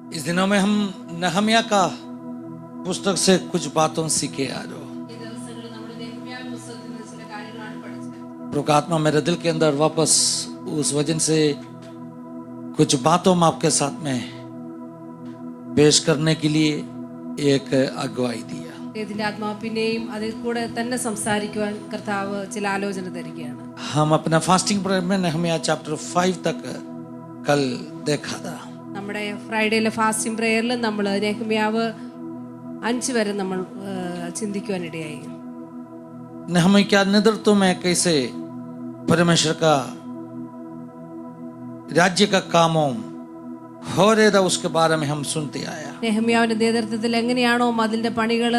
इस दिनों में हम नहम्या का पुस्तक से कुछ बातों सीखे आ रहे हो। प्रभु मेरे दिल के अंदर वापस उस वजन से कुछ बातों में आपके साथ में पेश करने के लिए एक अगुवाई दिया। हम अपना फास्टिंग प्रेयर में नहम्या चैप्टर 5 तक कल देखा था। നമ്മുടെ ഫ്രൈഡേയിലെ ഫാസ്റ്റിംഗ് പ്രേയറിൽ നമ്മൾ നെഹമ്യാവ് 5 വരെ നമ്മൾ ചിന്തിക്കുവാനിടയായി. नहम्या के नेतृत्व में कैसे परमेश्वर का राज्य का कामों हो रहा था उसके बारे में हम सुनते आया। നെഹമ്യാവിന്റെ നേതൃത്വത്തിൽ എങ്ങനെയാണോ അതിന്റെ പണികൾ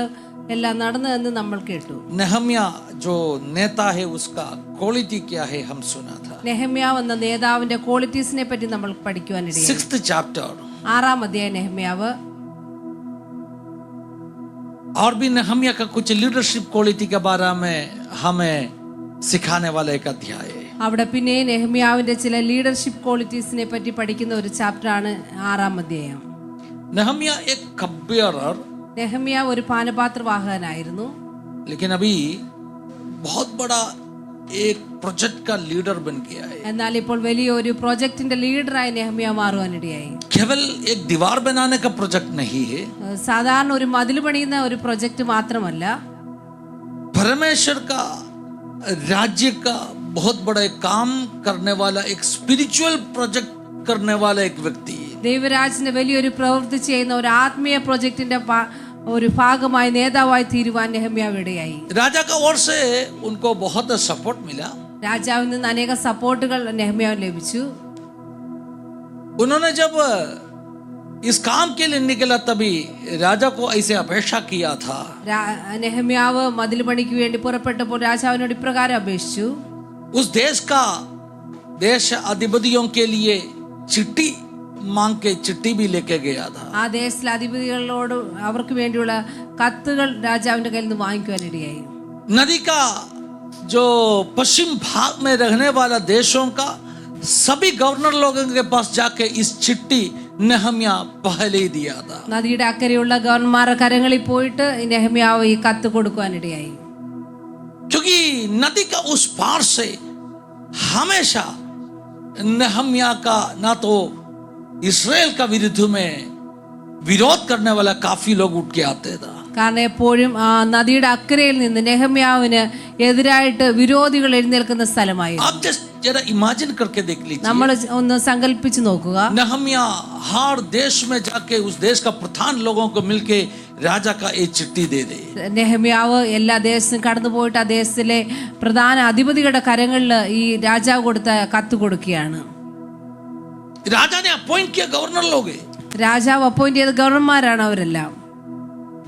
എല്ലാം നടന്നതെന്ന് നമ്മൾ കേട്ടു. नहम्या जो नेता है उसका क्वालिटी क्या है हम सुना था। നെഹമ്യാവ് എന്ന നേതാവിന്റെ ക്വാളിറ്റീസിനെ പറ്റി നമ്മൾ പഠിക്കുവാനിടയായി. 6th chapter 6-ാം അധ്യായം നെഹമ്യാവ്. और भी नहम्या का कुछ लीडरशिप क्वालिटी के बारे में हमें सिखाने वाला एक अध्याय है। അവിടെ പിന്നെ നെഹമ്യാവിന്റെ ചില ലീഡർഷിപ്പ് ക്വാളിറ്റീസിനെ പറ്റി പഠിക്കുന്ന ഒരു ചാപ്റ്ററാണ് 6-ാം അധ്യായം. नहम्या एक कप बेयरर, നെഹമ്യാവ് ഒരു പാനപാത്രവാഹകനായിരുന്നു. लेकिन अभी बहुत बड़ा एक प्रोजेक्ट का लीडर बन गया है। എന്നാൽ ഇപ്പോൾ വലിയൊരു പ്രോജക്റ്റിന്റെ ലീഡറായി നെഹമ്യാവ് മാറുവാനിടയായി. केवल एक दीवार बनाने का प्रोजेक्ट नहीं है, സാധാരണ ഒരു മതിൽ പണിയുന്ന ഒരു പ്രോജക്റ്റ് മാത്രമല്ല, परमेश्वर का राज्य का बहुत बड़ा काम करने वाला एक स्पिरिचुअल प्रोजेक्ट करने वाला एक व्यक्ति है। ദൈവരാജ്യത്തിന്റെ വലിയൊരു പ്രവൃത്തി ചെയ്യുന്ന ഒരു ആത്മീയ പ്രോജക്റ്റിന്റെ ഒരു ഭാഗമായി നേതാവായി തീരുവാൻ നെഹമ്യാവ് ഇടയായി. राजा का ओर से उनको बहुत सपोर्ट मिला। രാജാവിൽ നിന്ന് അനേക സപ്പോർട്ടുകൾ നെഹമ്യാവിന് ലഭിച്ചു. उन्होंने जब इस काम के लिए निकला तभी राजा को ऐसे अपेक्षा किया था। നെഹമ്യാവ് മതിൽ പണിക്ക് വേണ്ടി പുറപ്പെട്ടപ്പോൾ രാജാവിനോട് ഇപ്രകാരം അപേക്ഷിച്ചു. उस देश अधिपतियों के लिए चिट्ठी मांग के चिट्ठी भी लेके गया था। ആ ദേശത്തിലെ അധിപതികളോട് അവർക്ക് വേണ്ടിയുള്ള കത്തുകൾ രാജാവിന്റെ കയ്യിൽ നിന്ന് വാങ്ങിക്കുവാനിടയായി. नदी का जो पश्चिम भाग में रहने वाला देशों का सभी गवर्नर लोगों के पास जाके इस चिट्ठी नहम्या पहले ही दिया था। നദിയുടെ അക്കരെയുള്ള ഗവർണർമാരുടെ കരങ്ങളിൽ പോയിട്ട് നെഹമ്യാവ് ഈ കത്ത് കൊടുക്കുവാനിടയായി. क्योंकि नदी का उस पार से हमेशा नहम्या का ना तो इस्राएल का विरुद्ध में विरोध करने वाला काफी लोग उठ के आते था। കാരണം എപ്പോഴും ആ നദിയുടെ അക്കരയിൽ നിന്ന് നെഹമ്യാവിന് എതിരായിട്ട് വിരോധികൾ എഴുന്നേൽക്കുന്ന സ്ഥലമായിരുന്നു. आप जस्ट जरा इमेजिन करके देख लीजिए, നമ്മൾ ഒന്ന് സങ്കല്പിച്ച് നോക്കുക. नहम्या हर देश में जाके उस देश का प्रधान लोगों को मिलके राजा का एक चिट्ठी दे दे। നെഹമ്യാവ് എല്ലാ ദേശത്തും കടന്നു പോയിട്ട് ആ ദേശത്തിലെ പ്രധാന അധിപതികളുടെ കരങ്ങളിൽ ഈ രാജാവ് കൊടുത്ത കത്ത് കൊടുക്കുകയാണ്. राजा ने अपॉइंट किया गवर्नर लोग, രാജാവ് അപ്പോയിന്റ് ചെയ്ത ഗവർണർമാരാണ് അവരെല്ലാം.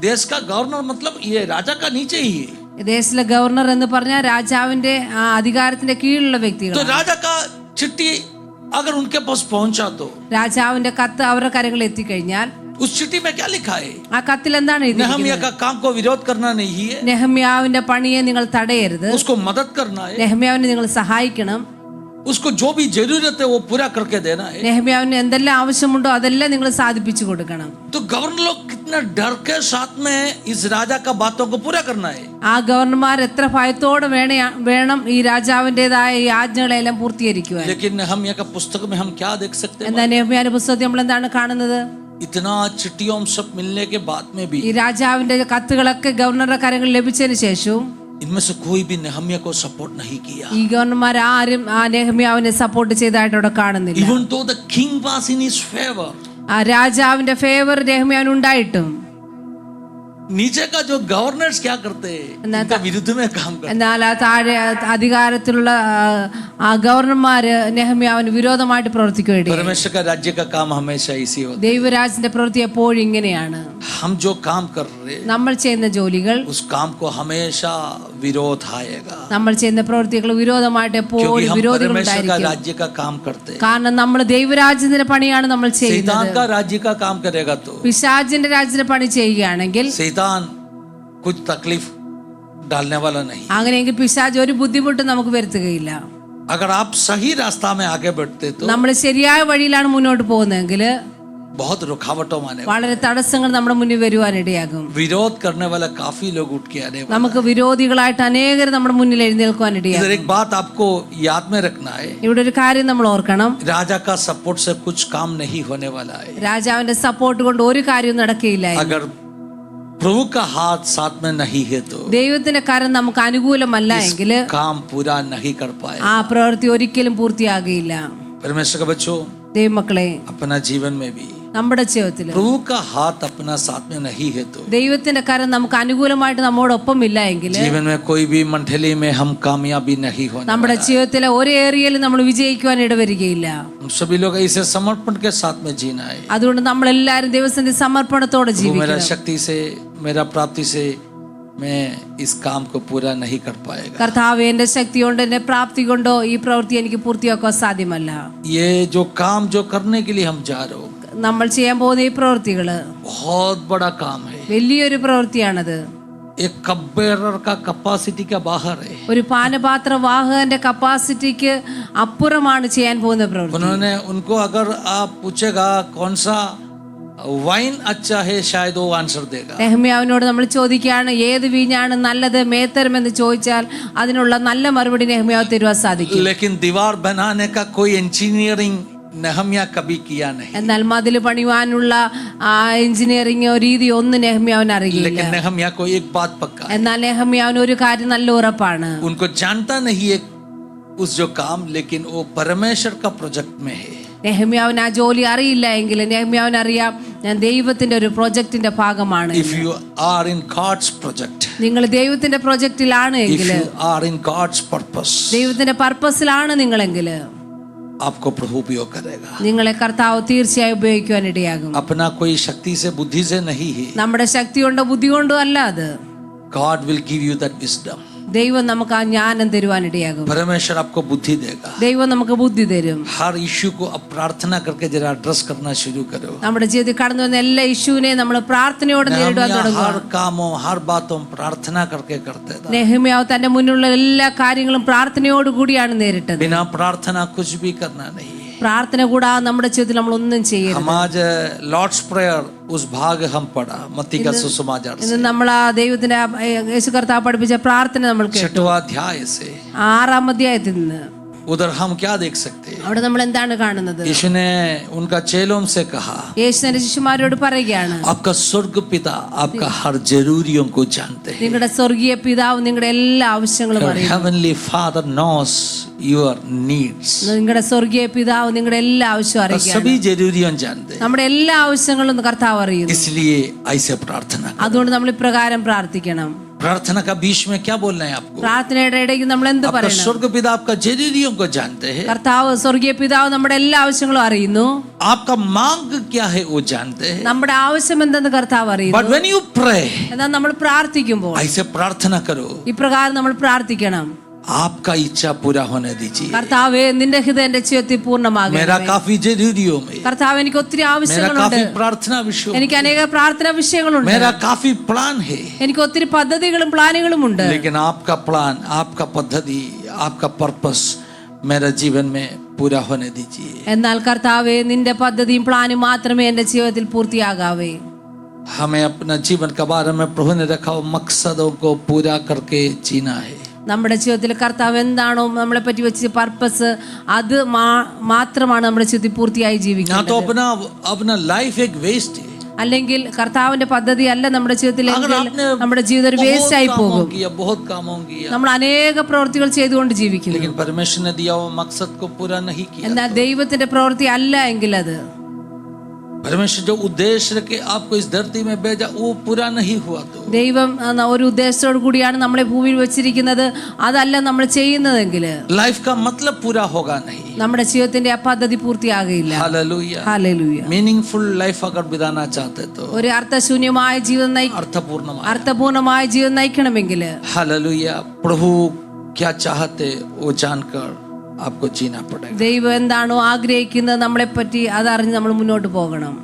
देश का गवर्नर मतलब ये राजा का नीचे ही है। ദേശത്തിലെ ഗവർണർ എന്ന് പറഞ്ഞാൽ രാജാവിന്റെ അധികാരത്തിന്റെ കീഴിലുള്ള വ്യക്തികൾ. तो राजा का चिट्ठी अगर उनके पास पहुंचा तो രാജാവിന്റെ കത്ത് അവരുടെ കരങ്ങളിൽ എത്തിക്കഴിഞ്ഞാൽ उस चिट्ठी में क्या लिखा है? ആ കത്തിൽ എന്താണ് नहम्या എഴുതിയിരിക്കുന്നത്? का काम को विरोध करना नहीं है, നെഹമ്യാവിന്റെ പണിയെ നിങ്ങൾ തടയരുത്, उसको मदद करना है, നെഹമ്യാവിനെ നിങ്ങൾ സഹായിക്കണം, उसको जो भी जरूरत है वो पूरा करके देना है। നെഹമ്യാവിന് എന്തെല്ലാം ആവശ്യമുണ്ടോ അതെല്ലാം നിങ്ങൾ സാധിപ്പിച്ചു കൊടുക്കണം. तो गवर्नर लोग कितना डर के साथ में इस राजा का बातों को पूरा करना है। ആ ഗവർണർമാർ എത്ര ഭയത്തോടെ വേണം ഈ രാജാവിൻ്റെതായ ഈ ആജ്ഞകളെല്ലാം പൂർത്തീകരിക്കുവാൻ. लेकिन नहम्या का पुस्तक में हम क्या देख सकते हैं? എന്നാൽ നെഹമ്യാവിന്റെ പുസ്തകത്തിൽ നമ്മൾ എന്താണ് കാണുന്നത്? इतना चिट्ठियों सब मिलने के बाद में भी ഈ രാജാവിന്റെ കത്തുകളൊക്കെ ഗവർണറുടെ കരങ്ങളിൽ ലഭിച്ചതിന് ശേഷവും इनमें से कोई भी नहम्या को सपोर्ट नहीं किया। ഈ ഗവർണർമാർ ആരും ആ നെഹമ്യാവിനെ സപ്പോർട്ട് ചെയ്തതായിട്ട് അവിടെ കാണുന്നില്ല. Even though the king was in his favor, ആ രാജാവിന്റെ ഫേവർ നെഹമ്യാവിന് ഉണ്ടായിട്ടും नीचे का जो गवर्नर्स क्या करते हैं, इनका विरुद्ध में काम करते हैं। എന്നാൽ ആ താഴെ അധികാരത്തിലുള്ള ആ ഗവർണർമാര് നെഹമ്യാവിന് വിരോധമായിട്ട് പ്രവർത്തിക്കുകയാണ്. परमेश्वर का राज्य का काम हमेशा इसी होता है। ദൈവരാജ്യത്തിന്റെ പ്രവൃത്തി എപ്പോഴും ഇങ്ങനെയാണ്. हम जो काम कर रहे हैं നമ്മൾ ചെയ്യുന്ന ജോലികൾ, उस काम को हमेशा विरोध आएगा, നമ്മൾ ചെയ്യുന്ന പ്രവൃത്തികൾ വിരോധമായിട്ട് क्योंकि എപ്പോഴും हम വിരോധികൾ परमेश्वर का ഉണ്ടായിരിക്കും. राज्य का काम करते हैं। കാരണം നമ്മൾ ദൈവരാജ്യത്തിന്റെ പണിയാണ് നമ്മൾ शैतान ചെയ്യുന്നത്. का राज्य का काम करेगा तो പിശാചിന്റെ രാജ്യത്തിന്റെ പണി ചെയ്യുകയാണെങ്കിൽ शैतान कुछ तकलीफ डालने वाला नहीं। അങ്ങനെയെങ്കിൽ പിശാച് ഒരു ബുദ്ധിമുട്ടും നമുക്ക് വരുത്തുകയില്ല. अगर आप सही रास्ता में आगे बढ़ते तो നമ്മൾ ശരിയായ വഴിയിലാണ് മുന്നോട്ട് പോകുന്നതെങ്കിൽ बहुत रुकावटों माने വളരെ തടസ്സങ്ങൾ നമ്മുടെ മുന്നിൽ വരുവാനിടയാകും. विरोध करने वाला काफी लोग उठ के आने वाले। നമുക്ക് വിരോധികളായിട്ട് അനേകർ നമ്മുടെ മുന്നിൽ എഴുന്നേൽക്കുവാനിടയാകും. इधर एक बात आपको याद में रखना है, ഇവിടെ ഒരു കാര്യം നമ്മൾ ഓർക്കണം. राजा का सपोर्ट से कुछ काम नहीं होने वाला है। രാജാവിന്റെ സപ്പോർട്ട് കൊണ്ട് ഒരു കാര്യവും നടക്കുകയില്ല. अगर प्रभु का हाथ साथ में नहीं है तो ദൈവത്തിന്റെ കരം നമുക്ക് അനുകൂലമല്ല എങ്കിൽ काम पूरा नहीं कर पाए। ആ പ്രവൃത്തി ഒരിക്കലും പൂർത്തിയാകില്ല. परमेश्वर का बच्चों, ദൈവമക്കളെ, अपना जीवन में भी നമ്മുടെ ജീവിതത്തിൽ प्रभु का हाथ अपना साथ में नहीं है तो ദൈവത്തിന്റെ കരം നമുക്ക് അനുകൂലമായിട്ട് നമ്മോടൊപ്പം ഇല്ല എങ്കിൽ जीवन में कोई भी मंडली में हम कामयाबी नहीं होने നമ്മുടെ वाला है। ജീവിതത്തിലെ ഒരു ഏരിയയിൽ നമ്മൾ വിജയിക്കുവാൻ ഇടവരികയില്ല. हम सभी लोग ऐसे समर्पण के साथ में जीना है। അതുകൊണ്ട് നമ്മൾ എല്ലാവരും ദൈവത്തിന്റെ സമർപ്പണത്തോടെ प्रभु, मेरा ജീവിക്കണം. शक्ति से, मेरा प्राप्ति से मैं इस काम को पूरा नहीं कर पाएगा। കർത്താവേ, എന്റെ ശക്തി കൊണ്ട് എന്റെ പ്രാപ്തി കൊണ്ടോ ഈ പ്രവൃത്തി എനിക്ക് പൂർത്തിയാക്കാൻ സാധ്യമല്ല. ये जो काम जो करने के लिए हम जा रहे हो നമ്മൾ ചെയ്യാൻ പോകുന്ന ഈ പ്രവൃത്തികള് बहुत बड़ा काम है। വലിയൊരു പ്രവൃത്തിയാണത്. एक कप बेरर का कैपेसिटी का बाहर है। ഒരു പാനപാത്ര വാഹകന്റെ കപ്പാസിറ്റിക്ക് അപ്പുറമാണ് ചെയ്യാൻ പോകുന്ന പ്രവൃത്തി. उन्होंने उनको अगर आप पूछेगा कौन सा वाइन अच्छा है, शायद वो आंसर देगा। നെഹമ്യാവിനോട് നമ്മൾ ചോദിക്കുകയാണ് ഏത് വീഞ്ഞാണ് നല്ലത്, മേത്തരം എന്ന് ചോദിച്ചാൽ അതിനുള്ള നല്ല മറുപടി നെഹമ്യാവ് തരുവാൻ സാധിക്കും. लेकिन दीवार बनाने का कोई इंजीनियरिंग नेहम्या कभी किया नहीं। എന്നാൽ മതിൽ പണിയുവാനുള്ള ആ എഞ്ചിനീയറിംഗോ രീതി ഒന്നും നെഹമ്യാവിന് അറിയില്ല. लेकिन नेहम्या को एक बात पक्का है, എന്നാൽ നെഹമ്യാവിന് ഒരു കാര്യം നല്ല ഉറപ്പാണ്. उनको जानता नहीं है उस जो काम, लेकिन वो परमेश्वर का प्रोजेक्ट में है। നെഹമ്യാവിന് ആ ജോലി അറിയില്ല എങ്കിലും നെഹമ്യാവിന് അറിയാം ഞാൻ ദൈവത്തിന്റെ ഒരു പ്രൊജക്ടിന്റെ ഭാഗമാണ്. If you are in God's project, നിങ്ങൾ ദൈവത്തിന്റെ പ്രൊജക്റ്റിലാണ് if എങ്കിൽ, you are in God's purpose, ദൈവത്തിന്റെ പർപ്പസിലാണ് നിങ്ങളെങ്കിൽ आपको प्रभु उपयोग करेगा। നിങ്ങളെ കർത്താവ് തീർച്ചയായും ഉപയോഗിക്കുവാൻ ഇടയാകും. अपना कोई शक्ति से, बुद्धि से नहीं है। നമ്മുടെ ശക്തി കൊണ്ടോ ബുദ്ധി കൊണ്ടോ അല്ല അത്. God will give you that wisdom. ദൈവം നമുക്ക് ആ ജ്ഞാനം തരുവാൻ ഇടയാകും. परमेश्वर आपको बुद्धि देगा। ദൈവം നമുക്ക് ബുദ്ധി തരും. हर इश्यू को अब प्रार्थना करके जरा एड्रेस करना शुरू करो। നമ്മുടെ ജീവിതത്തിൽ കടന്നു വന്ന എല്ലാ ഇഷ്യൂവിനെയും നമ്മൾ പ്രാർത്ഥനയോടെ നേരിടാൻ नेहम्या തുടങ്ങുക. हर कामों, हर बातों प्रार्थना करके करते था। നെഹമ്യാവ് തന്റെ മുന്നിലുള്ള എല്ലാ കാര്യങ്ങളും പ്രാർത്ഥനയോട് കൂടിയാണ് നേരിട്ടത്. बिना प्रार्थना कुछ भी करना नहीं। പ്രാർത്ഥന കൂടാതെ നമ്മുടെ ജീവിതത്തിൽ നമ്മൾ ഒന്നും ചെയ്യരുത്. हम आज लॉर्ड्स प्रेयर उस भाग हम पढ़ा मत्ती का सुसमाचार ഇന്ന് से നമ്മൾ ആ ദൈവത്തിന്റെ യേശു കർത്താവ് പഠിപ്പിച്ച പ്രാർത്ഥന നമ്മൾ കേട്ടു. 6वां अध्याय से 6-ാം അധ്യായത്തിൽ നിന്ന് उधर हम क्या देख सकते हैं? അവിടെ നമ്മൾ എന്താണ് കാണുന്നത്? यीशु ने उनका चेलों से कहा, യേശു തന്റെ ശിഷ്യന്മാരോട് പറയുകയാണ്, आपका स्वर्ग पिता आपका हर जरूरियों को जानते हैं। നിങ്ങളുടെ സ്വർഗീയ പിതാവ് നിങ്ങളുടെ എല്ലാ ആവശ്യങ്ങളും Your അറിയുന്നു. heavenly Father knows your needs. നിങ്ങളുടെ സ്വർഗീയ പിതാവ് നിങ്ങളുടെ എല്ലാ ആവശ്യവും तो അറിയുകയാണ്. सभी जरूरियों जानते हैं, നമ്മുടെ എല്ലാ ആവശ്യങ്ങളും കർത്താവ് അറിയുന്നു. इसलिए ऐसे प्रार्थना करो। അതുകൊണ്ട് നമ്മൾ ഇപ്രകാരം പ്രാർത്ഥിക്കണം. प्रार्थना का बीच में क्या बोलना है आपको? പ്രാർത്ഥനയുടെ ഇടയ്ക്ക് നമ്മൾ എന്ത് आपका പറയണം? स्वर्ग पिता आपका जरूरियों को जानते हैं। കർത്താവ് സ്വർഗീയ പിതാവ് നമ്മുടെ എല്ലാ ആവശ്യങ്ങളും അറിയുന്നു. आपका मांग क्या है वो जानते हैं। നമ്മുടെ ആവശ്യം എന്തെന്ന് കർത്താവ് But അറിയുന്നു. when you pray, എന്നാൽ നമ്മൾ പ്രാർത്ഥിക്കുമ്പോൾ ऐसे प्रार्थना करो, ഇപ്രകാരം നമ്മൾ പ്രാർത്ഥിക്കണം. आपका इच्छा पूरा होने दीजिए। കർത്താവേ, നിന്റെ ഹിതം എന്റെ ജീവിതത്തിൽ मेरा പൂർണ്ണമാകണമേ. काफी जरूरियों में, കർത്താവ്, എനിക്ക് ഒത്തിരി मेरा ആവശ്യങ്ങളുണ്ട്. काफी प्रार्थना विषयों എനിക്ക് में, അനേക പ്രാർത്ഥനാ വിഷയങ്ങളുണ്ട്. मेरा काफी प्लान है। എനിക്ക് ഒത്തിരി പദ്ധതികളും പ്ലാനുകളും ഉണ്ട്. लेकिन आपका प्लान, आपका पद्धति, आपका पर्पस मेरा जीवन में पूरा होने दीजिए। എന്നാൽ കർത്താവേ, നിന്റെ പദ്ധതിയും പ്ലാനും മാത്രമേ എന്റെ ജീവിതത്തിൽ പൂർത്തിയാകാവേ. हमें अपना जीवन के बारे में प्रभु ने रखा हुआ मकसदों को पूरा करके जीना है। നമ്മുടെ ജീവിതത്തിൽ കർത്താവ് എന്താണോ നമ്മളെ പറ്റി വെച്ച പർപ്പസ്, അത് മാത്രമാണ് നമ്മുടെ ജീവിതത്തിൽ പൂർത്തിയായി ना तो ജീവിക്കുന്നത്. अपना अपना लाइफ एक वेस्ट है। അല്ലെങ്കിൽ കർത്താവിന്റെ പദ്ധതി അല്ല നമ്മുടെ ജീവിതത്തിൽ, अगर आपने നമ്മുടെ ജീവിതം ഒരു വേസ്റ്റ് ആയി പോകും. बहुत कामों किया, നമ്മൾ अनेക പ്രവൃത്തികൾ ചെയ്തുകൊണ്ട് ജീവിക്കുന്നു. लेकिन परमेश्वर ने दिया हुआ मकसद को पूरा नहीं किया। എന്നാൽ ദൈവത്തിന്റെ പ്രവൃത്തി അല്ല എങ്കിൽ അത്, परमेश्वर जो उद्देश्य रखे आपको इस धरती में भेजा वो पूरा नहीं हुआ तो ദൈവം ഒരു ഉദ്ദേശത്തോടു കൂടിയാണ് നമ്മളെ ഭൂമിയിൽ വെച്ചിരിക്കുന്നത്, അതല്ല നമ്മൾ ചെയ്യുന്നതെങ്കിൽ लाइफ का मतलब पूरा होगा नहीं। നമ്മുടെ ജീവിതത്തിന്റെ ആ പദ്ധതി പൂർത്തിയാകില്ല. हालेलुया। ഹല്ലേലൂയ. मीनिंगफुल लाइफ अगर बिताना चाहते तो, ഒരു അർത്ഥശൂന്യമായ ജീവിതം അർത്ഥപൂർണമായ ജീവിതം നയിക്കണമെങ്കിൽ हालेलुया, प्रभु क्या चाहते वो जानकर आपको जीना पड़ेगा। ദൈവം എന്താണോ ആഗ്രഹിക്കുന്നത് നമ്മളെ പറ്റി അതറിഞ്ഞ് നമ്മൾ മുന്നോട്ട് പോകണം.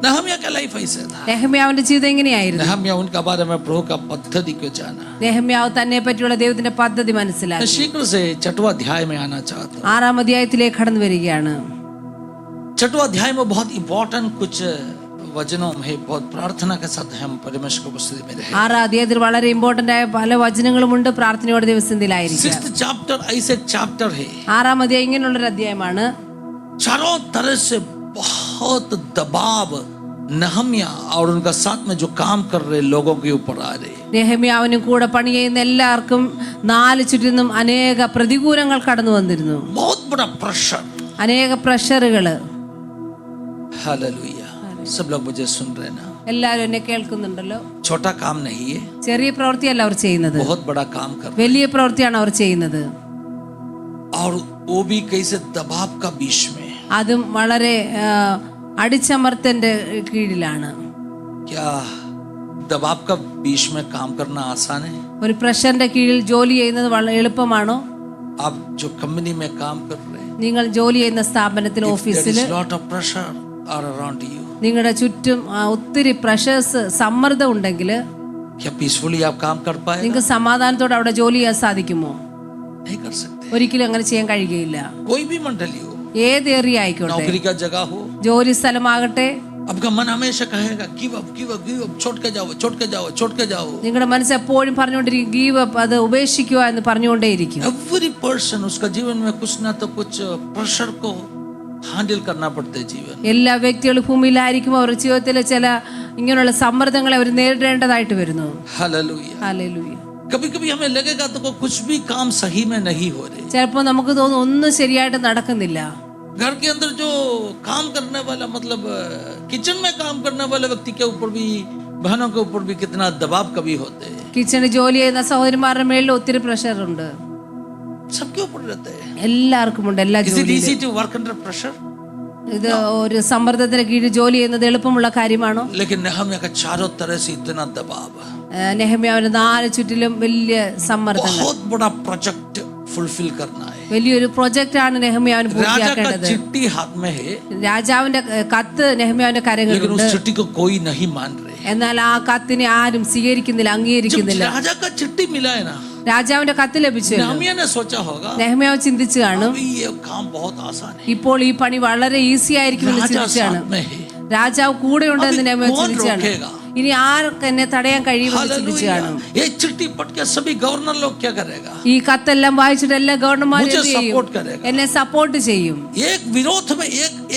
नेहम्या का लाइफ ऐसे था। നെഹമ്യാവിന്റെ ജീവിതം എങ്ങനെയായിരുന്നു? नेहम्या उनका बारे में प्रभु का पद्धति को जाना। നെഹമ്യാവ് തന്നെ പറ്റിയുള്ള ദൈവത്തിന്റെ പദ്ധതി मैं മനസ്സിലാക്കി. शीघ्र से 6वां अध्याय में आना चाहता हूँ। 6-ാം അധ്യായത്തിലേക്ക് കടന്നു വരികയാണ്. छठवां अध्याय में बहुत इंपॉर्टेंट कुछ वचनों में बहुत प्रार्थना के साथ हम परमेश्वर की उपस्थिति में रहे। 6 അധ്യായത്തിൽ വളരെ ഇമ്പോർട്ടന്റ് ആയ പല വചനങ്ങളുമുണ്ട്. പ്രാർത്ഥനയോടെ ദിവസത്തിലായിരിക്കും. 6th चैप्टर ऐसे चैप्टर है, 6-ാം അധ്യായം ഇങ്ങനെയുള്ളൊരു അധ്യായമാണ്. चारों तरह से बहुत दबाव नहम्या और उनका साथ में जो काम कर रहे लोगों के ऊपर आ रहे। നെഹമ്യാവിനും കൂടെ പണി ചെയ്യുന്ന എല്ലാവർക്കും 4 ചുറ്റിനും അനേക പ്രതികൂലങ്ങൾ കടന്നു വന്നിരുന്നു. बहुत बड़ा प्रेशर, അനേക പ്രഷറുകള്. हालेलुया। सब लोग मुझे सुन रहे ना? എല്ലാവരും എന്നെ കേൾക്കുന്നുണ്ടല്ലോ. छोटा काम नहीं है, ചെറിയ പ്രവൃത്തിയല്ല അവർ ചെയ്യുന്നത്, बहुत बड़ा काम कर रहे വലിയ പ്രവൃത്തിയാണ് അവർ ചെയ്യുന്നത്. और वो भी कैसे दबाव का बीच में। അതും വളരെ അടിച്ചമർത്തന്റെ കീഴിലാണ്. क्या दबाव का बीच में काम करना आसान है? ഒരു പ്രഷറിന്റെ കീഴിൽ ജോലി ചെയ്യുന്നത് വളരെ എളുപ്പമാണോ? आप जो कंपनी में काम कर रहे हैं, നിങ്ങൾ ജോലി ചെയ്യുന്ന സ്ഥാപനത്തിൽ, ഓഫീസിൽ, lot of pressure are around you, നിങ്ങളുടെ ചുറ്റും ഒത്തിരി പ്രഷേഴ്സ്, സമ്മർദ്ദം ഉണ്ടെങ്കിൽ क्या पीसफुली आप काम कर पाए? നിങ്ങൾക്ക് സമാധാനത്തോടെ അവിടെ ജോലി ചെയ്യാൻ സാധിക്കുമോ? नहीं कर सकते। ഒരിക്കലും അങ്ങനെ ചെയ്യാൻ കഴിയുകയില്ല. कोई भी मंडली हो, ഏത് ഏരിയ ആയിക്കോട്ടെ, नौकरी का जगह हो, ജോലി സ്ഥലമാകട്ടെ, आपका मन हमेशा कहेगा give up give up give up, छोड़ के जाओ छोड़ के जाओ छोड़ के जाओ। നിങ്ങളുടെ മനസ്സ് എപ്പോഴും പറഞ്ഞുകൊണ്ടിരിക്കും ഗീവ് അപ്പ്, അത് ഉപേക്ഷിക്കുക എന്ന് പറഞ്ഞുകൊണ്ടേയിരിക്കും. एवरी पर्सन उसका जीवन में कुछ ना तो कुछ प्रेशर को हैंडल करना पड़ता है जीवन। എല്ലാ വ്യക്തികളും ഭൂമിയിലായിരിക്കും അവരുടെ ജീവിതത്തിലെ ചില ഇങ്ങനെയുള്ള സമ്മർദ്ദങ്ങളെ അവർ നേരിടേണ്ടതായിട്ട് വരുന്നു. हालेलुया। ഹല്ലേലൂയ. कभी कभी हमें लगेगा तो कुछ भी काम सही में नहीं हो रहे। ചിലപ്പോൾ നമുക്ക് തോന്നും ഒന്നും ശരിയായിട്ട് നടക്കുന്നില്ല. घर के अंदर जो काम करने वाला, मतलब किचन में काम करने वाले व्यक्ति के ऊपर भी, बहनों के ऊपर भी कितना दबाव कभी होते हैं। കിച്ചണിൽ ജോലി ചെയ്യുന്ന സഹോദരിമാരുടെ മേളിൽ ഒത്തിരി പ്രഷറുണ്ട്. सबके ऊपर रहते हैं। എല്ലാവർക്കും ഉണ്ട്. എല്ലാ Is it ജോലിയിലും. easy to work under pressure? ഇത് ഒരു സമ്മർദ്ദത്തിന് കീഴിൽ ജോലി ചെയ്യുന്നത് എളുപ്പമുള്ള കാര്യമാണോ? लेकिन नहम्याह का चारों तरह से इतना दबाव, നെഹമ്യാവിന്റെ 4 ചുറ്റിലും വലിയ സമ്മർദ്ദങ്ങൾ. बहुत बड़ा प्रोजेक्ट फुलफिल करना है। വലിയൊരു പ്രൊജക്റ്റ് ആണ് നെഹമ്യാവിന് राजा का പൂർത്തിയാക്കേണ്ടത്. चिट्ठी हाथ में है, രാജാവിന്റെ കത്ത് നെഹമ്യാവിന്റെ लेकिन കരങ്ങളിലുണ്ട്. उस चिट्ठी को कोई नहीं मान रहे। എന്നാൽ ആ കത്തിനെ ആരും സ്വീകരിക്കുന്നില്ല, जब അംഗീകരിക്കുന്നില്ല. राजा का चिट्ठी मिला है ना, രാജാവിന്റെ കത്ത് ലഭിച്ചു. नहम्याह ने सोचा होगा നെഹമ്യാവ് ചിന്തിച്ചു കാണും, अभी ये काम बहुत आसान है, ഇപ്പോൾ ഈ പണി വളരെ ഈസി ആയിരിക്കുമെന്ന് राजा ചിന്തിച്ചാണ്. साथ में है, രാജാവ് കൂടെ ഉണ്ടെന്ന് अभी നെഹമ്യാവ് कौन ചിന്തിച്ചാണ്. रोकेगा? ഇനി ആർക്ക് എന്നെ തടയാൻ കഴിയുമെന്ന് ചിന്തിച്ചു हालेलुया। കാണും. ये चिट्ठी पढ़ के सभी गवर्नर लोग क्या करेगा? ഈ കത്തെല്ലാം വായിച്ചിട്ട് എല്ലാ ഗവർണർമാരും मुझे എന്ത് ചെയ്യും? सपोर्ट करेगा। എന്നെ സപ്പോർട്ട് ചെയ്യും. एक विरोध में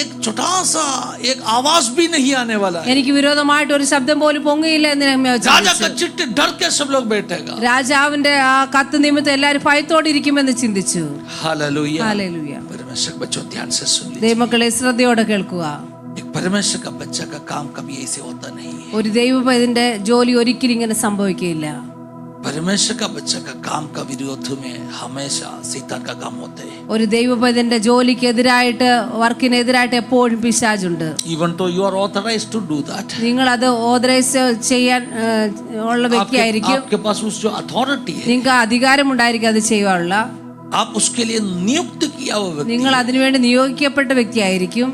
एक छोटा सा एक आवाज भी नहीं आने वाला है। എനിക്ക് വിരോധമായിട്ട് ഒരു ശബ്ദം പോലും പൊങ്ങിയില്ല എന്ന് നെഹമ്യാവ് राजा ചിന്തിച്ചു. का चिट्ठी डर के सब लोग बैठेगा। രാജാവിന്റെ ആ കത്ത് നിമിത്തം എല്ലാവരും ഭയത്തോടെ ഇരിക്കുമെന്ന് ചിന്തിച്ചു. हालेलुया। ഹല്ലേലൂയ. परमेश्वर बच्चों ध्यान से सुन लीजिए। ദൈവമക്കളെ ശ്രദ്ധയോടെ കേൾക്കുക. एक परमेश्वर का बच्चा का काम कभी ऐसे होता नहीं है। ഒരു ദൈവപൈതന്റെ ജോലി ഒരിക്കലും ഇങ്ങനെ സംഭവിക്കുകയില്ല. परमेश्वर का बच्चा का काम का विरोध में हमेशा शैतान का काम होता है। ഒരു ദൈവപൈതന്റെ ജോലിക്കെതിരായിട്ട്, വർക്കിനെതിരായിട്ട് എപ്പോഴും പിശാചുണ്ട്. Even though you are authorized to do that, നിങ്ങൾ അത് ഓതറൈസ് ചെയ്യാൻ ഉള്ള വ്യക്തിയായിരിക്കും. आपके पास उस जो अथॉरिटी है, നിങ്ങൾക്ക് അധികാരം ഉണ്ടായിരിക്കും അത് ചെയ്യാനുള്ള. आप उसके लिए नियुक्त किया हुआ व्यक्ति, നിങ്ങൾ അതിനുവേണ്ടി നിയോഗിക്കപ്പെട്ട വ്യക്തിയായിരിക്കും.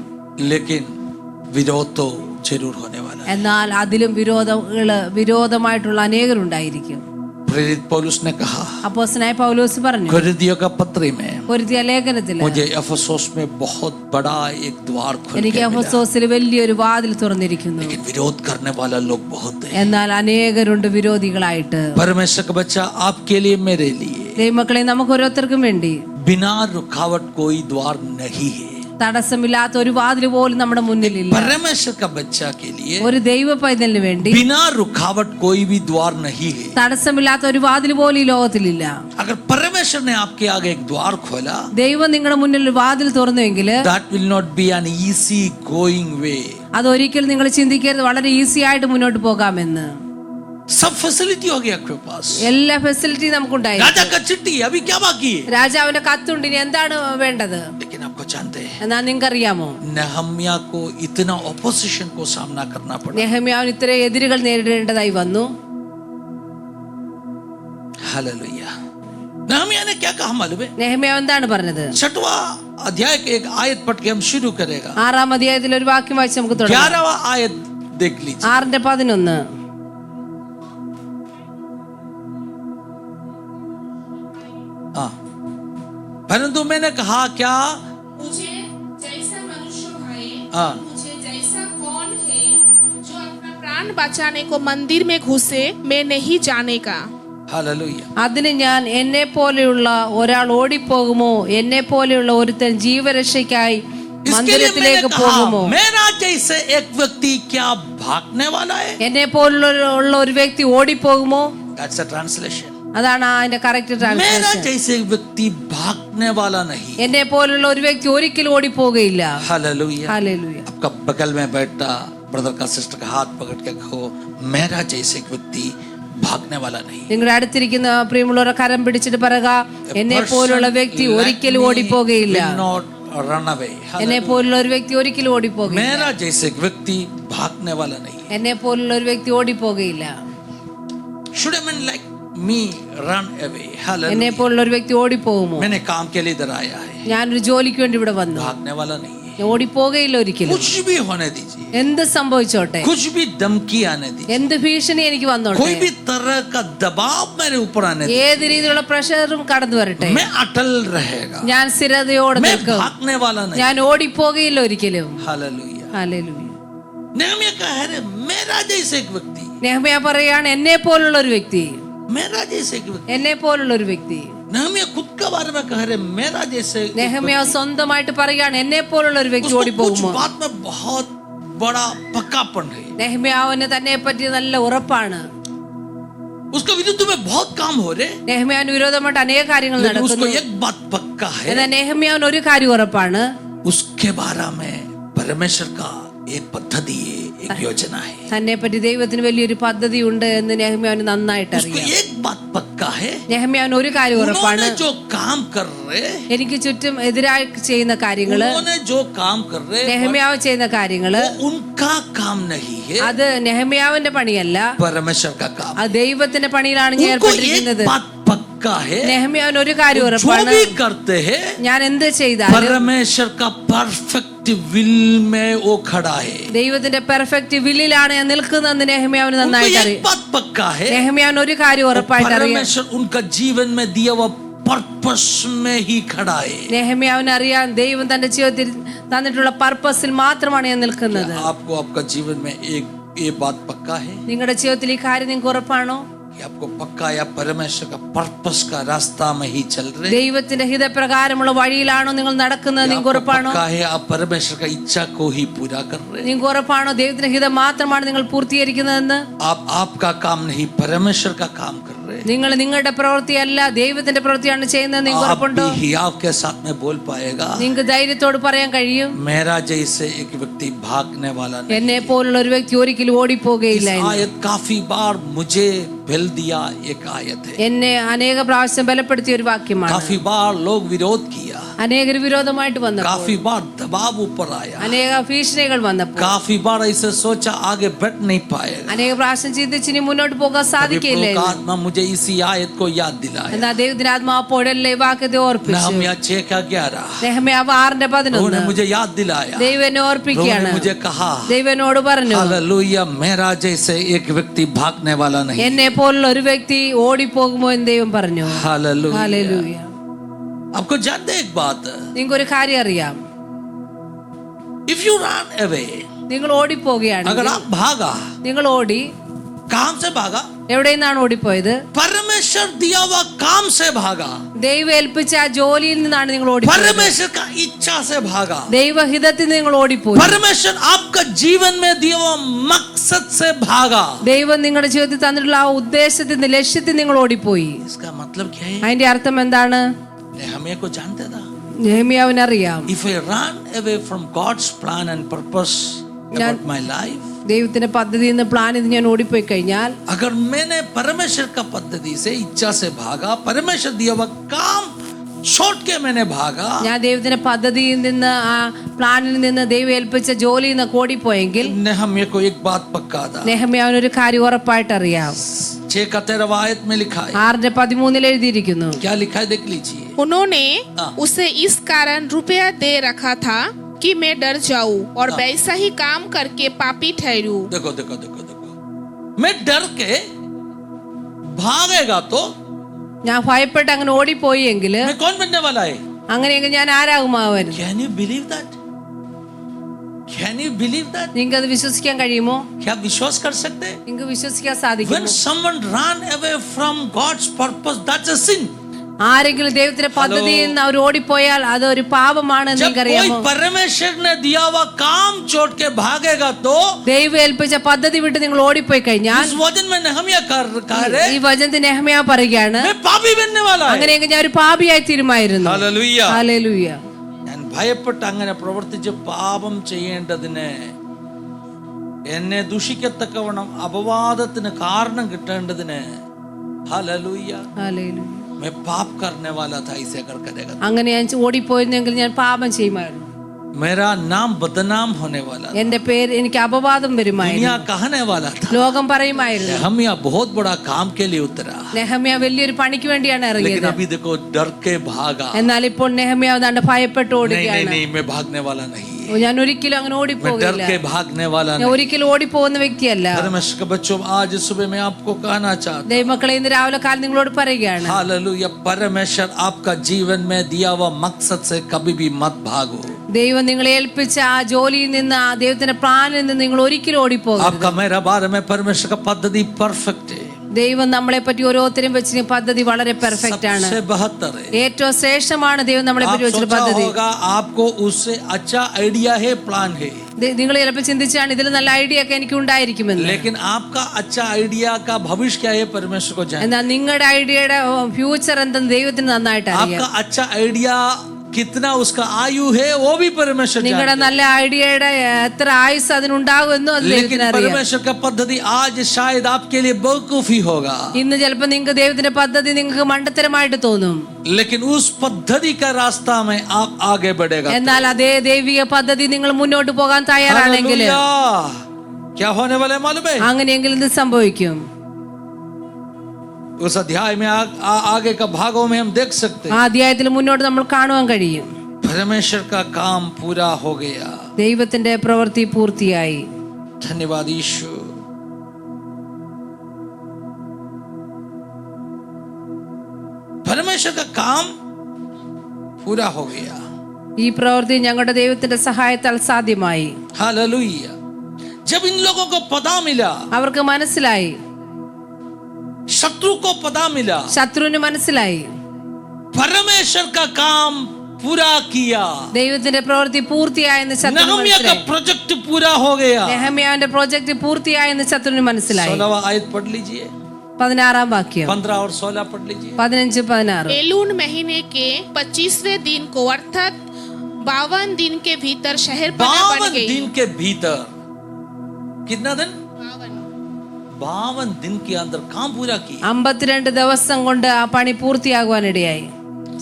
लेकिन विरोध तो जरूर होने वाला है। എന്നാൽ അതിലും വിരോധമായിട്ടുള്ള അനേകരുണ്ടായിരിക്കും. प्रेरित पौलुस ने कहा അപ്പോസ്തലനായ പൗലോസ് പറഞ്ഞു कुरिन्थियों का पत्र में, കൊരിന്ത്യ ലേഖനത്തിൽ, मुझे एफेसुस में बहुत बड़ा एक द्वार खुल എനിക്ക് के मिला, എഫെസോസിൽ വലിയൊരു വാതിൽ തുറന്നിരിക്കുന്നു. लेकिन विरोध करने वाला लोग बहुत है। എന്നാൽ അനേകരുണ്ട് വിരോധികളായിട്ട്. परमेश्वर का बच्चा, आपके लिए, मेरे लिए ദൈവമക്കളെ, നമുക്ക് ഓരോരുത്തർക്കും വേണ്ടി बिना रुकावट कोई द्वार नहीं है। തടസ്സമില്ലാത്ത ഒരു വാതിൽ പോലും നമ്മുടെ മുന്നിലില്ല. परमेश्वर का बच्चा के लिए ഒരു ദൈവ പൈതലിന് വേണ്ടി बिना रुकावट कोई भी द्वार नहीं है। തടസ്സമില്ലാത്ത ഒരു വാതിൽ പോലും ഈ ലോകത്തിലില്ല. अगर परमेश्वर ने आपके आगे एक द्वार खोला, ദൈവം നിങ്ങളുടെ മുന്നിൽ ഒരു വാതിൽ തുറന്നുവെങ്കിൽ that will not be an easy going way. അതൊരിക്കലും നിങ്ങൾ ചിന്തിക്കരുത് വളരെ ഈസി ആയിട്ട് മുന്നോട്ട് പോകാമെന്ന്. सब फैसिलिटी हो गया आपके पास, എല്ലാ ഫെസിലിറ്റി നമുക്കുണ്ടായി. राजा का चिट्ठी, अभी क्या बाकी है? രാജാവിന്റെ കത്തുണ്ട്, ഇനി എന്താണ് വേണ്ടത്? लेकिन आपको जानते हैं, എന്നാ നിങ്ങൾക്ക് അറിയാമോ, नहम्याह को इतना ऑपोजिशन को सामना करना पड़ा। നെഹമ്യാവിന് ഇത്ര എതിരുകൾ നേരിടേണ്ടതായി വന്നു. हालेलुया। नहम्याह ने क्या कहा मालूम है? നെഹമ്യാവ് എന്താണ് പറഞ്ഞത്? 6वां अध्याय के एक आयत पढ़ के हम शुरू करेगा। 6-ാം അധ്യായത്തിൽ ഒരു വാക്യം വായിച്ച് നമുക്ക് തുടങ്ങാം. 11वां आयत देख लीजिए। 6:11. परंतु मैंने कहा, क्या मुझे जैसा मनुष्य भाए हाँ मुझे जैसा कौन है जो अपना प्राण बचाने को मंदिर में घुसे, मैं नहीं जानेगा। हालेलुया। അതിന് ഞാൻ എന്നെ പോലെയുള്ള ഒരാൾ ഓടിപ്പോകുമോ, എന്നെ പോലെയുള്ള ഒരുത്തൻ ജീവരക്ഷയ്ക്കായി इसके लिए मैंने മന്ദിരത്തിലേക്ക് कहा പോകുമോ? मेरा जैसे एक व्यक्ति क्या भागने वाला है? എന്നെ പോലുള്ള ഒരു വ്യക്തി ഓടിപ്പോകുമോ? That's a translation. അതാണ് അതിന്റെ കറക്റ്റ് मेरा ട്രാൻസ്ലേഷൻ. जैसे एक व्यक्ति भागने वाला नहीं। എന്നെ പോലുള്ള ഒരു വ്യക്തി ഒരിക്കലും ഓടിപ്പോകുകയില്ല. हालेलुया। ഹല്ലേലൂയ. आपका बगल में बैठा ब्रदर का सिस्टर का हाथ पकड़ के कहो मेरा जैसे एक व्यक्ति भागने वाला नहीं। നിങ്ങളുടെ അടുത്തിരിക്കുന്ന പ്രിയമുള്ളവരെ കരം പിടിച്ചിട്ട് പറയുക, എന്നെ പോലുള്ള വ്യക്തി ഒരിക്കലും ഓടിപ്പോകുകയില്ല. Will not run away. എന്നെ പോലുള്ള ഒരു വ്യക്തി ഒരിക്കലും ഓടിപ്പോകില്ല. मेरा जैसे एक व्यक्ति भागने वाला नहीं। എന്നെ പോലുള്ള ഒരു വ്യക്തി ഓടിപ്പോകുകയില്ല. Should a man like me run away? എന്നെ Hallelujah. പോലുള്ള ഒരു വ്യക്തി ഓടിപ്പോകുമോ? मैंने काम के लिए इधर आया है, ഞാനൊരു ജോലിക്ക് വേണ്ടി ഇവിടെ വന്നു. भागने वाला नहीं है। ഞാൻ ഓടിപ്പോകുകയില്ല ഒരിക്കലും. कुछ भी होने दीजिए, എന്ത് സംഭവിച്ചോട്ടെ, कुछ भी धमकी आने दीजिए, എന്ത് ഭീഷണി എനിക്ക് വന്നോട്ടെ, कोई भी तरह का दबाव मेरे ऊपर आने दीजिए, ഏത് രീതിയിലുള്ള പ്രഷറും കടന്നു വരട്ടെ, मैं अटल रहेगा। ഞാൻ സ്ഥിരതയോടെ मैं നിൽക്കും. भागने वाला नहीं। ഞാൻ ഓടിപ്പോകുകയില്ല ഒരിക്കലും. हालेलुया। ഹല്ലേലൂയ. नेहमिया कह रहे मेरा जैसे एक व्यक्ति, നെഹമ്യാ പറയാണ് എന്നെ പോലുള്ള ഒരു വ്യക്തി, मेरा जैसे एक व्यक्ति। എന്നെ പോലുള്ള ഒരു വ്യക്തി. नेहमिया खुद के बारे में कह रहे मेरा जैसे एक നെഹമ്യാ व्यक्ति। സ്വന്തമായിട്ട് പറയാണ് എന്നെ പോലുള്ള ഒരു വ്യക്തി उसको कुछ ഓടിപ്പോകുമോ? बात में बहुत बड़ा पक्कापन है, നെഹമ്യാവിന് തന്നെ പറ്റി നല്ല ഉറപ്പാണ്. उसके विरुद्ध में बहुत काम हो रहे, നെഹമ്യാവിന് വിരോധമായിട്ട് അനേക കാര്യങ്ങൾ लेकिन उसको നടക്കുന്നു. एक बात पक्का है, എന്നാൽ നെഹമ്യാവിന് ഒരു കാര്യം ഉറപ്പാണ്, उसके बारे में परमेश्वर का एक पद्धति है, एक योजना है। തന്നെ പറ്റി ദൈവത്തിന് വലിയൊരു പദ്ധതി ഉണ്ട് എന്ന് നെഹമ്യാവിന് നന്നായിട്ട് उसको അറിയാം. एक बात पक्का है, നെഹമ്യാവിന് ഒരു കാര്യം ഉറപ്പാണ്, उन्होंने जो काम कर रहे, എനിക്ക് ചുറ്റും എതിരായി ചെയ്യുന്ന കാര്യങ്ങള്, उन्होंने जो काम कर रहे നെഹമ്യാവ് ചെയ്യുന്ന കാര്യങ്ങള് वो उनका काम नहीं है, അത് നെഹമ്യാവിന്റെ പണിയല്ല, परमेश्वर का काम। അത് ദൈവത്തിന്റെ പണിയിലാണ് ഞാൻ उनको ഏർപ്പെട്ടിരിക്കുന്നത്. एक बात पक्का है, നെഹമ്യാവിന് ഒരു കാര്യം जो ഉറപ്പാണ്, भी करते हैं ഞാൻ എന്ത് ചെയ്താലും परमेश्वर का परफेक्ट विल में वो खड़ा है। ദൈവത്തിന്റെ പെർഫെക്റ്റ് വില്ലിലാണ് ഞാൻ നിൽക്കുന്നതെന്ന് നെഹമ്യാവിന് उनको നന്നായിട്ട് एक അറിയാം. बात पक्का है, നെഹമ്യാവിന് ഒരു കാര്യം ഉറപ്പായിട്ട് അറിയാം, परमेश्वर उनका जीवन में दिया हुआ पर्पस में ही खड़ा है। നെഹമ്യാവിന് അറിയാം ദൈവം തന്റെ ജീവിതത്തിൽ തന്നിട്ടുള്ള പർപ്പസിൽ മാത്രമാണ് ഞാൻ നിൽക്കുന്നത്. आपको आपका जीवन में एक ये बात पक्का है നിങ്ങളുടെ ജീവിതത്തിൽ ഈ കാര്യം നിങ്ങൾക്ക് ഉറപ്പാണോ? कि आपको पक्का या परमेश्वर का पर्पस का रास्ता में ही चल रहे, ദൈവത്തിന്റെ ഹിതപ്രകാരമുള്ള വഴിയിലാണോ നിങ്ങൾ നടക്കുന്നത്? या നിങ്ങൾക്ക് आपको ഉറപ്പാണോ? पक्का है आप परमेश्वर का इच्छा को ही पूरा कर रहे, നിങ്ങൾക്ക് ഉറപ്പാണോ ദൈവത്തിന്റെ ഹിതം മാത്രമാണ് നിങ്ങൾ പൂർത്തീകരിക്കുന്നതെന്ന്? आप आपका काम नहीं परमेश्वर का काम कर रहे, നിങ്ങൾ നിങ്ങളുടെ പ്രവൃത്തിയല്ല ദൈവത്തിന്റെ പ്രവൃത്തിയാണ് ചെയ്യുന്നത്. നിങ്ങൾക്ക് आप ഉറപ്പുണ്ടോ? भी हियाव के साथ में बोल पाएगा നിങ്ങൾക്ക് ധൈര്യത്തോട് പറയാൻ കഴിയും, मेरा जैसे एक व्यक्ति भागने वाला नहीं। എന്നെ പോലുള്ള ഒരു വ്യക്തി ഒരിക്കലും ഓടിപ്പോകുകയില്ല इस എന്ന്. आयत काफी बार मुझे बल दिया एक आयत है, എന്നെ അനേക പ്രാവശ്യം ബലപ്പെടുത്തിയ ഒരു വാക്യമാണ്. काफी बार लोग विरोध किया, അനേകർ വിരോധമായിട്ട് വന്നപ്പോൾ, काफी बार दबाव ऊपर आया, അനേക ഭീഷണികൾ വന്നപ്പോൾ, काफी बार ऐसे सोचा आगे बढ़ नहीं पाएगा, അനേക പ്രാവശ്യം ചിന്തിച്ച് ഇനി മുന്നോട്ട് പോകാൻ സാധിക്കില്ല प्रभु का എന്ന്. आत्मा मुझे इसी आयत को याद दिलाया। എന്നാ ദൈവത്തിന്റെ ആത്മാവ് അപ്പോഴല്ലേ ഈ വാക്യത്തെ ഓർപ്പിച്ചു. नहम्याह 6:11 നെഹമ്യാവ് 6:11 उन्होंने मुझे याद दिलाया, ദൈവം എന്നെ ഓർപ്പിക്കുകയാണ്. उन्होंने मुझे कहा ദൈവം എന്നോട് പറഞ്ഞു, हालेलुया मेरा जैसे एक व्यक्ति भागने वाला नहीं। എന്നെ പോലുള്ള ഒരു വ്യക്തി ഓടിപ്പോകുമോ എന്ന് ദൈവം പറഞ്ഞു. हालेलुया। ഹല്ലേലൂയ. आपको जानते हैं एक बात, നിങ്ങൾക്ക് ഒരു കാര്യം അറിയാം, इफ यू रन अवे, നിങ്ങൾ ഓടിപ്പോകുകയാണ്, अगर आप भागा, നിങ്ങൾ ഓടി काम से भागा, എവിടെ നിന്നാണ് ഓടിപ്പോയത്? परमेश्वर दिया हुआ काम से भागा, ദൈവം ഏൽപ്പിച്ച ആ ജോലിയിൽ നിന്നാണ് നിങ്ങൾ ഓടിപ്പോയത്. परमेश्वर का इच्छा से भागा, ദൈവഹിതത്തിൽ നിന്ന് നിങ്ങൾ ഓടിപ്പോയി. परमेश्वर आपका जीवन में दिया हुआ मकसद से भागा। ദൈവം നിങ്ങളുടെ ജീവിതത്തിൽ തന്നിട്ടുള്ള ആ ഉദ്ദേശത്തിൽ നിന്ന് ലക്ഷ്യത്തിൽ നിങ്ങൾ ഓടിപ്പോയി. इसका मतलब क्या है? അതിന്റെ അർത്ഥം എന്താണ്? नेहम्याह को जानते था, നെഹമ്യാവിനറിയാം, if I run away from God's plan and purpose about my life, ദൈവത്തിന്റെ പദ്ധതിയിൽ നിന്ന് പ്ലാൻ ഇത് ഞാൻ ഓടിപ്പോയി കഴിഞ്ഞാൽ, अगर मैंने परमेश्वर का पद्धति से इच्छा से भागा, परमेश्वर दिया हुआ काम छोड़ के मैंने भागा, ഞാൻ ദൈവത്തിന്റെ പദ്ധതിയിൽ നിന്ന് ആ പ്ലാനിൽ നിന്ന് ദൈവം ഏൽപ്പിച്ച ജോലിയിൽ നിന്ന് ഓടിപ്പോയെങ്കിൽ नेहम्याह को एक बात पक्का था, നെഹമ്യാവിനൊരു കാര്യം ഉറപ്പായിട്ട് അറിയാം. 6:13 आयत में लिखा है, 6:13 എഴുതിയിരിക്കുന്നു. क्या लिखा है देख लीजिए। उन्होंने हाँ। उसे इस कारण रुपया दे रखा था कि मैं डर जाऊं और हाँ। वैसा ही काम करके पापी ठहरूं। देखो देखो देखो देखो, मैं डर के भागेगा तो ഞാൻ ഭയപ്പെട്ട് അങ്ങനെ ഓടിപ്പോയി എങ്കില് मैं कौन बनने वाला है? അങ്ങനെയെങ്കിൽ ഞാൻ ആരാകും അവൻ? Can you believe that? Can you believe that? നിങ്ങൾക്ക് അത് വിശ്വസിക്കാൻ കഴിയുമോ? क्या विश्वास कर सकते हैं? നിങ്ങൾക്ക് വിശ്വസിക്കാൻ When സാധിക്കുമോ? someone run away from God's purpose, that's a sin. ആരെങ്കിലും ദൈവത്തിന്റെ പദ്ധതിയിൽ നിന്ന് അവർ ഓടിപ്പോയാൽ അത് ഒരു പാപമാണ്. जब നിങ്ങൾക്കറിയാമോ? कोई परमेश्वर ने दिया हुआ काम छोड़ के भागेगा तो ദൈവം ഏൽപ്പിച്ച പദ്ധതി വിട്ട് നിങ്ങൾ ഓടിപ്പോയി കഴിഞ്ഞാൽ, इस वचन में नहम्या कह रहे ഈ വചനത്തിൽ നെഹമ്യാ പറയുകയാണ്, मैं पापी बनने वाला है. അങ്ങനെയെങ്കിൽ ഞാൻ ഒരു പാപിയായി തീരുമായിരുന്നു. ഹല്ലേലൂയ. ഹല്ലേലൂയ. ഞാൻ ഭയപ്പെട്ട് അങ്ങനെ പ്രവർത്തിച്ച് പാപം ചെയ്യേണ്ടതിന്, എന്നെ ദുഷിക്കത്തക്കവണ്ണം അപവാദത്തിന് കാരണം കിട്ടേണ്ടതിന്, ഹല്ലേലൂയ, ഹല്ലേലൂയ. मैं पाप करने वाला था. इसे अगर करेगा അങ്ങനെ ഞാൻ ഓടിപ്പോയിരുന്നെങ്കിൽ ഞാൻ പാപം ചെയ്യുമായിരുന്നു. मेरा नाम बदनाम होने वाला था. എന്റെ പേര് എനിക്ക് അപവാദം വരുമായിരുന്നു. दुनिया कहने वाला था. ലോകം പറയുമായിരുന്നു. नहम्या बहुत बड़ा काम के लिए उतरा, നെഹമ്യാ വലിയൊരു പണിക്ക് വേണ്ടിയാണ് लेकिन ഇറങ്ങിയത്. अभी देखो डर के भागा. എന്നാൽ ഇപ്പോൾ നെഹമ്യാ ദാണ്ട് ഭയപ്പെട്ട് नहीं ഓടുകയാണ്. नहीं, मैं भागने वाला नहीं. ഞാൻ ഒരിക്കലും അങ്ങനെ मैं डर ഓടിപ്പോകില്ല. के भागने वाला ഞാൻ नहीं. ഒരിക്കലും ഓടിപ്പോകുന്ന വ്യക്തിയല്ല. परमेश्वर के बच्चों, आज सुबह मैं आपको कहना चाहता हूं, ദൈവമക്കളെ, ഇന്ന് രാവിലെ കാലം നിങ്ങളോട് പറയുകയാണ്, हालेलुया, परमेश्वर आपका जीवन में दिया हुआ मकसद से कभी भी मत भागो. ദൈവം നിങ്ങളെ ഏൽപ്പിച്ച ആ ജോലിയിൽ നിന്ന്, ആ ദൈവത്തിന്റെ പ്ലാനിൽ നിന്ന് നിങ്ങൾ ഒരിക്കലും ഓടിപ്പോകരുത്. आपका मेरा बारे में परमेश्वर का पद्धति परफेक्ट है. ദൈവം നമ്മളെ പറ്റി ഓരോരുത്തരും വെച്ച പദ്ധതി വളരെ പെർഫെക്റ്റ് ആണ്. सबसे बेहतर है. ഏറ്റവും ശ്രേഷ്ഠമാണ് ദൈവം നമ്മളെ आप പറ്റി വെച്ച सोचा പദ്ധതി. होगा आपको उससे अच्छा आइडिया है, प्लान है, നിങ്ങൾ ചിലപ്പോൾ ചിന്തിച്ചാണ് ഇതിൽ നല്ല ഐഡിയ ഒക്കെ എനിക്ക് ഉണ്ടായിരിക്കുമെന്ന്. लेकिन आपका अच्छा आइडिया का भविष्य क्या है परमेश्वर को जानते. എന്നാൽ നിങ്ങളുടെ ഐഡിയയുടെ ഫ്യൂച്ചർ എന്തെന്ന് ദൈവത്തിന് നന്നായിട്ട് അറിയാം. आपका अच्छा आइडिया कितना उसका आयु है वो भी परमेश्वर നിങ്ങളുടെ जानते. നല്ല ഐഡിയയുടെ എത്ര ആയുസ് അതിനുണ്ടാകുമെന്നും അത് लेकिन ദൈവത്തിന് അറിയാം. परमेश्वर का पद्धति आज शायद आपके लिए बेवकूफी होगा, ഇന്ന് ചിലപ്പോൾ നിങ്ങൾക്ക് ദൈവത്തിന്റെ പദ്ധതി നിങ്ങൾക്ക് മണ്ടത്തരമായിട്ട് തോന്നും. लेकिन उस पद्धति का रास्ता में आप आगे बढ़ेगा. എന്നാൽ അതേ ദൈവിക പദ്ധതി നിങ്ങൾ മുന്നോട്ട് പോകാൻ തയ്യാറാണെങ്കിൽ, हालेलुया. क्या होने वाला है मालूम है? അങ്ങനെയെങ്കിൽ ഇത് സംഭവിക്കും. उस अध्याय में आगे का भागों में हम देख सकते ആ हैं, അധ്യായത്തിൽ മുന്നോട്ട് നമ്മൾ കാണുവാൻ കഴിയും. परमेश्वर का काम पूरा हो गया. ദൈവത്തിന്റെ പ്രവൃത്തി പൂർത്തിയായി. धन्यवाद यीशु. परमेश्वर का काम पूरा हो गया. ഈ പ്രവൃത്തി ഞങ്ങളുടെ ദൈവത്തിന്റെ സഹായത്താൽ സാധ്യമായി. हालेलुया. जब इन लोगों को पता मिला, അവർക്ക് മനസ്സിലായി, शत्रु को पता मिला, ശത്രുവിന് മനസ്സിലായി, परमेश्वर का काम पूरा किया, ദൈവത്തിന്റെ പ്രവൃത്തി പൂർത്തിയായെന്ന് ശത്രുവിന് नहम्या का മനസ്സിലായി. प्रोजेक्ट पूरा हो गया. നെഹമ്യാവിന്റെ പ്രോജക്റ്റ് പൂർത്തിയായെന്ന് ശത്രുവിന് മനസ്സിലായി. 16वां आयत पढ़ लीजिए, 16 വാക്യം, 15 और 16 पढ़ लीजिए. 15-16. एलून महीने के 25वें दिन को अर्थात 52 दिन के भीतर शहर बन 52 गई. दिन के भीतर, कितना दिन? 52. 52 दिन के अंदर काम पूरा किया. 52 ദിവസം കൊണ്ട് ആ പണി പൂർത്തിയാകുവാനിടയായി.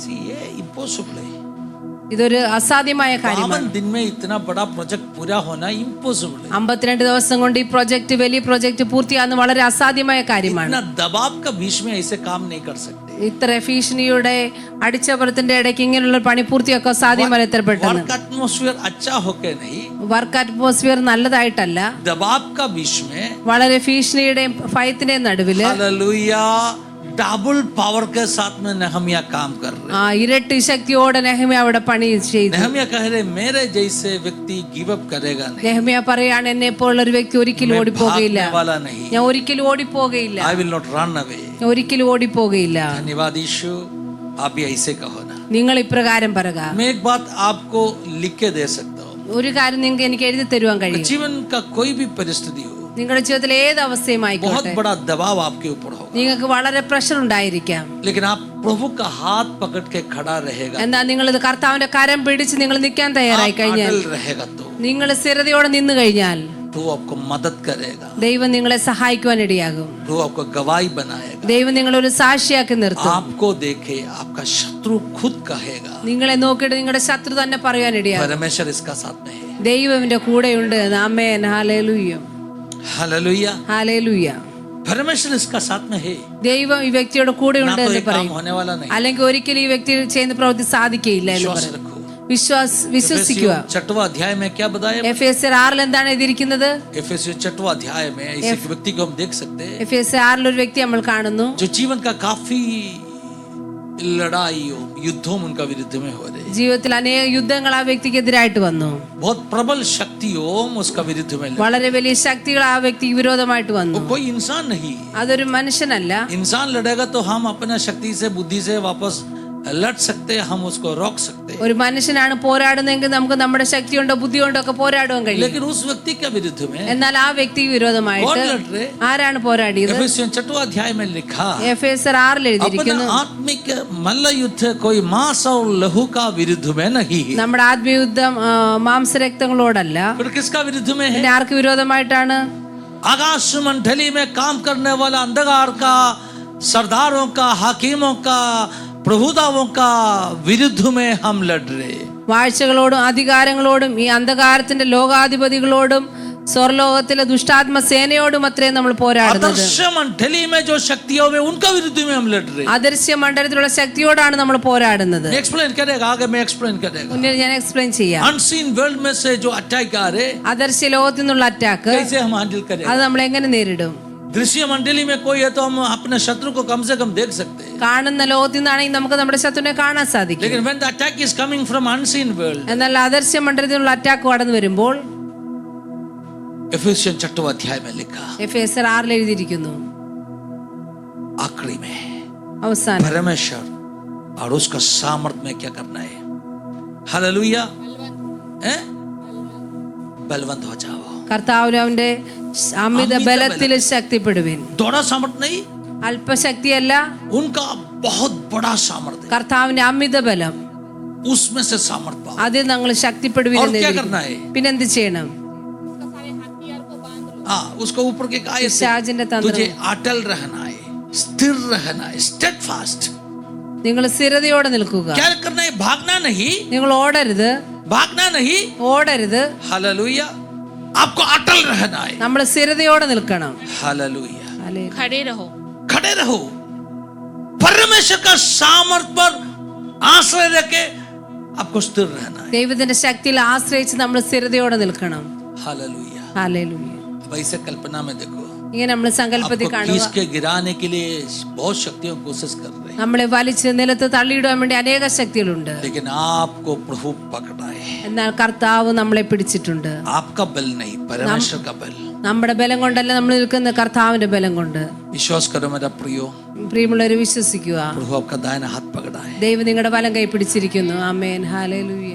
See, ये impossible है. ഇതൊരു അസാധ്യമായ കാര്യമാണ്. 52 दिन में इतना बड़ा प्रोजेक्ट पूरा होना इम्पॉसिबल है. 52 ദിവസം കൊണ്ട് ഈ പ്രോജക്റ്റ്, വലിയ പ്രോജക്റ്റ് പൂർത്തിയാകുന്ന വളരെ അസാധ്യമായ കാര്യമാണ്. इतना दबाव का बीच में ऐसे काम नहीं कर सकते. ഇത്ര ഭീഷണിയുടെ അടിച്ചപുറത്തിന്റെ ഇടയ്ക്ക് ഇങ്ങനെയുള്ള പണി പൂർത്തിയാക്കാൻ സാധ്യമല്ല. ഇത്ര പെട്ടെന്ന് वर्क एटमॉस्फेयर अच्छा होके नहीं, വർക്ക് അറ്റ്മോസ്ഫിയർ നല്ലതായിട്ടല്ല, दबाव का बीच में, വളരെ ഭീഷണിയുടെയും ഭയത്തിന്റെയും നടുവില് हालेलुया, डबल पावर के साथ में नहम्या काम कर रहे. ആ ഇരട്ടി ശക്തിയോടെ നെഹമ്യാ അവിടെ പണി ചെയ്തു. नहम्या कह रहे मेरे जैसे व्यक्ति गिव अप करेगा नहीं, നെഹമ്യാ പറയാണ്, എന്നെ പോലുള്ള ഒരു വ്യക്തി ഒരിക്കലും मैं ഓടിപ്പോകയില്ല. भागने वाला नहीं, ഞാൻ ഒരിക്കലും ഓടിപ്പോകയില്ല. I will not run away. ഞാൻ ഒരിക്കലും ഓടിപ്പോകയില്ല. धन्यवाद यीशु. आप भी ऐसे कहो ना. നിങ്ങൾ ഇപ്രകാരം പറയുക. मैं एक बात आपको लिख के दे सकता हूँ. ഒരു കാര്യം നിങ്ങൾക്ക് എനിക്ക് എഴുതി തരുവാൻ കഴിയും. जीवन का कोई भी परिस्थिति हो, നിങ്ങളുടെ ജീവിതത്തിൽ ഏത് അവസ്ഥയുമായിക്കോട്ടെ, बहुत बड़ा दबाव आपके ऊपर होगा, നിങ്ങൾക്ക് വളരെ പ്രഷർ ഉണ്ടായിരിക്കാം. लेकिन आप प्रभु का हाथ पकड़ के खड़ा रहेगा, എന്നാൽ നിങ്ങൾ ഇത് കർത്താവിന്റെ കരം പിടിച്ച് നിങ്ങൾ നിൽക്കാൻ തയ്യാറായി आप കഴിഞ്ഞാൽ, अटल रहेगा നിങ്ങൾ സ്ഥിരതയോടെ നിന്ന് കഴിഞ്ഞാൽ, तो आपको मदद करेगा, ദൈവം നിങ്ങളെ സഹായിക്കുവാൻ ഇടയാകും. तो आपको गवाही बनाएगा. ദൈവം നിങ്ങളൊരു സാക്ഷിയാക്കി നിർത്തും. आपको देखे आपका शत्रु खुद कहेगा നിങ്ങളെ നോക്കിയിട്ട് നിങ്ങളുടെ ശത്രു തന്നെ പറയാൻ ഇടയാകും, परमेश्वर इसका साथ में है. ദൈവത്തിന്റെ കൂടെയുണ്ട്. ആമേൻ. ഹല്ലേലൂയ, हालेलुया. ഹല്ലേലൂയ. परमेश्वर इसका साथ में है. ദൈവം ഈ വ്യക്തിയുടെ കൂടെയുണ്ട് ना तो എന്ന് ये काम പറയും. होने वाला नहीं. അല്ലെങ്കിൽ ഒരിക്കലും ഈ വ്യക്തി ചെയ്യുന്ന പ്രവൃത്തി സാധിക്കയില്ല എന്ന് विश्वास പറയും. रखो. വിശ്വസിക്കുക. 6वां अध्याय में क्या बताया? എഫേസ്യർ 6 എന്താണ് എഴുതിയിരിക്കുന്നത്? एफेसियों 6वां अध्याय में इस व्यक्ति को हम देख सकते हैं എഫേസ്യർ 6 ഒരു വ്യക്തി നമ്മൾ കാണുന്നു, जो जीवन का काफी लड़ाइयों युद्धों उनका विरुद्ध में हो रहे, ജീവിതത്തിൽ അനേക യുദ്ധങ്ങൾ ആ വ്യക്തിക്കെതിരായിട്ട് വന്നു. बहुत प्रबल शक्तियों उसका विरुद्ध में लड़े. വളരെ വലിയ ശക്തികൾ ആ വ്യക്തിക്ക് വിരോധമായിട്ട് वो വന്നു. कोई इंसान नहीं. അതൊരു മനുഷ്യനല്ല. इंसान लड़ेगा तो हम अपना शक्ति से बुद्धि से वापस लड़ सकते हैं, हम उसको रोक सकते हैं. ഒരു മനുഷ്യനാണ് പോരാടുന്നതെങ്കിൽ നമുക്ക് നമ്മുടെ ശക്തി കൊണ്ടോ ബുദ്ധി കൊണ്ടോ ഒക്കെ പോരാടാൻ കഴിയും. लेकिन उस व्यक्ति के विरुद्ध में എന്നാൽ ആ വ്യക്തിക്ക് വിരോധമായിട്ട് कौन लड़ रहे? ആരാണ് പോരാടിയത്? एफेसियन 6 अध्याय में लिखा, എഫേസ്യർ 6 अपना എഴുതിയിരിക്കുന്നു, आत्मिक मल्ल युद्ध कोई मांस और लहू का विरुद्ध में नहीं. നമ്മുടെ ആത്മീയയുദ്ധം മാംസരക്തങ്ങളോടല്ല. फिर किसका विरुद्ध में है? പിന്നെ ആർക്ക് വിരോധമായിട്ടാണ്? आकाश मंडली में काम करने वाला अंधकार का, सरदारों का, हाकिमों का, प्रभुताओं का विरुद्ध में हम लड़ रहे. വാഴ്ചകളോടും അധികാരങ്ങളോടും ഈ അന്ധകാരത്തിന്റെ ലോകാധിപതികളോടും സ്വർലോകത്തിലെ ദുഷ്ടാത്മ സേനയോടും അത്രേ നമ്മൾ പോരാടുന്നത്. अदृश्य मंडली में जो शक्तियों में उनका विरुद्ध में हम लड़ रहे. അദൃശ്യ മണ്ഡലത്തിലുള്ള ശക്തിയോടാണ് നമ്മൾ പോരാടുന്നത്. एक्सप्लेन करेगा, आगे मैं एक्सप्लेन करेगा. മുന്നിൽ ഞാൻ എക്സ്പ്ലെയിൻ ചെയ്യാം. अनसीन वर्ल्ड में से जो अटैक आ रहे, അദൃശ്യ ലോകത്തിൽ നിന്നുള്ള അറ്റാക്ക് कैसे हम हैंडल അത് करें? നമ്മൾ എങ്ങനെ നേരിടും? दृश्य मंडली में कोई है तो हम अपने शत्रु को कम से कम देख सकते हैं. കാണുന്ന ലോകത്തിൽ നിന്നാണെങ്കിൽ നമുക്ക് നമ്മുടെ ശത്രുവിനെ കാണാൻ സാധിക്കും. लेकिन when the attack is coming from unseen world, എന്നാൽ അദൃശ്യ മണ്ഡലത്തിലുള്ള അറ്റാക്ക് കടന്നു വരുമ്പോൾ एफेसियन 6 अध्याय में लिखा, എഫേസ്യർ 6 എഴുതിയിരിക്കുന്നു, आखिरी में അവസാനം परमेश्वर और उसका सामर्थ में क्या करना है. हालेलुया. हैं? बलवंत हो जाओ. കർത്താവിന് അവന്റെ അമിത ബലത്തിൽ ശക്തിപ്പെടുവിൻ. थोड़ा सामर्थ नहीं, അല്പശക്തിയല്ല, उनका बहुत बड़ा सामर्थ है. കർത്താവിന്റെ അമിത ബലം, उसमें से सामर्थ पाओ. അതിൽ നിങ്ങൾ ശക്തിപ്പെടുവിൻ. और क्या करना है? പിന്നെന്ത് ചെയ്യണം? हाँ, उसको ऊपर के कहा है, പിശാചിന്റെ തന്ത്രം. तुझे अटल रहना है, स्थिर रहना है, स्टेडफास्ट. നിങ്ങൾ സ്ഥിരതയോടെ നിൽക്കുക. क्या करना है? भागना नहीं, നിങ്ങൾ ഓടരുത്, भागना नहीं. ഓടരുത്. हालेलुया. आपको अटल रहना है. നമ്മൾ സ്ഥിരതയോടെ നിൽക്കണം. हालेलुया. ഹല്ലേലൂയ. खड़े रहो. खड़े रहो. परमेश्वर का सामर्थ पर आश्रय रखे आपको स्थिर रहना है. ദൈവത്തിന്റെ ശക്തിയിൽ ആശ്രയിച്ച് നമ്മൾ സ്ഥിരതയോടെ നിൽക്കണം. हालेलुया. ഹല്ലേലൂയ. अब ऐसे कल्पना में देखो, ഇങ്ങനെ നമ്മൾ സങ്കല്പത്തിൽ आपको കാണുക, खींच के गिराने के लिए बहुत शक्तियों की कोशिश कर रहे हैं, നമ്മളെ വലിച്ച് നിലത്ത് തള്ളിയിടാൻ വേണ്ടി അനേക ശക്തികളുണ്ട്. लेकिन आपको प्रभु पकड़ा है. എന്നാൽ കർത്താവ് നമ്മളെ പിടിച്ചിട്ടുണ്ട്. आपका बल नहीं, परमेश्वर का बल. നമ്മുടെ ബലം കൊണ്ടല്ല നമ്മൾ നിൽക്കുന്ന, കർത്താവിന്റെ ബലം കൊണ്ട്. विश्वास करो मेरा प्रियो, പ്രിയമുള്ളവരെ വിശ്വസിക്കുക, प्रभु आपका दाहिना हाथ पकड़ा है. ദൈവം നിങ്ങളുടെ വലം കൈ പിടിച്ചിരിക്കുന്നു. ആമേൻ. ഹല്ലേലൂയ.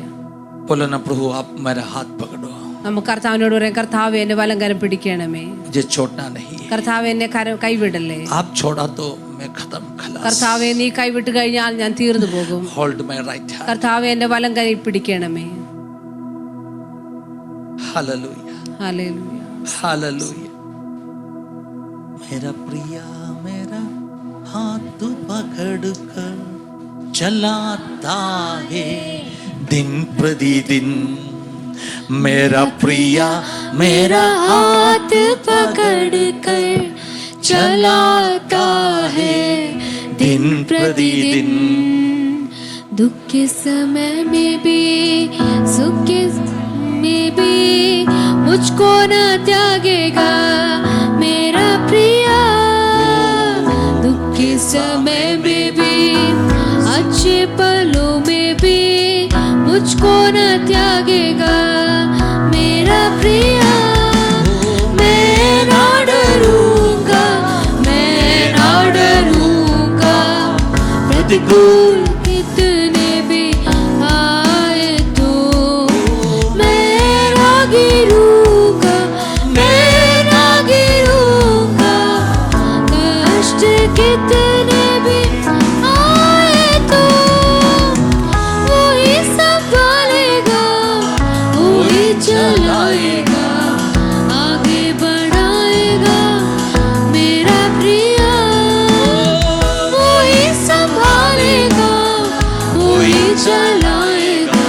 बोलो ना, प्रभु आप मेरा हाथ पकड़ो, നമുക്ക് കർത്താവിനോട് പറയാം, കർത്താവ് എന്നെ വലം കരം പിടിക്കണമേ. मुझे छोड़ना नहीं है. കർത്താവ് എന്നെ കൈവിടല്ലേ. आप छोड़ा तो मैं खत्म, खलास. കർത്താവെ നീ കൈവിട്ട് കഴിഞ്ഞാൽ ഞാൻ തീർന്നു പോകും. Hold my right hand. കർത്താവെ എന്റെ വലം കൈ പിടിക്കണമേ. हालेलुया. ഹല്ലേലൂയ. हालेलुया. मेरा प्रिया मेरा हाथ पकड़कर चलाता है दिन प्रतिदिन. मेरा प्रिया मेरा हाथ पकड़कर चलाता है दिन प्रतिदिन. दुख के समय में भी सुख के में भी मुझको न त्यागेगा मेरा प्रिया. दुख के समय में भी अच्छे पलों में भी मुझको न त्यागेगा मेरा प्रिया. मैं ना डरूंगा, मैं ना डरूंगा, प्रतिकूल कितने भी आए तो. मैं ना गिरूंगा, मैं ना गिरूंगा, कष्ट कितने भी आए तो. वही संभालेगा, वही चलाएगा, आगे बढ़ाएगा मेरा प्रिया. वही संभालेगा, वही चलाएगा,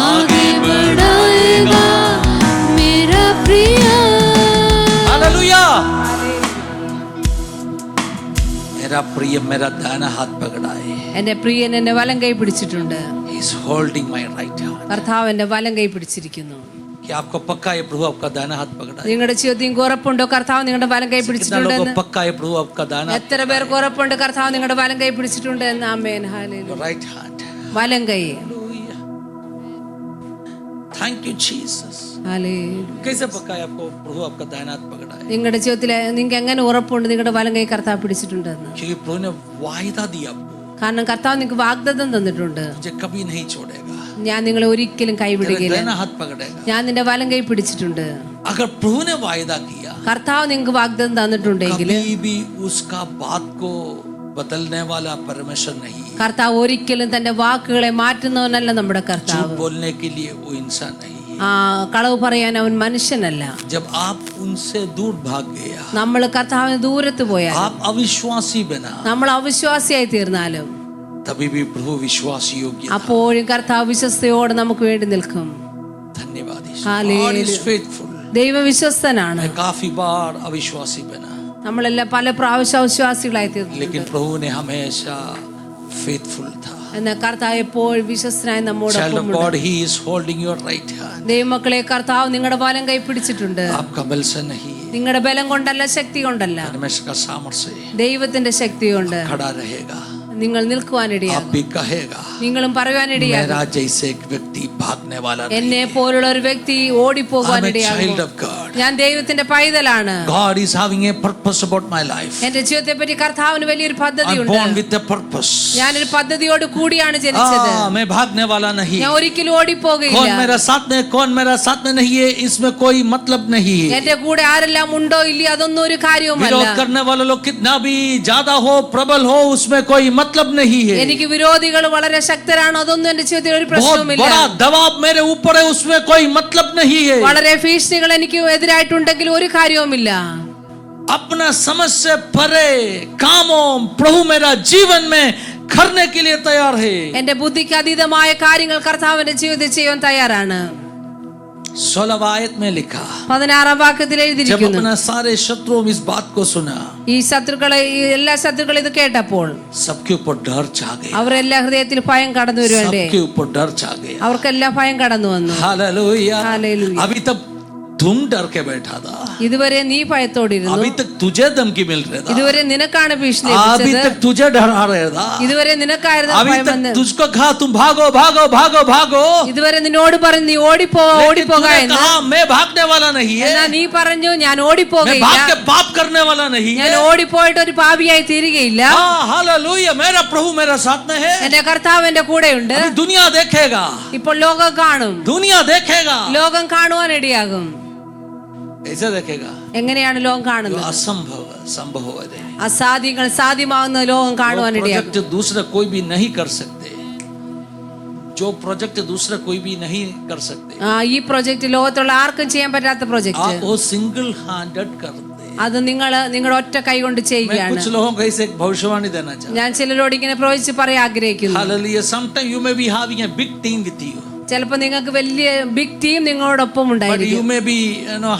आगे बढ़ाएगा मेरा प्रिया. हालेलुया. मेरा प्रिय मेरा दाहिना हाथ पकड़ा है. എന്റെ പ്രിയൻ എന്നെ വലം കൈ പിടിച്ചിട്ടുണ്ട്. He is holding my right hand. കർത്താവ് എന്റെ വലം കൈ പിടിച്ചിരിക്കുന്നു. कि आपको पक्का है प्रभु आपका दाहिना हाथ पकड़ा है? നിങ്ങളുടെ ജീവിതത്തിൽ നിങ്ങൾക്ക് ഉറപ്പുണ്ടോ കർത്താവ് നിങ്ങളുടെ വലം കൈ कितना लोगों പിടിച്ചിട്ടുണ്ടെന്ന്? को पक्का है प्रभु आपका दाहिना हाथ എത്ര പേർക്ക് ഉറപ്പുണ്ട് കർത്താവ് നിങ്ങളുടെ വലം കൈ പിടിച്ചിട്ടുണ്ട് എന്ന്? ആമേൻ, ഹല്ലേലൂയ. Right hand? വലം കൈ. Thank you Jesus. ഹല്ലേലൂയ. कैसे पक्का है आपको प्रभु आपका दाहिना हाथ पकड़ा है? നിങ്ങളുടെ ജീവിതത്തിൽ നിങ്ങൾക്ക് എങ്ങനെ ഉറപ്പുണ്ട് നിങ്ങളുടെ വലം കൈ കർത്താവ് പിടിച്ചിട്ടുണ്ടെന്ന്? क्योंकि प्रभु ने वायदा दिया आपको, കാരണം കർത്താവ് നിങ്ങൾക്ക് വാഗ്ദത്തം തന്നിട്ടുണ്ട്. मुझे कभी नहीं छोड़ेगा, ഞാൻ നിങ്ങളെ ഒരിക്കലും तेरा കൈവിടുകയില്ല, दाहिना हाथ पकड़ेगा। ഞാൻ നിന്റെ വലം കൈ പിടിച്ചിട്ടുണ്ട്. अगर प्रभु ने वायदा किया, കർത്താവ് നിങ്ങൾക്ക് വാഗ്ദത്തം തന്നിട്ടുണ്ടെങ്കിൽ कभी भी उसका बात को बदलने वाला परमेश्वर नहीं है। കർത്താവ് ഒരിക്കലും തന്റെ വാക്കുകളെ മാറ്റുന്നവനല്ല നമ്മുടെ झूठ കർത്താവ്. बोलने के लिए वो इंसान नहीं है। കളവ് പറയാൻ അവൻ മനുഷ്യനല്ല. जब आप उनसे दूर भाग गया, നമ്മൾ കർത്താവിന് ദൂരത്ത് പോയാൽ, आप अविश्वासी बना, നമ്മൾ അവിശ്വാസിയായി തീർന്നാലും तभी भी प्रभु विश्वास योग्य था। അപ്പോഴും കർത്താവ് വിശ്വസ്തയോടെ നമുക്ക് വേണ്ടി നിൽക്കും. धन्यवाद यीशु। हालेलुया। God is faithful। ദൈവ വിശ്വസ്തനാണ്. मैं काफी बार अविश्वासी बना, നമ്മളെല്ലാം പല പ്രാവശ്യം അവിശ്വാസികളായി തീർന്നു. लेकिन प्रभु ने हमेशा फेथफुल था। എന്നാൽ കർത്താവ് എപ്പോഴും വിശ്വസ്തനായി Child of നമ്മോടൊപ്പം God, He is holding your right hand। ദൈവമക്കളെ കർത്താവ് നിങ്ങളുടെ വലം കൈ പിടിച്ചിട്ടുണ്ട്. आपका बल से नहीं, നിങ്ങളുടെ ബലം കൊണ്ടല്ല, ശക്തി കൊണ്ടല്ല, परमेश्वर का सामर्थ्य से ദൈവത്തിന്റെ ശക്തി കൊണ്ട് खड़ा रहेगा। നിങ്ങൾ നിൽക്കുവാനിടയാകും. आप भी कहेगा, നിങ്ങളും പറയുവാനിടയാകും, मेरा जैसे एक व्यक्ति भागने वाला नहीं। എന്നെ പോലുള്ള ഒരു വ്യക്തി I'm a ഓടിപ്പോകുവാനിടയാകും. child of God। ഞാൻ ദൈവത്തിന്റെ പൈതലാണ്. God is having a purpose about my life। എന്റെ ജീവിതത്തെ പറ്റി കർത്താവിന് വലിയൊരു I'm പദ്ധതിയുണ്ട്. born with a purpose। ഞാനൊരു പദ്ധതിയോട് കൂടിയാണ് ജനിച്ചത്. मैं भागने वाला नहीं। ഞാൻ ഒരിക്കലും कौन ഓടിപ്പോകയില്ല. मेरा साथ में नहीं है, इसमें कोई मतलब नहीं है। എന്റെ കൂടെ ആരെല്ലാം ഉണ്ടോ ഇല്ലയോ അതൊന്നും ഒരു കാര്യവുമല്ല. विरोध करने वाले लोग कितना भी ज्यादा हो, प्रबल हो, उसमें कोई मतलब नहीं है। എനിക്ക് വിരോധികൾ വളരെ ശക്തരാണോ അതൊന്നും എന്റെ ജീവിതത്തിൽ ഒരു बहुत പ്രശ്നവുമില്ല. बड़ा दबाव मेरे ऊपर है, उसमें कोई मतलब नहीं है। വളരെ ഭീഷണികൾ എനിക്ക് എതിരായിട്ടുണ്ടെങ്കിൽ ഒരു കാര്യവുമില്ല. अपना समझ से परे कामों प्रभु मेरा जीवन में करने के लिए तैयार है। എന്റെ ബുദ്ധിക്ക് അതീതമായ കാര്യങ്ങൾ കർത്താവിന്റെ ജീവിതത്തിൽ ചെയ്യാൻ തയ്യാറാണ്. 16 आयत में लिखा, 16 വാക്യത്തിൽ जब എഴുതിയിരിക്കുന്നു, अपना सारे शत्रुओं इस बात को सुना, ഈ ശത്രുക്കളെ ഈ എല്ലാ ശത്രുക്കളും ഇത് കേട്ടപ്പോൾ सबके ऊपर डर छा गया। അവരെല്ലാം ഹൃദയത്തിൽ ഭയം കടന്നു വരുവണ്ടേ? सबके ऊपर डर छा गया। അവർക്കെല്ലാം ഭയം കടന്നു വന്നു. हालेलुया। हालेलुया। अभी तक तुम डर के बैठा था, ഇതുവരെ നീ ഭയത്തോടിരുന്നു. अभी तक तुझे धमकी मिल रहा था, ഇതുവരെ നിനക്കാണ് ഭീഷണി अभी ലഭിച്ചത്. तक तुझे डरा रहा था, ഇതുവരെ നിനക്കായിരുന്നു अभी ഭയം तक വന്ന്. तुझको कहा तुम भागो भागो भागो भागो, ഇതുവരെ നിന്നോട് പറഞ്ഞു നീ ഓടിപ്പോക लेकिन ഓടിപ്പോക तूने എന്ന്. कहा मैं भागने वाला नहीं है, എന്നാ നീ പറഞ്ഞു ഞാൻ मैं ഓടിപ്പോകയില്ല, भाग के पाप करने वाला नहीं ഞാൻ है। ഓടിപ്പോയിട്ട് ഒരു പാപിയായി തീരുകയില്ല. हाँ हालेलुया, मेरा प्रभु मेरा साथ में है। എന്റെ കർത്താവ് എന്റെ കൂടെയുണ്ട്. अभी दुनिया देखेगा, ഇപ്പോൾ ലോകം കാണും, दुनिया देखेगा। ലോകം കാണുവാൻ ഇടയാകും. ऐसे देखेगा എങ്ങനെയാണ് ലോകം जो കാണുന്നത്? असंभव संभव है। അസാധ്യങ്ങൾ സാധ്യമാകുന്ന ലോകം കാണുവാൻ ഇടയാകും. प्रोजेक्ट दूसरे कोई भी नहीं कर सकते, जो प्रोजेक्ट दूसरे कोई भी नहीं कर सकते, ഈ പ്രൊജക്ട് ലോകത്തുള്ള ആർക്കും ചെയ്യാൻ പറ്റാത്ത പ്രൊജക്ട്. आप वो सिंगल हैंडेड करते। അത് നിങ്ങളുടെ ഒറ്റ കൈ കൊണ്ട് मैं ചെയ്യുകയാണ്. कुछ लोगों को ऐसे एक भविष्यवाणी देना चाहता ഞാൻ ചിലരോട് ഇങ്ങനെ പ്രവചിച്ച് പറയാൻ ആഗ്രഹിക്കുന്നു. हूं। Hallelujah. Sometime you may be having a big team with you, ചിലപ്പോൾ നിങ്ങൾക്ക് വലിയ ബിഗ് ടീം നിങ്ങളോടൊപ്പം but you ഉണ്ടായിരിക്കും. may be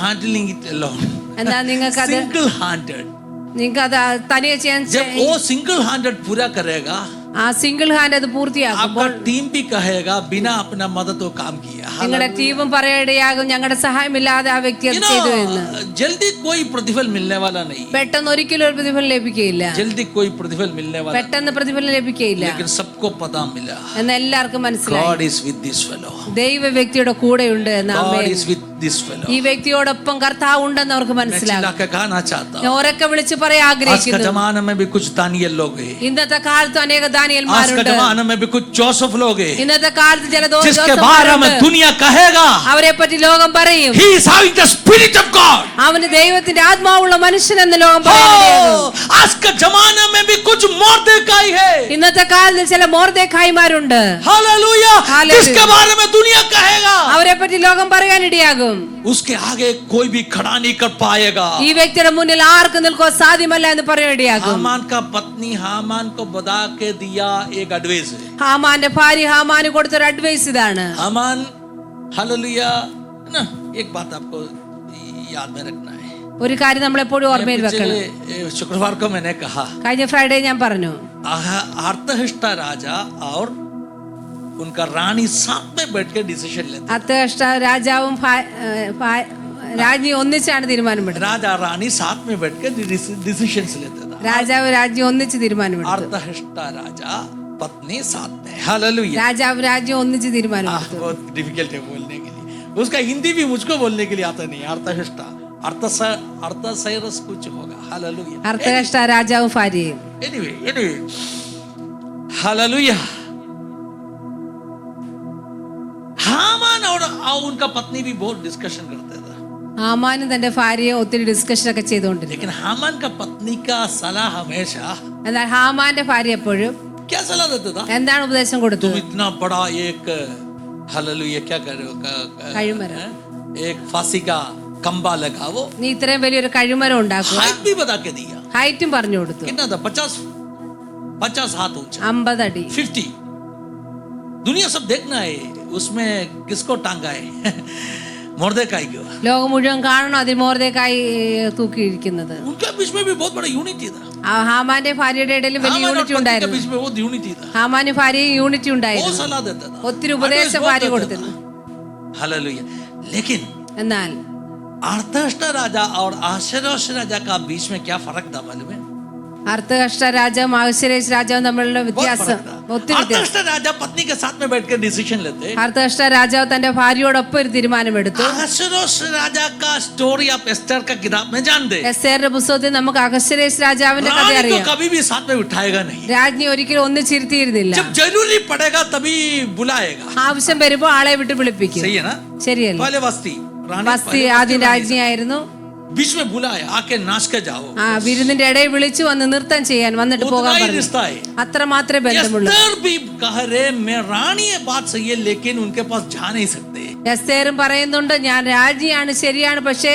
handling it alone, എന്നാൽ നിങ്ങൾക്കത് single handed। നിങ്ങൾക്കത് തനിയെ ചെയ്യാൻ जब वो सिंगल हैंडेड पूरा करेगा, ആ സിംഗിൾ ഹാൻഡ് അത് പൂർത്തിയാക്കുമ്പോൾ आपका टीम भी कहेगा बिना अपना मदद को काम किया। നിങ്ങളുടെ ടീമും പറയാനിടയാകും ഞങ്ങളുടെ സഹായമില്ലാതെ ആ വ്യക്തി അത് ചെയ്തു എന്ന്. जल्दी कोई प्रतिफल मिलने वाला नहीं, പെട്ടെന്ന് ഒരിക്കലും ഒരു പ്രതിഫലം ലഭിക്കുകയില്ല. जल्दी कोई प्रतिफल मिलने वाला, പെട്ടെന്ന് പ്രതിഫലം ലഭിക്കുകയില്ല. लेकिन सबको पता मिला എന്ന് എല്ലാവർക്കും മനസ്സിലായി. God is with this fellow, ദൈവ വ്യക്തിയുടെ കൂടെയുണ്ട് എന്ന്. God amen. is with this fellow। ഈ വ്യക്തിയോടൊപ്പം കർത്താവ് ഉണ്ടെന്ന് അവർക്ക് मैं മനസ്സിലാകും. चिल्ला के कहना चाहता ഞാൻ हूँ, ഉറക്കെ വിളിച്ച് പറയാൻ आज का ആഗ്രഹിക്കുന്നു. जमाना में भी कुछ दानियल लोग हैं, ഇന്നത്തെ കാലത്ത് അനേക आज का ദാനിയേൽമാരുണ്ട്. जमाना में भी कुछ जोसेफ लोग हैं, ഇന്നത്തെ കാലത്ത് ചില जिसके बारे में दुनिया कहेगा അവരെ പറ്റി ലോകം പറയും he is having the spirit of God। അവന് ദൈവത്തിന്റെ ആത്മാവുള്ള മനുഷ്യൻ എന്ന് ലോകം പറയുന്നു. आज के जमाने में भी कुछ मोर्देकाई है, ഇന്നത്തെ കാലത്ത് ചില മോർദെഖായിമാരുണ്ട്. Hallelujah, hallelujah. जिसके बारे में दुनिया कहेगा അവരെ പറ്റി ലോകം പറയാനിടയാകും. उसके आगे कोई भी खड़ा नहीं कर पाएगा। ഈ വ്യക്തിയുടെ മുന്നിൽ ആർക്കും നിൽക്കുവാൻ സാധ്യമല്ല എന്ന് പറയാനിടയാകും. हामान का पत्नी हामान को बता के दिया एक एडवाइस है। ഹാമാന്റെ ഭാര്യ ഹാമാന് കൊടുത്തൊരു അഡ്വൈസ് ഇതാണ്. हामान हालेलुया ना, एक बात आपको याद में रखना है। ഒരു കാര്യം നമ്മൾ എപ്പോഴും ഓർമ്മയിൽ വെക്കണം. पिछले शुक्रवार को मैंने कहा കഴിഞ്ഞ ഫ്രൈഡേ ഞാൻ പറഞ്ഞു, अर्थहिष्टा राजा और उनका रानी साथ में बैठ के डिसीजन लेते। അർത്ഥകഷ്ട രാജാവും രാജ്ഞി ഒന്നിച്ചാണ് തീരുമാനമെടുത്തത്. राजा रानी साथ में बैठ के डिसीजन लेते था। രാജാവ് രാജ്ഞി ഒന്നിച്ച് തീരുമാനമെടുത്തു. अर्थहष्टा राजा पत्नी साथ में। हालेलुया। രാജാവ് രാജ്ഞി ഒന്നിച്ച് തീരുമാനമെടുത്തു. बहुत डिफिकल्ट है बोलने के लिए, उसका हिंदी भी मुझको बोलने के लिए आता नहीं। अर्थहष्टा अर्थसैरस कुछ होगा। हालेलुया। അർത്ഥകഷ്ട രാജാവും ഭാര്യയും. Anyway hallelujah. हामान और उनका पत्नी भी बहुत डिस्कशन करते थे, ഹാമാനും തന്റെ ഭാര്യയെ ഒത്തിരി ഡിസ്കഷൻ ഒക്കെ ചെയ്തുകൊണ്ടിരുന്നു. लेकिन हामान का पत्नी का सलाह हमेशा എന്നാൽ ഹാമാന്റെ ഭാര്യ എപ്പോഴും क्या सलाह देता था? എന്താണ് ഉപദേശം तुम കൊടുത്തത്? इतना बड़ा एक हालेलुया क्या कर रहे हो, കഴിമരം. एक फांसी का खंबा लगाओ। നീ ഇത്രയും വലിയൊരു കഴിമരം ഉണ്ടാക്കുക. हाइट भी बता के दिया। ഹൈറ്റും പറഞ്ഞു കൊടുത്തു. कितना था? 50 हाथ ऊंचा, 50 അടി. 50। दुनिया सब देखना है उसमें किसको टांगा है मोर्देकाई को। ലോകം മുഴുവൻ കാണണം അതിൽ മോർദെഖായി തൂക്കിയിരിക്കുന്നത്. उनके बीच में भी बहुत बड़ा यूनिटी था। ഹാമാന്റെ ഭാര്യയുടെ ഇടയിൽ വലിയ हामान और യൂണിറ്റി पत्नी के ഉണ്ടായിരുന്നു. बीच में बहुत यूनिटी था। ഹാമാന് ഭാര്യയും യൂണിറ്റി वो ഉണ്ടായിരുന്നു. सलाह देता था, ഒത്തിരി ഉപദേശം ഭാര്യ കൊടുത്തിരുന്നു. हालेलुया। लेकिन എന്നാൽ अर्थहष्टा राजा और अहश्वेरोश राजा का बीच में क्या फर्क था मालूम है? അർത്ഥകഷ്ട രാജാവും അഹശ്വേരോശ് രാജാവും തമ്മിലുള്ള വ്യത്യാസം ഒത്തിരി വ്യത്യാസം. अर्थहष्टा राजा पत्नी के साथ में बैठ कर डिसीजन लेते। അർത്ഥകഷ്ട രാജാവ് തന്റെ ഭാര്യയോടൊപ്പം ഒരു തീരുമാനമെടുത്തു. अहश्वेरोश राजा का स्टोरी आप एस्टर का किताब में जानते। എസ്തേറിന്റെ പുസ്തകത്തിൽ നമുക്ക് അഹശ്വേരോശ് രാജാവിന്റെ കഥ रानी को അറിയാം. कभी भी साथ में उठाएगा नहीं, രാജ്ഞി ഒരിക്കലും ഒന്നിച്ചിരുത്തിയിരുന്നില്ല. जब जरूरी पड़ेगा तभी बुलाएगा। ആവശ്യം വരുമ്പോ ആളെ വിട്ട് വിളിപ്പിക്കും. सही है ना? ശരിയല്ലേ? पहले वस्ती रानी വസ്തി पहले ആദ്യം वस्ती रानी രാജ്ഞിയായിരുന്നു. बीच में बुलाया, आके नाच के जाओ। വിരുന്നിന്റെ ഇടയിൽ വിളിച്ചു വന്ന് നൃത്തം ചെയ്യാൻ വന്നിട്ട് उतना പോകാൻ ही പറഞ്ഞു. रिश्ता है। അത്ര മാത്രമേ ബന്ധമുള്ളൂ. एस्तर भी कह रहे मैं रानी ये बात सही है लेकिन उनके पास जा नहीं सकते। എസ്തേറും പറയുന്നുണ്ട് ഞാൻ രാജ്ഞിയാണ്, ശരിയാണ്, പക്ഷേ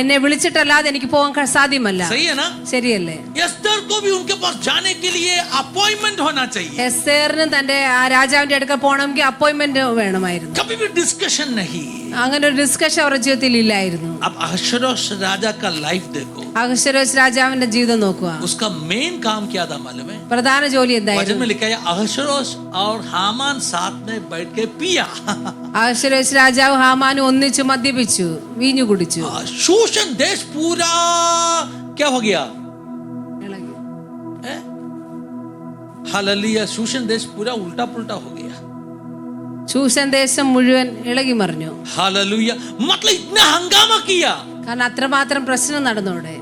എന്നെ വിളിച്ചിട്ടല്ലാതെ എനിക്ക് പോകാൻ സാധ്യമല്ല. सही है ना? ശരിയല്ലേ? एस्तर को भी उनके पास जाने के लिए अपॉइंटमेंट होना चाहिए। എസ്തേറിനും തന്റെ ആ രാജാവിന്റെ അടുക്കൽ പോകണമെങ്കിൽ അപ്പോയിന്റ്മെന്റ് വേണമായിരുന്നു. कभी भी डिस्कशन नहीं। അങ്ങനെ ഒരു ഡിസ്കഷൻ അവരുടെ ജീവിതത്തിൽ ഇല്ലായിരുന്നു. अब अहश्वेरोश राजा का लाइफ देखो, അഹശ്വേരോശ് രാജാവിന്റെ ജീവിതം നോക്കുക. उसका मेन काम क्या था मालूम है? പ്രധാന ജോലി वचन എന്തായിരുന്നു? में लिखा है अहश्वेरोश और हामान साथ में बैठ के पिया। അഹശ്വേരോശ് രാജാവ് ഹാമാനും ഒന്നിച്ചു മദ്യപിച്ചു, വീഞ്ഞു കുടിച്ചു. शूशन देश पूरा क्या हो गया? हालेलुया। शूशन देश पूरा उल्टा पुल्टा हो गया। ശൂഷൻ ദേശം മുഴുവൻ ഇളകി മറിഞ്ഞു. हालेलुया। मतलब इतना हंगामा किया। കാരണം അത്രമാത്രം പ്രശ്നം നടന്നോടെ.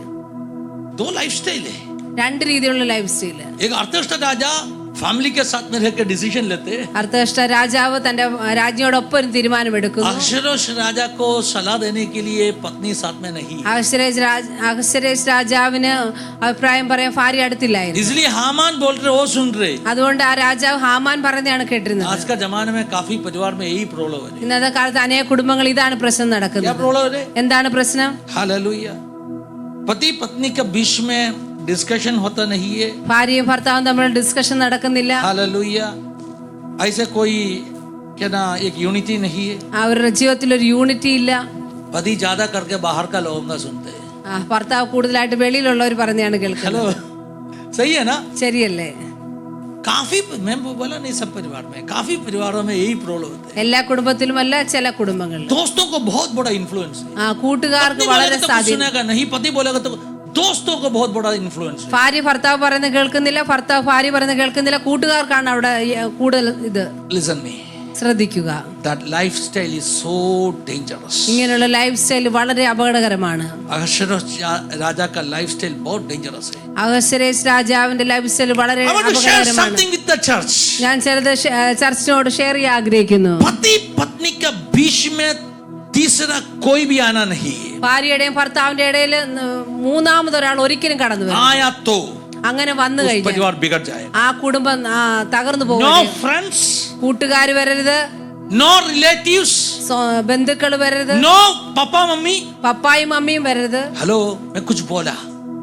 2 लाइफस्टाइल है। രണ്ട് രീതിയിലുള്ള ലൈഫ് സ്റ്റൈല്. एक अर्थहष्टा राजा फैमिली के साथ में रहकर डिसीजन लेते। അർത്ഥകഷ്ട രാജാവ് തന്റെ രാജ്ഞിയോടൊപ്പം ഒരു തീരുമാനമെടുക്കുന്നു. अहश्वेरोश राजा को सलाह देने के लिए पत्नी साथ में नहीं, അഹശ്വേരോശ് രാജാവിന് അഭിപ്രായം പറയാൻ ഭാര്യ അടുത്തില്ലായിരുന്നു. इसलिए हामान बोल रहे वो सुन रहे। അതുകൊണ്ട് ആ രാജാവ് ഹാമാൻ പറയുന്നതാണ് കേട്ടിരുന്നത്. आज का जमाने में काफी परिवार में यही प्रॉब्लम है। ഇന്നത്തെ കാലത്ത് അനേക കുടുംബങ്ങൾ ഇതാണ് പ്രശ്നം क्या നടക്കുന്നത്. प्रॉब्लम है? എന്താണ് പ്രശ്നം? हालेलुया। पति पत्नी के बीच में डिस्कशन होता नहीं है। ഭാര്യയും ഭർത്താവും തമ്മിൽ ഡിസ്കഷൻ നടക്കുന്നില്ല. हालेलुया। ऐसे कोई क्या ना एक यूनिटी नहीं है। അവരുടെ ജീവിതത്തിൽ ഒരു യൂണിറ്റി ഇല്ല. पति ज्यादा करके बाहर का लोगों का सुनते हैं। ഭർത്താവ് കൂടുതലായിട്ട് വെളിയിലുള്ളവർ പറഞ്ഞാണ് हेलो, കേൾക്കുന്നത്. सही है ना? ശരിയല്ലേ? काफी मैं बोला नहीं, सब परिवार में काफी परिवारों में यही प्रॉब्लम होता है। എല്ലാ കുടുംബത്തിലുമല്ല, ചില കുടുംബങ്ങളിൽ. दोस्तों को बहुत बड़ा इन्फ्लुएंस है। കൂട്ടുകാർക്ക് पत्नी വളരെ बोलेगा तो कुछ സ്വാധീനം. सुनेगा नहीं, पति बोलेगा तो दोस्तों को बहुत बड़ा इन्फ्लुएंस है। ഭാര്യ ഭർത്താവ് പറയുന്നത് കേൾക്കുന്നില്ല, ഭർത്താവ് ഭാര്യ പറയുന്നത് കേൾക്കുന്നില്ല. കൂട്ടുകാർക്കാണ് അവിടെ കൂടുതൽ ഇത്. Listen me, ശ്രദ്ധിക്കുക. that lifestyle is so dangerous. ഇങ്ങനെയുള്ള ലൈഫ് സ്റ്റൈൽ വളരെ അപകടകരമാണ്. अहश्वेरोश राजा का लाइफस्टाइल बहुत डेंजरस है। അഹശ്വേരോശ് രാജാവിന്റെ ലൈഫ് സ്റ്റൈൽ വളരെ I want to share അപകടകരമാണ്. something with the church. ഞാൻ ചിലത് ചർച്ചിനോട് ഷെയർ ചെയ്യാൻ ആഗ്രഹിക്കുന്നു. पति पत्नी का बीच में तीसरा कोई भी आना नहीं है। ഭാര്യയുടെയും ഭർത്താവിന്റെ ഇടയിൽ മൂന്നാമതൊരാൾ ഒരിക്കലും കടന്നു വരും. आया तो അങ്ങനെ വന്നു उस കഴിഞ്ഞാൽ परिवार बिगड़ जाएगा। ആ കുടുംബം തകർന്നു No പോകും. friends, കൂട്ടുകാര് വരരുത്, no relatives, ബന്ധുക്കൾ വരരുത്, no पापा मम्मी। പപ്പായും മമ്മിയും വരരുത്. हेलो, मैं कुछ बोला,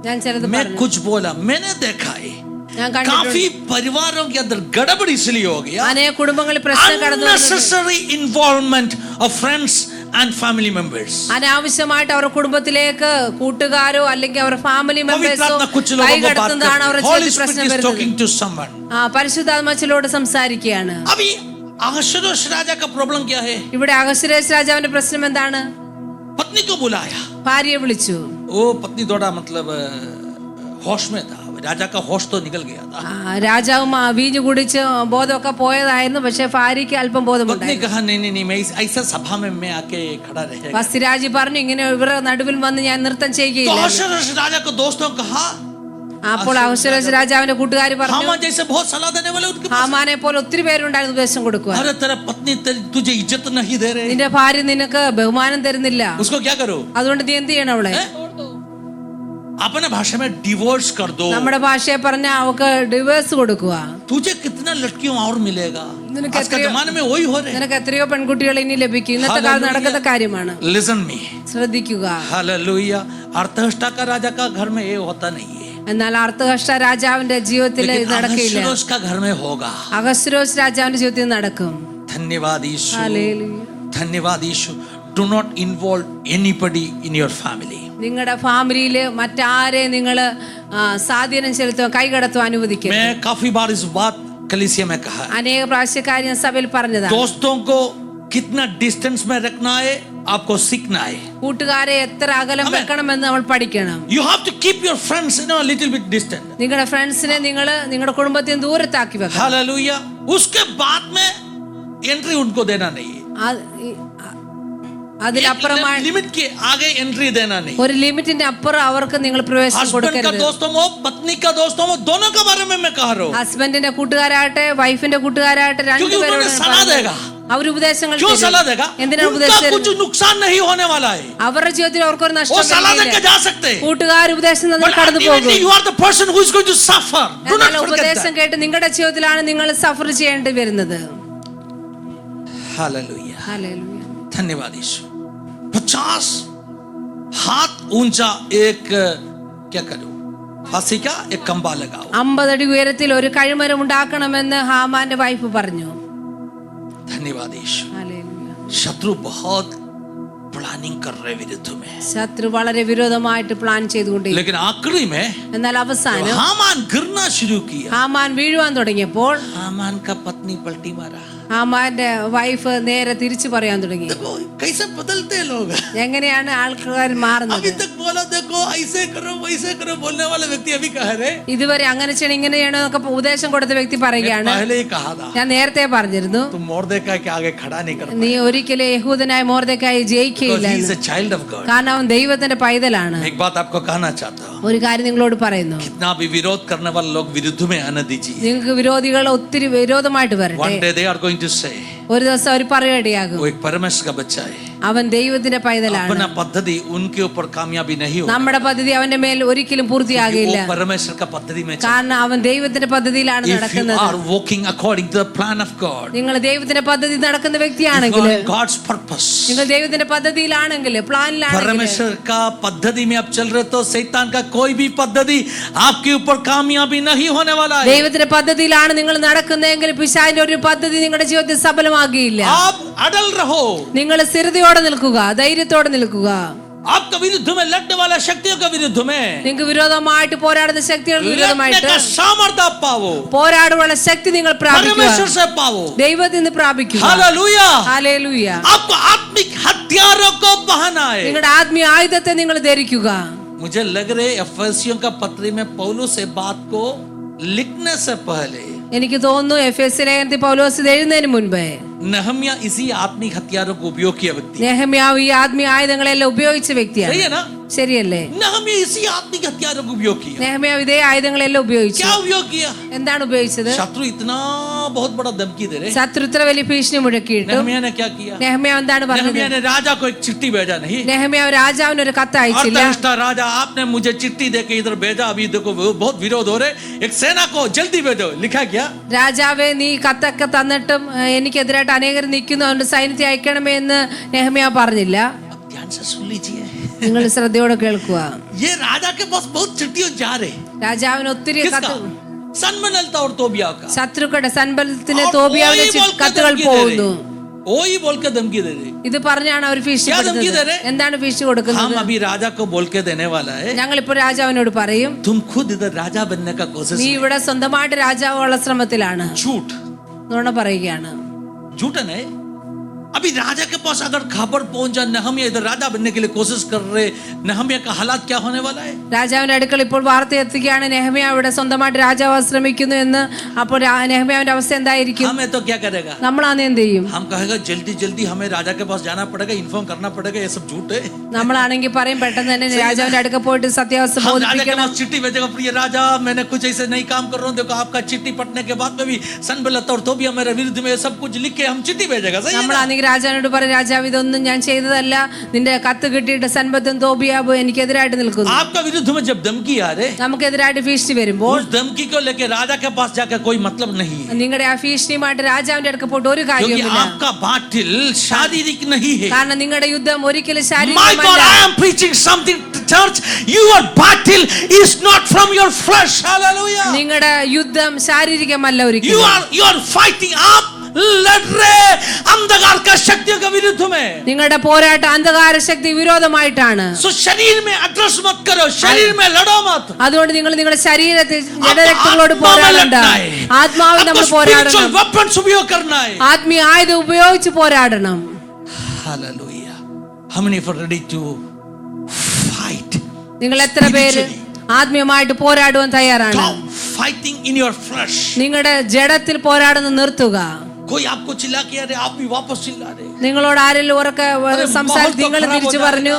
ഞാൻ ചിലത് मैं പറഞ്ഞു. कुछ बोला, मैंने देखा है ഞാൻ काफी കണ്ടിട്ടുണ്ട്. परिवारों के अंदर गड़बड़ इसलिए हो गया, അനേക കുടുംബങ്ങളിൽ പ്രശ്നം കടന്നു വന്നത് unnecessary involvement of friends and family members. അനാവശ്യമായിട്ട് അവരുടെ കുടുംബത്തിലേക്ക് കൂട്ടുകാരോ അല്ലെങ്കിൽ അവരുടെ ഫാമിലി पवित्र മെമ്പേഴ്സോ आत्मा कुछ लोगों को बात കൈകടത്തുന്നതാണ് करती है। അവരുടെ Holy ജീവിതത്തിൽ Spirit പ്രശ്നം is വരുന്നത്. talking to someone. പരിശുദ്ധാത്മാവിനോട് സംസാരിക്കുകയാണ്. अभी अहश्वेरोश राजा का प्रॉब्लम क्या है? ഇവിടെ അഹശ്വേരോശ് രാജാവിന്റെ പ്രശ്നം എന്താണ്? पत्नी को बुलाया, ഭാര്യയെ വിളിച്ചു. वो पत्नी थोड़ा मतलब होश में था, राजा का होश तो निकल गया था. രാജാവും വീഞ്ഞു കുടിച്ച് ബോധമൊക്കെ പോയതായിരുന്നു. പക്ഷെ ഭാര്യയ്ക്ക് അല്പം पत्नी ബോധമുണ്ടായി. कहा नहीं मैं ऐसा सभा में मैं आके खड़ा रहेगा. വസ്തിരാജി പറഞ്ഞു, ഇങ്ങനെ ഇവരുടെ നടുവിൽ വന്ന് ഞാൻ നൃത്തം तो ചെയ്യുകയില്ല. अहश्वेरोश राजा को दोस्तों कहा, അപ്പോൾ അഹശ്വേരോശ് രാജാവിന്റെ കൂട്ടുകാർ പറഞ്ഞു, हामान जैसे बहुत सलाह देने वाले उनके पास. ഹാമാനെ പോലെ ഒത്തിരി പേരുണ്ടായിരുന്നു ഉപദേശം കൊടുക്കുക. अरे तेरा पत्नी तुझे इज्जत नहीं दे रहे, നിന്റെ ഭാര്യ നിനക്ക് ബഹുമാനം തരുന്നില്ല. उसको क्या करो? അതുകൊണ്ട് നീ എന്ത് ചെയ്യണം? അവളെ अपने भाषा में डिवोर्स कर दो. നമ്മുടെ ഭാഷയെ പറഞ്ഞ അവക്ക് ഡിവേഴ്സ് കൊടുക്കുക. तुझे कितना लड़कियों और मिलेगा? നിനക്ക് आज का जमाने में वही हो रहे. നിനക്ക് എത്രയോ പെൺകുട്ടികൾ ഇനി ലഭിക്കും. ഇന്നത്തെ കാലത്ത് നടക്കുന്ന കാര്യമാണ്. Listen me. ശ്രദ്ധിക്കുക. हालेलुया. अर्थहष्टा का राजा का घर में ये होता नहीं है, എന്നാൽ അർത്ഥഹഷ്ട രാജാവിന്റെ ജീവിതത്തിൽ ഇത് लेकिन നടക്കില്ല. अहश्वेरोश का घर में होगा. അഹശ്വേരോശ് രാജാവിന്റെ ജീവിതത്തിൽ നടക്കും. धन्यवाद यीशु, ഹല്ലേലൂയ. धन्यवाद यीशु. Do not involve anybody in your family. നിങ്ങളുടെ ഫാമിലിയില് മറ്റാരെ നിങ്ങൾ സ്വാധീനം ചെലുത്തുവാൻ കൈകടത്തുവാൻ അനുവദിക്കരുത്. मैं काफी बार इस बात कलीसिया में कहा है. അനേക പ്രാവശ്യക്കാര്യം സഭയിൽ പറഞ്ഞതാണ്. दोस्तों को कितना डिस्टेंस में रखना है आपको सीखना है. കൂട്ടുകാരെ എത്ര അകലം Amen. വെക്കണമെന്ന് നമ്മൾ പഠിക്കണം. You have to keep your friends a little bit distant. നിങ്ങളുടെ ഫ്രണ്ട്സിനെ നിങ്ങൾ നിങ്ങളുടെ കുടുംബത്തിൽ നിന്ന് ദൂരത്താക്കി വെക്കണം. हालेलुया. उसके बाद में एंट्री उनको देना नहीं है. അതിലപ്പുറമായി लिमिट के आगे एंट्री देना नहीं. ഒരു ലിമിറ്റിന്റെ അപ്പുറം അവർക്ക് നിങ്ങൾ പ്രവേശനം हस्बैंड का കൊടുക്കരുത്. दोस्तों हो, पत्नी का दोस्तों हो, दोनों के बारे में मैं कह रहा हूँ. ഹസ്ബൻഡിന്റെ കൂട്ടുകാരാകട്ടെ വൈഫിന്റെ കൂട്ടുകാരാകട്ടെ क्योंकि उन्होंने सलाह देगा. അവർ ഉപദേശങ്ങൾ क्यों തരും. सलाह देगा? എന്തിനാണ് उनका ഉപദേശം कुछ नुकसान नहीं होने वाला है. അവരുടെ ജീവിതത്തിൽ അവർക്കൊരു वो നഷ്ടം सलाह देके വരികയില്ല. जा सकते हैं. കൂട്ടുകാർ ഉപദേശം തന്നിട്ട് But കടന്നു പോകും. ultimately you are the person who is going to suffer. Do not എന്നാൽ forget ഉപദേശം that. കേട്ട് നിങ്ങളുടെ ജീവിതത്തിലാണ് നിങ്ങൾ സഫർ ചെയ്യേണ്ടി വരുന്നത്. हालेलुया. ഹല്ലേലൂയ. धन्यवाद यीशु. 50 हाथ ऊंचा एक क्या करो? फांसी का एक खंबा लगाओ. 50 അടി ഉയരത്തിൽ ഒരു കഴിമരം ഉണ്ടാക്കണമെന്ന് ഹാമാന്റെ വൈഫ് പറഞ്ഞു. धन्यवाद यीशु. ഹല്ലേലൂയ. शत्रु बहुत प्लानिंग कर रहे विरुद्ध में, ശത്രു വളരെ വിരോധമായിട്ട് പ്ലാൻ ചെയ്തുകൊണ്ടിരിക്കും. लेकिन आखिरी में എന്നാൽ അവസാനം हामान गिरना शुरू किया. ഹാമാൻ വീഴുവാൻ തുടങ്ങിയപ്പോൾ हामान का पत्नी पलटी मारा. ഹാമാന്റെ വൈഫ് നേരെ തിരിച്ചു പറയാൻ തുടങ്ങി. देखो कैसे बदलते हैं लोग. എങ്ങനെയാണ് ആൾക്കാർ മാറുന്നത്? अभी तक बोला देखो ऐसे करो वैसे करो बोलने वाले व्यक्ति अभी कह रहे, ഇതുവരെ അങ്ങനെ ചെയ്യണം ഇങ്ങനെ ചെയ്യണം എന്നൊക്കെ ഉപദേശം കൊടുത്ത വ്യക്തി പറയുകയാണ്, पहले ही कहा था ഞാൻ നേരത്തെ പറഞ്ഞിരുന്നു, तुम मोर्देकाई के आगे खड़ा नहीं कर നീ ഒരിക്കലും യഹൂദനായ മോർദെഖായി ജയിക്കുകയില്ല because he is എന്ന്. a child of God. കാരണം അവൻ ദൈവത്തിന്റെ പൈതലാണ്. एक बात आपको कहना चाहता हूँ, ഒരു കാര്യം നിങ്ങളോട് പറയുന്നു, कितना भी विरोध करने वाले लोग विरुद्ध में आने दीजिए. നിങ്ങൾക്ക് വിരോധികൾ ഒത്തിരി വിരോധമായിട്ട് വരട്ടെ. One day they are going to say ഒരു ദിവസം അവർ പറയുകയാകും, वो एक परमेश्वर का बच्चा है, അവൻ ദൈവത്തിന്റെ പൈതലാണ്. अपना पद्धति उनके ऊपर कामयाबी नहीं होगी. നമ്മുടെ പദ്ധതി അവന്റെ മേൽ ഒരിക്കലും പൂർത്തിയാകില്ല. वो परमेश्वर का पद्धति में चल. കാരണം അവൻ ദൈവത്തിന്റെ പദ്ധതിയിലാണ് If you നടക്കുന്നത്. are walking according to the plan of God, നിങ്ങൾ ദൈവത്തിന്റെ പദ്ധതി നടക്കുന്ന if you വ്യക്തിയാണെങ്കിൽ, are in God's purpose, നിങ്ങൾ ദൈവത്തിന്റെ പദ്ധതിയിലാണെങ്കിൽ, പ്ലാനിലാണെങ്കിൽ, परमेश्वर का पद्धति में आप चल रहे तो शैतान का कोई भी पद्धति आपके ऊपर कामयाबी नहीं होने वाला है. ദൈവത്തിന്റെ പദ്ധതിയിലാണ് നിങ്ങൾ നടക്കുന്നതെങ്കിൽ പിശാചിന്റെ ഒരു പദ്ധതി നിങ്ങളുടെ ജീവിതത്തിൽ സഫലമാകില്ല. आप अड़ल रहो. നിങ്ങൾ സ്ഥിരതയോടെ നിൽക്കുക, ധൈര്യത്തോടെ നിൽക്കുക. आपका विरुद्ध में लड़ने वाला शक्तियों का विरुद्ध में നിങ്ങൾക്ക് വിരോധമായിട്ട് പോരാടുന്ന ശക്തികൾക്ക് लड़ने വിരോധമായിട്ട് का सामर्थ्य आप पाओ, പോരാടുവാനുള്ള ശക്തി നിങ്ങൾ പ്രാപിക്കുക, परमेश्वर से पाओ. ദൈവത്തിൽ നിന്ന് പ്രാപിക്കുക. हालेलुया. ഹല്ലേലൂയ. आपको आत्मिक हथियारों को बहाना है. നിങ്ങളുടെ ആത്മീയ ആയുധത്തെ നിങ്ങൾ ധരിക്കുക. मुझे लग रहे एफेसियों का पत्री में पौलुस से बात को लिखने से पहले എനിക്ക് തോന്നുന്നു എഫെസ്യ ലേഖനത്തിൽ പൗലോസ് ഇത് എഴുതുന്നതിന് മുൻപേ नहम्या इसी आत्मिक हथियारों को उपयोग किया व्यक्ति. നെഹമ്യാവ് ഈ ആത്മീയ ആയുധങ്ങളെല്ലാം ഉപയോഗിച്ച വ്യക്തിയാണ്. सही है ना? ശരിയല്ലേ? नहम्या इसी आत्मिक हथियारों को उपयोग किया. നെഹമ്യാവ് ഇതേ ആയുധങ്ങളെല്ലാം ഉപയോഗിച്ചു. क्या उपयोग किया? എന്താണ് ഉപയോഗിച്ചത്? शत्रु इतना बहुत बड़ा धमकी दे रहे, ശത്രു ഇത്ര വലിയ ഭീഷണി മുഴക്കിയിട്ടും नहम्या ने क्या किया? നെഹമ്യാവ് എന്താണ് പറഞ്ഞത്? नहम्या ने राजा को एक चिट्ठी भेजा नहीं. നെഹമ്യാവ് രാജാവിന് ഒരു കത്ത് അയച്ചില്ല. अर्थहष्टा राजा आपने मुझे चिट्ठी देके इधर भेजा, अभी देखो बहुत विरोध हो रहे, एक सेना को जल्दी भेजो. लिखा क्या? രാജാവെ നീ കത്തൊക്കെ തന്നിട്ടും എനിക്കെതിരായിട്ട് അനേകർ നിൽക്കുന്നു, അതുകൊണ്ട് സൈന്യത്തെ അയക്കണമേ എന്ന് നെഹമ്യാവ് പറഞ്ഞില്ല. ध्यान से सुन लीजिए. നിങ്ങൾ ശ്രദ്ധയോടെ കേൾക്കുക. ये राजा के पास बहुत चिट्ठियों जा रहे. രാജാവിന് ഒത്തിരി किसका? കത്ത്, सनमनलता और तोबिया का. ശത്രുക്കളുടെ സൻബലത്തിന് और തോബിയാവിന് वही बोल के കത്തുകൾ धमकी दे പോകുന്നു. रहे. वही बोल के धमकी दे रहे. ഇത് പറഞ്ഞാണ് അവർ ഭീഷണി क्या धमकी दे रहे? എന്താണ് ഭീഷണി हम കൊടുക്കുന്നത്? अभी राजा को बोल के देने वाला है, ഞങ്ങൾ ഇപ്പോൾ രാജാവിനോട് പറയും, तुम खुद इधर राजा बनने का कोशिश നീ में. ഇവിടെ സ്വന്തമായിട്ട് രാജാവുള്ള ശ്രമത്തിലാണ്. झूठ. നുണ പറയുകയാണ്. झूठा नहीं। अभी राजा के पास अगर खबर पहुंचा नहम्या इधर राजा बनने के लिए कोशिश कर रहे, नहम्या का हालात क्या होने वाला है? രാജാവിന്റെ അടുക്കൽ ഇപ്പോൾ വാർത്ത എത്തുകയാണ് നെഹമ്യ ഇവിടെ സ്വന്തമായിട്ട് രാജാവ് ശ്രമിക്കുന്നു എന്ന്. അപ്പോൾ നെഹമ്യാവിന്റെ അവസ്ഥ എന്തായിരിക്കും? हमें तो क्या करेगा? നമ്മളാണ് എന്ത് ചെയ്യും? हम कहेगा जल्दी जल्दी हमें राजा के पास जाना पड़ेगा, इन्फॉर्म करना पड़ेगा, ये सब झूठ है। നമ്മളാണെങ്കിൽ പറയും പെട്ടെന്ന് തന്നെ രാജാവിന്റെ അടുക്കൽ പോയിട്ട് സത്യാവസ്ഥ हम राजा के ബോധിപ്പിക്കണം. पास चिट्ठी भेजेगा, प्रिय राजा मैंने कुछ ऐसे नहीं काम कर रहा हूँ, देखो आपका चिट्ठी पढ़ने के बाद में भी सनबलत और तोबिया मेरे विरुद्ध में सब कुछ लिख के हम चिट्ठी भेजेगा। सही है ना? നമ്മളാണെങ്കിൽ രാജാവിനോട് പറയും രാജാവ് ഇതൊന്നും ഞാൻ ചെയ്തതല്ല, നിന്റെ കത്ത് കിട്ടിയിട്ട് സൻബത്തും തോബിയാബും എനിക്കെതിരായിട്ട് നിൽക്കുന്നു. आपका विरुद्ध में जब धमकी आ रहे, നമുക്കെതിരായിട്ട് ഭീഷണി വരുമ്പോൾ उस धमकी को लेके राजा के पास जाकर कोई मतलब नहीं है, നിങ്ങളുടെ ആ ഭീഷണിയുമായിട്ട് രാജാവിന്റെ അടുക്കൽ പോയിട്ട് ഒരു क्योंकि കാര്യവുമില്ല. आपका बाटिल शारीरिक नहीं है। കാരണം നിങ്ങളുടെ യുദ്ധം ഒരിക്കലും My God, ശാരീരികമല്ല. I am preaching something to church. Your battle is not from your flesh. Hallelujah. നിങ്ങളുടെ യുദ്ധം ശാരീരികമല്ല You ഒരിക്കലും. are fighting up. लड़ रहे अंधकार का शक्तियों के विरुद्ध में। നിങ്ങളുടെ പോരാട്ടം അന്ധകാര ശക്തി വിരോധമായിട്ടാണ്. सो शरीर में अड्रेस मत करो, शरीर में लड़ो मत। അതുകൊണ്ട് നിങ്ങൾ നിങ്ങളുടെ ശരീരത്തിൽ ജഡരക്തങ്ങളോട് आत्मा में പോരാടണ്ട. लड़ना है, ആത്മാവിൽ നമ്മൾ आपको പോരാടണം. spiritual weapons उपयोग करना है। ആത്മീയ ആയുധം ഉപയോഗിച്ച് പോരാടണം. Hallelujah. How many are ready to fight? നിങ്ങൾ എത്ര പേര് ആത്മീയമായിട്ട് പോരാടുവാൻ തയ്യാറാണ്? Stop fighting in your flesh. നിങ്ങളുടെ ജഡത്തിൽ പോരാടുന്നത് നിർത്തുക. कोई आपको चिल्ला के अरे आप भी वापस चिल्ला रहे। നിങ്ങളോട് ആരെങ്കിലും ഉറക്കെ സംസാരിച്ച് നിങ്ങൾ തിരിച്ചു പറഞ്ഞു,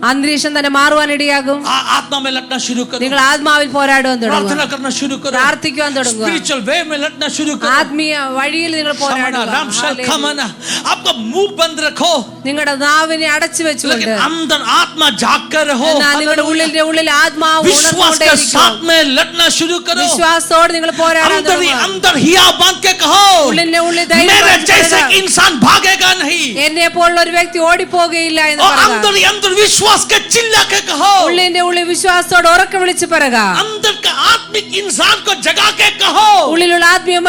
അന്തരീക്ഷം തന്നെ മാറുവാനിടയാകും. आत्मा में लड़ना शुरू करो, നിങ്ങൾ ആത്മാവിൽ പോരാടുവാൻ प्रार्थना തുടങ്ങുക, करना शुरू करो, പ്രാർത്ഥിക്കുവാൻ തുടങ്ങുക, स्पिरिचुअल वे में लड़ना शुरू करो। ആത്മീയ വഴിയിൽ നിങ്ങൾ പോരാടുക. रामशल खमना, आपका मुंह बंद रखो, നിങ്ങളുടെ നാവിനെ അടച്ചു വെച്ചുകൊണ്ട് लेकिन अंदर आत्मा जाग कर रहो। എന്നാൽ നിങ്ങളുടെ ഉള്ളിൽ ആത്മാവ് विश्वास के ഉണർന്നുകൊണ്ടേയിരിക്കും. साथ में लड़ना शुरू करो। വിശ്വാസത്തോടെ നിങ്ങൾ പോരാടാൻ തുടങ്ങുക. अंदर हिया बांध के कहो, ഉള്ളിൽ ധൈര്യം मेरे വെച്ച് जैसे പറയുക, इंसान भागेगा नहीं। എന്നെ പോലുള്ള ഒരു വ്യക്തി ഓടിപ്പോകുകയില്ല എന്ന് और പറയുക. अंदर ही अंदर विश्वास के चिल्ला के कहो, ഉള്ളിൽ വിശ്വാസത്തോടെ ഉറക്കെ വിളിച്ച് പറയുക. अंदर का आत्मिक इंसान को जगा के कहो, ഉള്ളിലുള്ള ആത്മീയ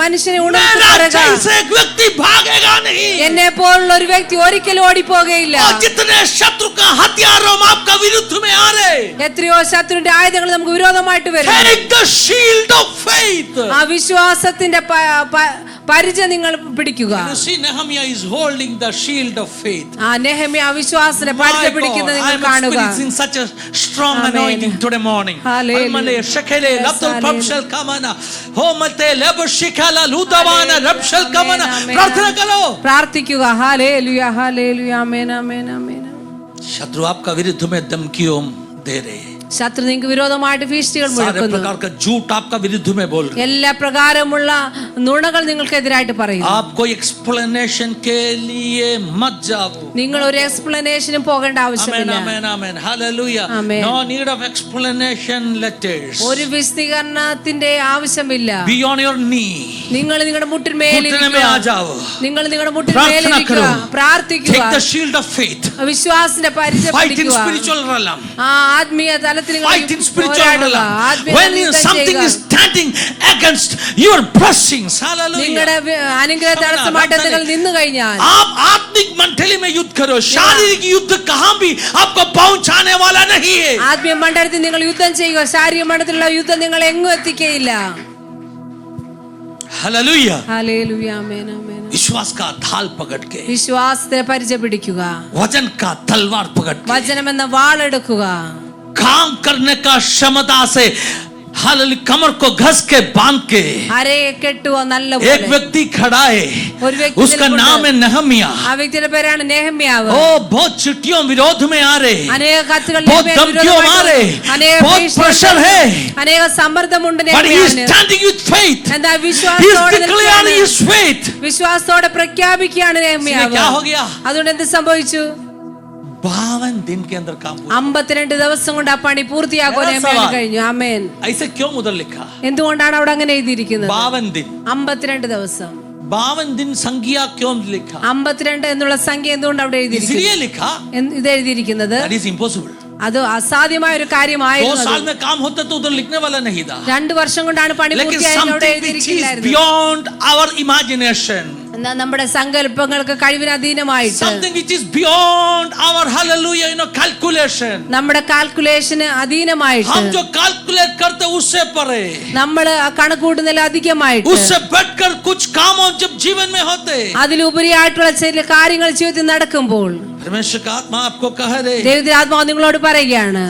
മനുഷ്യനെ ഉണർത്തി मेरा പറയുക, जैसे एक व्यक्ति भागेगा नहीं। എന്നെ പോലുള്ള ഒരു വ്യക്തി ഒരിക്കലും ഓടിപ്പോകുകയില്ല. और जितने शत्रु का हथियारों आपका विरुद्ध में आ रहे, എത്രയോ ശത്രുവിന്റെ ആയുധങ്ങൾ നമുക്ക് വിരോധമായിട്ട് വരും. take the shield of faith. ആ വിശ്വാസത്തിന്റെ പരിച നിങ്ങൾ പിടിക്കുക. You see, Nehemiah is holding the shield of faith. ആ നെഹമ്യ വിശ്വാസത്തിന്റെ പരിച My God, പിടിക്കുന്നത് I നിങ്ങൾ am കാണുക. experiencing such a strong Amen. anointing today morning. Hallelujah. Almane shekele Yes, labdul hallelujah. pamshel kamana homate lebushikala ludavana Hallelujah. rabshel kamana. Amen, amen. प्रार्थना करो। പ്രാർത്ഥിക്കുക. Hallelujah hallelujah ആമേൻ ആമേൻ ആമേൻ. शत्रु आपका विरुद्ध में धमकियों दे रहे हैं, ശത്രു നിങ്ങൾക്ക് വിരോധമായിട്ട് ഭീഷണികൾ सारे മുഴക്കുന്നു. प्रकार का झूठ आपका विरुद्ध में बोल रहे हैं। എല്ലാ പ്രകാരമുള്ള നുണകൾ നിങ്ങൾക്കെതിരായിട്ട് പറയുന്നു. आप कोई एक्सप्लेनेशन के लिए मत जाओ। നിങ്ങൾ ഒരു എക്സ്പ്ലനേഷനും പോകേണ്ട Amen, ആവശ്യമില്ല. amen, amen. Hallelujah. Amen. No need of explanation letters. ഒരു വിശദീകരണത്തിന്റെ ആവശ്യമില്ല. Be on your knee. നിങ്ങൾ നിങ്ങളുടെ घुटने में आ മുട്ടിന്മേലിരിക്കുക. जाओ। നിങ്ങൾ നിങ്ങളുടെ प्रार्थना മുട്ടിന്മേലിരിക്കുക, करो। പ്രാർത്ഥിക്കുക, Take the shield of faith. വിശ്വാസത്തിന്റെ പരിച Fight in പിടിക്കുക. spiritual realm. ആ ആത്മീയ തലത്തിൽ Fight in spiritual പോരാടുക. realm. ആത്മീയ When യുദ്ധം something ചെയ്യുക. is standing against your blessings, നിങ്ങളുടെ hallelujah. അനുഗ്രഹ തടസ്സമായിട്ട് നിങ്ങൾ നിന്നു കഴിഞ്ഞാൽ आप आत्मिक मंडली में युद्ध करो, शारीरिक युद्ध कहां भी आपको पहुंचाने वाला नहीं है। ആത്മീയ മണ്ഡലത്തിൽ നിങ്ങൾ യുദ്ധം ചെയ്യുക. ശാരീരിക മണ്ഡലത്തിലുള്ള യുദ്ധം നിങ്ങൾ എങ്ങും എത്തിക്കയില്ല. हालेलुया। ഹല്ലേലൂയ ആമേൻ ആമേൻ. विश्वास का ढाल पकड़ के, വിശ്വാസത്തെ പരിച പിടിക്കുക. वचन का तलवार पकड़ के, വചനം എന്ന വാളെടുക്കുക. काम करने का क्षमता से हालेलुया कमर को घस के बांध के അരയെ കെട്ടുക നല്ല एक व्यक्ति खड़ा है, ഒരു വ്യക്തി उसका നിൽപ്പുണ്ട്. नाम है नहम्या। ആ വ്യക്തിയുടെ പേരാണ് നെഹമ്യാവ്. ओ बहुत चिट्ठियों विरोध में आ रहे, അനേക കത്തുകൾ बहुत നെഹമ്യാവിന് धमकियों വിരോധമായിട്ട് मारे, അനേക बहुत ഭീഷണികൾ, प्रेशर है, അനേക സമ്മർദ്ദമുണ്ട് but he is നെഹമ്യാവിന്. standing with faith. എന്താ He is വിശ്വാസത്തോടെ declaring നിൽക്കുകയാണ്. his faith. വിശ്വാസത്തോടെ പ്രഖ്യാപിക്കുകയാണ് इसलिए നെഹമ്യാവ്. क्या हो गया? അതുകൊണ്ട് എന്ത് സംഭവിച്ചു? 52 दिन के अंदर काम हुआ। 52 ദിവസം കൊണ്ട് ആ പണി പൂർത്തിയാക്കുവാൻ मेरा നെഹമ്യാവിന് सवाल। കഴിഞ്ഞു. ആമേൻ. ऐसे क्यों उधर लिखा? എന്തുകൊണ്ടാണ് അവിടെ അങ്ങനെ എഴുതിയിരിക്കുന്നത്? 52 दिन। 52 ദിവസം. 52 दिन संख्या क्यों लिखा? 52 എന്നുള്ള സംഖ്യ എന്തുകൊണ്ട് അവിടെ എഴുതിയിരിക്കുന്നു? इसलिए लिखा, ഇത് എഴുതിയിരിക്കുന്നത് that is impossible. അത് അസാധ്യമായ ഒരു 2 കാര്യമായിരുന്നു. साल में काम होता तो उधर लिखने वाला नहीं था। 2 വർഷം കൊണ്ടാണ് പണി लेकिन പൂർത്തിയായത് അവിടെ something which is എഴുതിയിരിക്കില്ലായിരുന്നു. beyond our imagination. എന്നാൽ നമ്മുടെ സങ്കല്പങ്ങൾക്ക് കഴിവിന് അധീനമായിട്ട് something which is beyond our hallelujah calculation. നമ്മുടെ കാൽക്കുലേഷന് അധീനമായിട്ട് हम जो calculate करते उससे परे, നമ്മൾ കണക്കൂട്ടുന്നതിൽ അധികമായിട്ട് उससे बढ़कर कुछ काम जब जीवन में होते, അതിലുപരിയായിട്ടുള്ള ചില കാര്യങ്ങൾ ജീവിതത്തിൽ നടക്കുമ്പോൾ परमेश्वर का आत्मा आपको कह रहे, ദൈവത്തിന്റെ ആത്മാവ് നിങ്ങളോട് പറയുകയാണ്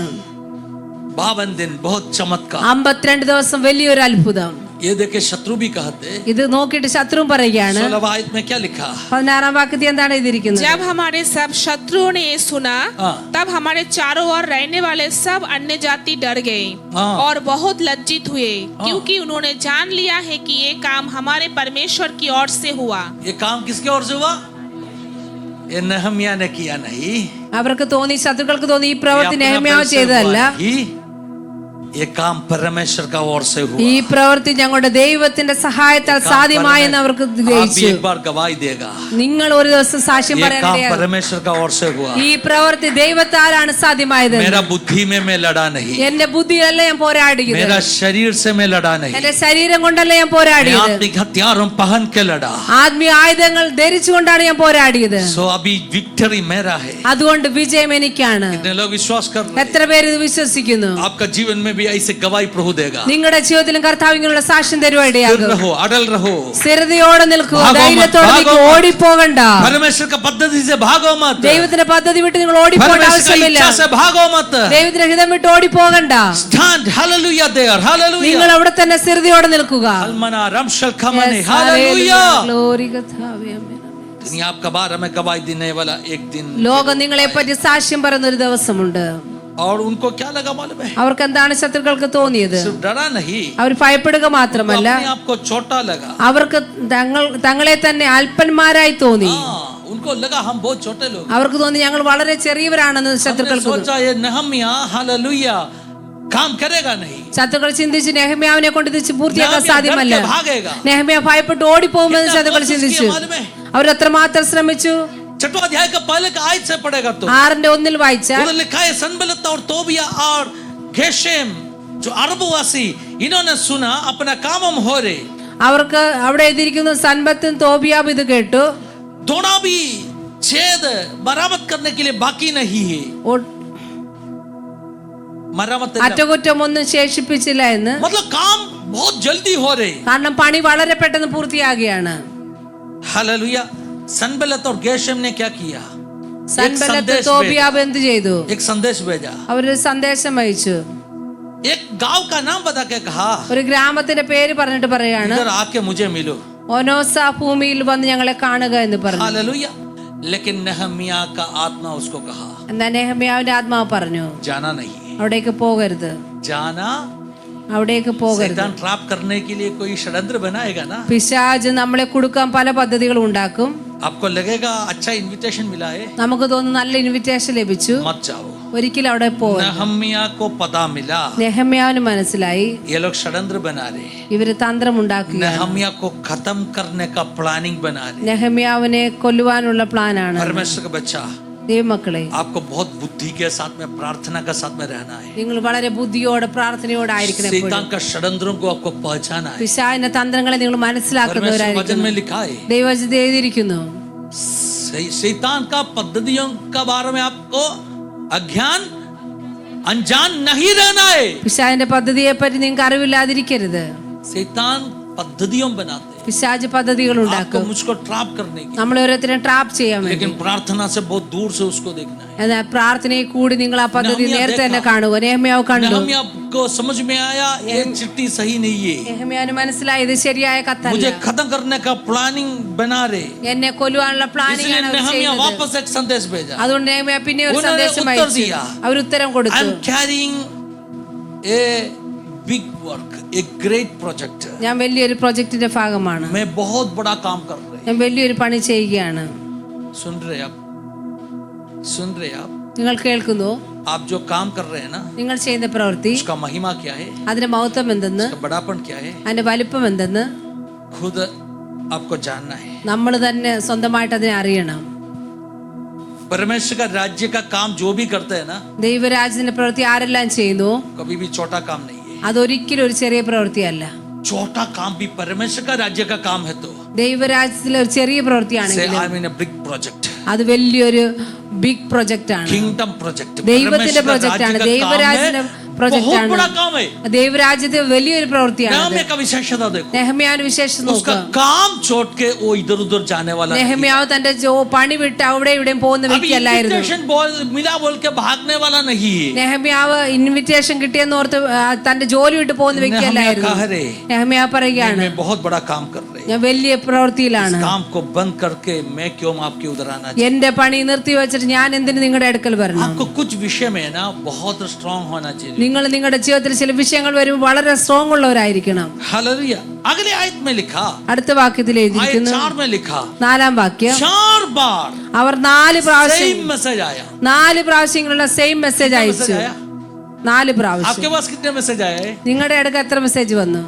52 दिन बहुत चमत्कार. 52 ദിവസം വലിയൊരു അത്ഭുതം. ये देखे शत्रु भी कहते. ഇത് നോക്കിയിട്ട് ശത്രുവും പറയുകയാണ്. 16 आयत में क्या लिखा? 16 വാക്യത്തിൽ എന്താണ് എഴുതിയിരിക്കുന്നത്? जब हमारे सब शत्रुओं ने ये सुना, हाँ। तब हमारे चारों ओर रहने वाले सब अन्य जाति डर गए हाँ। और बहुत लज्जित हुए, क्योंकि उन्होंने जान लिया है कि ये काम हमारे परमेश्वर की ओर से हुआ. ये काम किसके ओर से हुआ? ये नहम्या ने किया नहीं. അവർക്ക് തോന്നി, ശത്രുക്കൾക്ക് തോന്നി ഈ ये പ്രവൃത്തി अपना നെഹമ്യാവ് बल से ചെയ്തതല്ല, हुआ नहीं. ये काम परमेश्वर का ओर से हुआ. ഈ പ്രവൃത്തി ഞങ്ങളുടെ ദൈവത്തിന്റെ സഹായത്താൽ സാധ്യമായെന്ന് അവർക്ക് आप भी ഗ്രഹിച്ചു. एक बार गवाही देगा. നിങ്ങൾ ഒരു ദിവസം സാക്ഷ്യം ये काम പറയാനിടയാകും. परमेश्वर का ओर से हुआ. ഈ പ്രവൃത്തി ദൈവത്താലാണ് സാധ്യമായത്. मेरा बुद्धि में मैं लड़ा नहीं, എന്റെ ബുദ്ധിയല്ല ഞാൻ പോരാടിയത്, मेरा शरीर से मैं लड़ा नहीं, എന്റെ ശരീരം കൊണ്ടല്ല ഞാൻ मैं പോരാടിയത്, आत्मिक हथियारों पहन के लड़ा. ആത്മീയ ആയുധങ്ങൾ ധരിച്ചുകൊണ്ടാണ് ഞാൻ പോരാടിയത്. सो अभी विक्टरी मेरा है. അതുകൊണ്ട് വിജയം എനിക്കാണ്. कितने लोग विश्वास कर रहे हैं? എത്ര പേര് ഇത് വിശ്വസിക്കുന്നു? आपका जीवन में भी ऐसे गवाही प्रभु देगा. നിങ്ങളുടെ ജീവിതത്തിലും കർത്താവ് ഇങ്ങനെയുള്ള സാക്ഷ്യം തരുവായിടയാകും. रहो, अड़ल रहो, സ്ഥിരതയോടെ നിൽക്കുക, ഭാഗോ മത്, ധൈര്യത്തോടെ ഭാഗോ നിൽക്കുക, മത്. ഓടിപ്പോകണ്ട. परमेश्वर का पद्धति से भागो मत, ദൈവത്തിന്റെ പദ്ധതി വിട്ട് നിങ്ങൾ ഓടിപ്പോകേണ്ട परमेश्वर का ആവശ്യമില്ല. इच्छा से भागो मत. ദൈവത്തിന്റെ ഹിതം വിട്ട് ഓടിപ്പോകണ്ട. Stand, hallelujah there, നിങ്ങൾ hallelujah. അവിടെ തന്നെ സ്ഥിരതയോടെ നിൽക്കുക. अलमना रमशल खमने, Yes, hallelujah. hallelujah. Glory കർത്താവേ, ആമേൻ. दुनिया आपका बारे में गवाही देने वाला एक दिन. ലോകം നിങ്ങളെ പറ്റി സാക്ഷ്യം പറയുന്ന ഒരു ദിവസമുണ്ട്. और उनको क्या लगा मालूम है? അവർക്ക് എന്താണ് ശത്രുക്കൾക്ക് തോന്നിയത്? सिर्फ डरा नहीं, അവർ ഭയപ്പെടുക മാത്രമല്ല, अपने आप को छोटा लगा. അവർക്ക് തങ്ങളെ തന്നെ അല്പന്മാരായി തോന്നി. हाँ, उनको लगा हम बहुत छोटे लोग. അവർക്ക് തോന്നി ഞങ്ങൾ വളരെ ചെറിയവരാണെന്ന് हमने ശത്രുക്കൾക്ക് തോന്നി. सोचा ये नहम्या हालेलुया काम करेगा नहीं. ശത്രുക്കൾ ചിന്തിച്ച് നെഹമ്യാവിനെ കൊണ്ട് ഇത് പൂർത്തിയാക്കാൻ नहम्या സാധ്യമല്ല. डर के भागेगा. നെഹമ്യ ഭയപ്പെട്ട് ഓടിപ്പോകുമെന്ന് कितना ശത്രുക്കൾ कोशिश ചിന്തിച്ചു. किया मालूम है? അവർ എത്രമാത്രം ശ്രമിച്ചു? 6वां अध्याय का पहले का आयत से पढ़ेगा तो 6:1 വായിച്ചാൽ उधर लिखा है सनबलत और तोबिया और गेशेम जो अरबवासी इन्होंने सुना अपना काम हम हो रहे. അവർക്ക് അവിടെ എഴുതിയിരിക്കുന്നു, സൻബത്തും തോബിയാബും ഇത് കേട്ടു. थोड़ा भी छेद मरामत करने के लिए बाकी नहीं है. मरामत അറ്റകുറ്റം ഒന്നും ശേഷിപ്പിച്ചില്ല എന്ന്. मतलब काम बहुत जल्दी हो रहे. കാരണം പണി വളരെ പെട്ടെന്ന് പൂർത്തിയാകുകയാണ്. हालेलुया. सनबलत और गेशेम ने क्या किया? സൻബലത്ത് തോബിയാബ് എന്ത് ചെയ്തു? एक संदेश भेजा. അവരൊരു സന്ദേശം അയച്ചു. एक गांव का नाम बता के कहा, ഒരു ഗ്രാമത്തിന്റെ പേര് പറഞ്ഞിട്ട് പറയാണ്, इधर आके मुझे मिलो. ഒനോസ ഭൂമിയിൽ വന്ന് ഞങ്ങളെ കാണുക എന്ന് പറഞ്ഞു. हालेलुया. लेकिन नहम्या का आत्मा उसको कहा, എന്നാൽ നെഹമ്യാവിന്റെ ആത്മാവ് പറഞ്ഞു, जाना नहीं. അവിടേക്ക് പോകരുത്, जाना. അവിടേക്ക് പോകരുത്. शैतान ट्रैप करने के लिए कोई षड्यंत्र बनाएगा ना. പിശാച് നമ്മളെ കുടുക്കാൻ പല പദ്ധതികളും ഉണ്ടാക്കും. आपको लगेगा अच्छा इनविटेशन मिला है, നമുക്ക് തോന്നുന്നു നല്ല ഇൻവിറ്റേഷൻ ലഭിച്ചു, मत जाओ. ഒരിക്കലും അവിടെ പോകരുത്. नहम्या को पता मिला നെഹമ്യാവിന് മനസ്സിലായി ये लोग षड्यंत्र बना रहे हैं. ഇവര് തന്ത്രം ഉണ്ടാക്കുക, नहम्या को खत्म करने का प्लानिंग बना रहे हैं. നെഹമ്യാവിനെ കൊല്ലുവാനുള്ള പ്ലാനാണ്. परमेश्वर का बच्चा, ദൈവമക്കളെ, आपको बहुत बुद्धि के साथ में प्रार्थना के साथ में रहना है. നിങ്ങൾ വളരെ ബുദ്ധിയോടെ പ്രാർത്ഥനയോടെ ആയിരിക്കണം. शैतान का षड्यंत्रों को आपको पहचाना है. പിശാചിന്റെ തന്ത്രങ്ങളെ നിങ്ങൾ परमेश्वर മനസ്സിലാക്കുന്നവരായിരിക്കും. वचन में लिखा है, ദൈവവചനത്തിൽ എഴുതിയിരിക്കുന്നു, शैतान का पद्धतियों का बारे में आपको अज्ञान अनजान नहीं रहना है. പിശാചിന്റെ പദ്ധതിയെ പറ്റി നിങ്ങൾക്ക് അറിവില്ലാതിരിക്കരുത്. शैतान पद्धतियों बनाते हैं പിശാച് പദ്ധതികൾ आपको ഉണ്ടാക്കും, मुझको ट्रैप करने की. നമ്മൾ ഓരോരുത്തരെ ട്രാപ്പ് ചെയ്യാൻ വേണ്ടി. लेकिन प्रार्थना से बहुत दूर से उसको देखना है. എന്നാൽ പ്രാർത്ഥനയിൽ കൂടി നിങ്ങൾ ആ പദ്ധതി നെഹമ്യാ നേരത്തെ തന്നെ देखा. കാണുക. നെഹമ്യാവ് കണ്ടു. नहम्या को समझ में आया ये चिट्ठी सही नहीं है, നെഹമ്യാവിന് മനസ്സിലായി ഇത് ശരിയായ കത്തല്ല, मुझे खत्म करने का प्लानिंग बना रहे. എന്നെ കൊല്ലുവാനുള്ള പ്ലാനിംഗ് इसलिए ആണ് അവർ नहम्या ചെയ്യുന്നത്. वापस एक संदेश भेजा. അതുകൊണ്ട് നെഹമ്യാ പിന്നെ ഒരു उन्होंने സന്ദേശം उत्तर അയച്ചു. दिया. അവർ ഉത്തരം I കൊടുത്തു, am carrying a big work, a great project. ഞാൻ വലിയൊരു പ്രൊജക്ടിന്റെ ഭാഗമാണ്, मैं बहुत बड़ा काम कर रहे. ഞാൻ വലിയൊരു പണി ചെയ്യുകയാണ്. सुन रहे आप? सुन रहे आप? നിങ്ങൾ കേൾക്കുന്നു? आप जो काम कर रहे हैं ना, നിങ്ങൾ ചെയ്യുന്ന പ്രവൃത്തി, उसका महिमा क्या है, അതിന്റെ മഹത്വം എന്തെന്ന്, उसका बड़ापन क्या है, അതിന്റെ വലിപ്പം എന്തെന്ന് खुद आपको जानना है. നമ്മൾ തന്നെ സ്വന്തമായിട്ട് അതിനെ അറിയണം. परमेश्वर का राज्य का काम जो भी करते हैं ना, ദൈവരാജ്യത്തിന്റെ പ്രവൃത്തി ആരെല്ലാം ചെയ്യുന്നു, कभी भी छोटा काम नहीं है. അതൊരിക്കലും ഒരു ചെറിയ പ്രവൃത്തിയല്ല. छोटा काम भी परमेश्वर का राज्य का काम है. तो ദൈവരാജ്യത്തിലെ ഒരു ചെറിയ Say, പ്രവൃത്തിയാണെങ്കിൽ I'm in a big project. അത് വലിയൊരു ബിഗ് പ്രൊജക്റ്റ് ആണ്. Kingdom project. ദൈവത്തിന്റെ പ്രൊജക്റ്റ് ആണ്. ദൈവരാജ്യത്തിന്റെ പ്രൊജക്റ്റ് ആണ്. बड़ा काम है. ദൈവരാജ്യത്തെ വലിയൊരു പ്രവൃത്തിയാണ്. नेहम्याह का विशेषता देखो. നെഹമ്യാവിന്റെ വിശേഷം उसका നോക്കുക. काम छोड़ के वो इधर उधर जाने वाला नहीं. നെഹമ്യാവ് തന്റെ പണി വിട്ട് അവിടെ ഇവിടെയും പോകുന്ന अभी വ്യക്തിയല്ലായിരുന്നു. invitation मिला बोल के भागने वाला नहीं है. നെഹമ്യാവ് ഇൻവിറ്റേഷൻ കിട്ടിയെന്ന് ഓർത്ത് തന്റെ ജോലി വിട്ട് പോകുന്ന വ്യക്തിയല്ലായിരുന്നു. നെഹമ്യാവ് പറയുകയാണ്, मैं बहुत बड़ा काम कर रहे. ഞാൻ വലിയ പ്രവൃത്തിയിലാണ്. इस काम को बंद करके मैं क्यों आपके उधर आना चाहिए? എന്റെ പണി നിർത്തി വെച്ചിട്ട് ഞാൻ എന്തിന് നിങ്ങളുടെ അടുക്കൽ വരണം? आपको कुछ विषय में ना बहुत स्ट्रांग होना चाहिए. നിങ്ങൾ നിങ്ങളുടെ ജീവിതത്തിൽ ചില വിഷയങ്ങൾ വരുമ്പോൾ വളരെ സ്ട്രോങ് ഉള്ളവരായിരിക്കണം. हालेलुया. अगले आयत में लिखा, അടുത്ത വാക്യത്തിൽ आयत എഴുതിയിരിക്കുന്നു, 4 में लिखा, 4-ാം വാക്യം, 4 बार അവർ 4 പ്രാവശ്യം सेम मैसेज आया. 4 പ്രാവശ്യങ്ങളുള്ള സെയിം മെസ്സേജ് അയച്ചു. 4 പ്രാവശ്യം. आपके पास कितने मैसेज आए? നിങ്ങളുടെ അടുക്ക എത്ര മെസ്സേജ് വന്നു?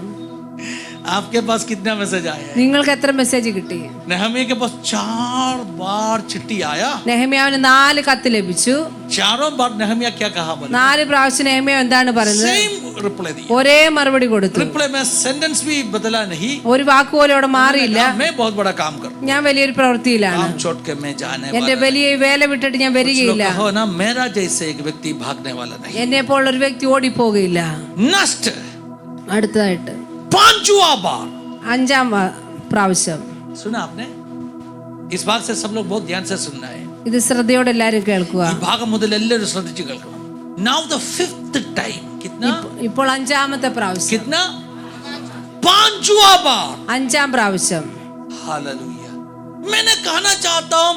आपके पास कितना मैसेज आया? നിങ്ങൾക്ക് എത്ര മെസ്സേജ് കിട്ടി? नेहम्याह के पास 4 बार चिट्ठी आया. നെഹമ്യാവിന് 4 കത്ത് ലഭിച്ചു. चारों बार नेहम्याह क्या कहा? 4 പ്രാവശ്യം നെഹമ്യാവ് എന്താണ് പറയുന്നത്? सेम रिप्लाई दिया. ഒരേ മറുപടി കൊടുത്തു. रिप्लाई में सेंटेंस भी बदला नहीं. ഒരു വാക്ക് പോലും അവിടെ മാറിയില്ല. मैं बहुत बड़ा काम कर रहा हूं. ഞാൻ വലിയൊരു പ്രവൃത്തിയിലാണ്. काम छोड़ के मैं जाने എന്റെ वाला. വലിയ വേല വിട്ടിട്ട് ഞാൻ വരികയില്ല. हो ना, मेरा जैसे एक व्यक्ति भागने वाला नहीं. എന്നെ പോലുള്ള ഒരു വ്യക്തി ഓടിപ്പോകുകയില്ല. नष्ट. അടുത്തതായിട്ട് 5वां बार. 5-ാം പ്രാവശ്യം. सुना आपने? इस भाग से सब लोग बहुत ध्यान से सुनना है. ഇത് ശ്രദ്ധയോടെ എല്ലാരും കേൾക്കുക. ഈ ഭാഗം മുതൽ എല്ലാവരും ശ്രദ്ധിച്ചു കേൾക്കണം. Now the 5th time. कितना? ഇപ്പോൾ 5-ാമത്തെ പ്രാവശ്യം. कितना? 5वां बार. 5-ാം പ്രാവശ്യം. हालेलुया. मैंने कहना चाहता हूं,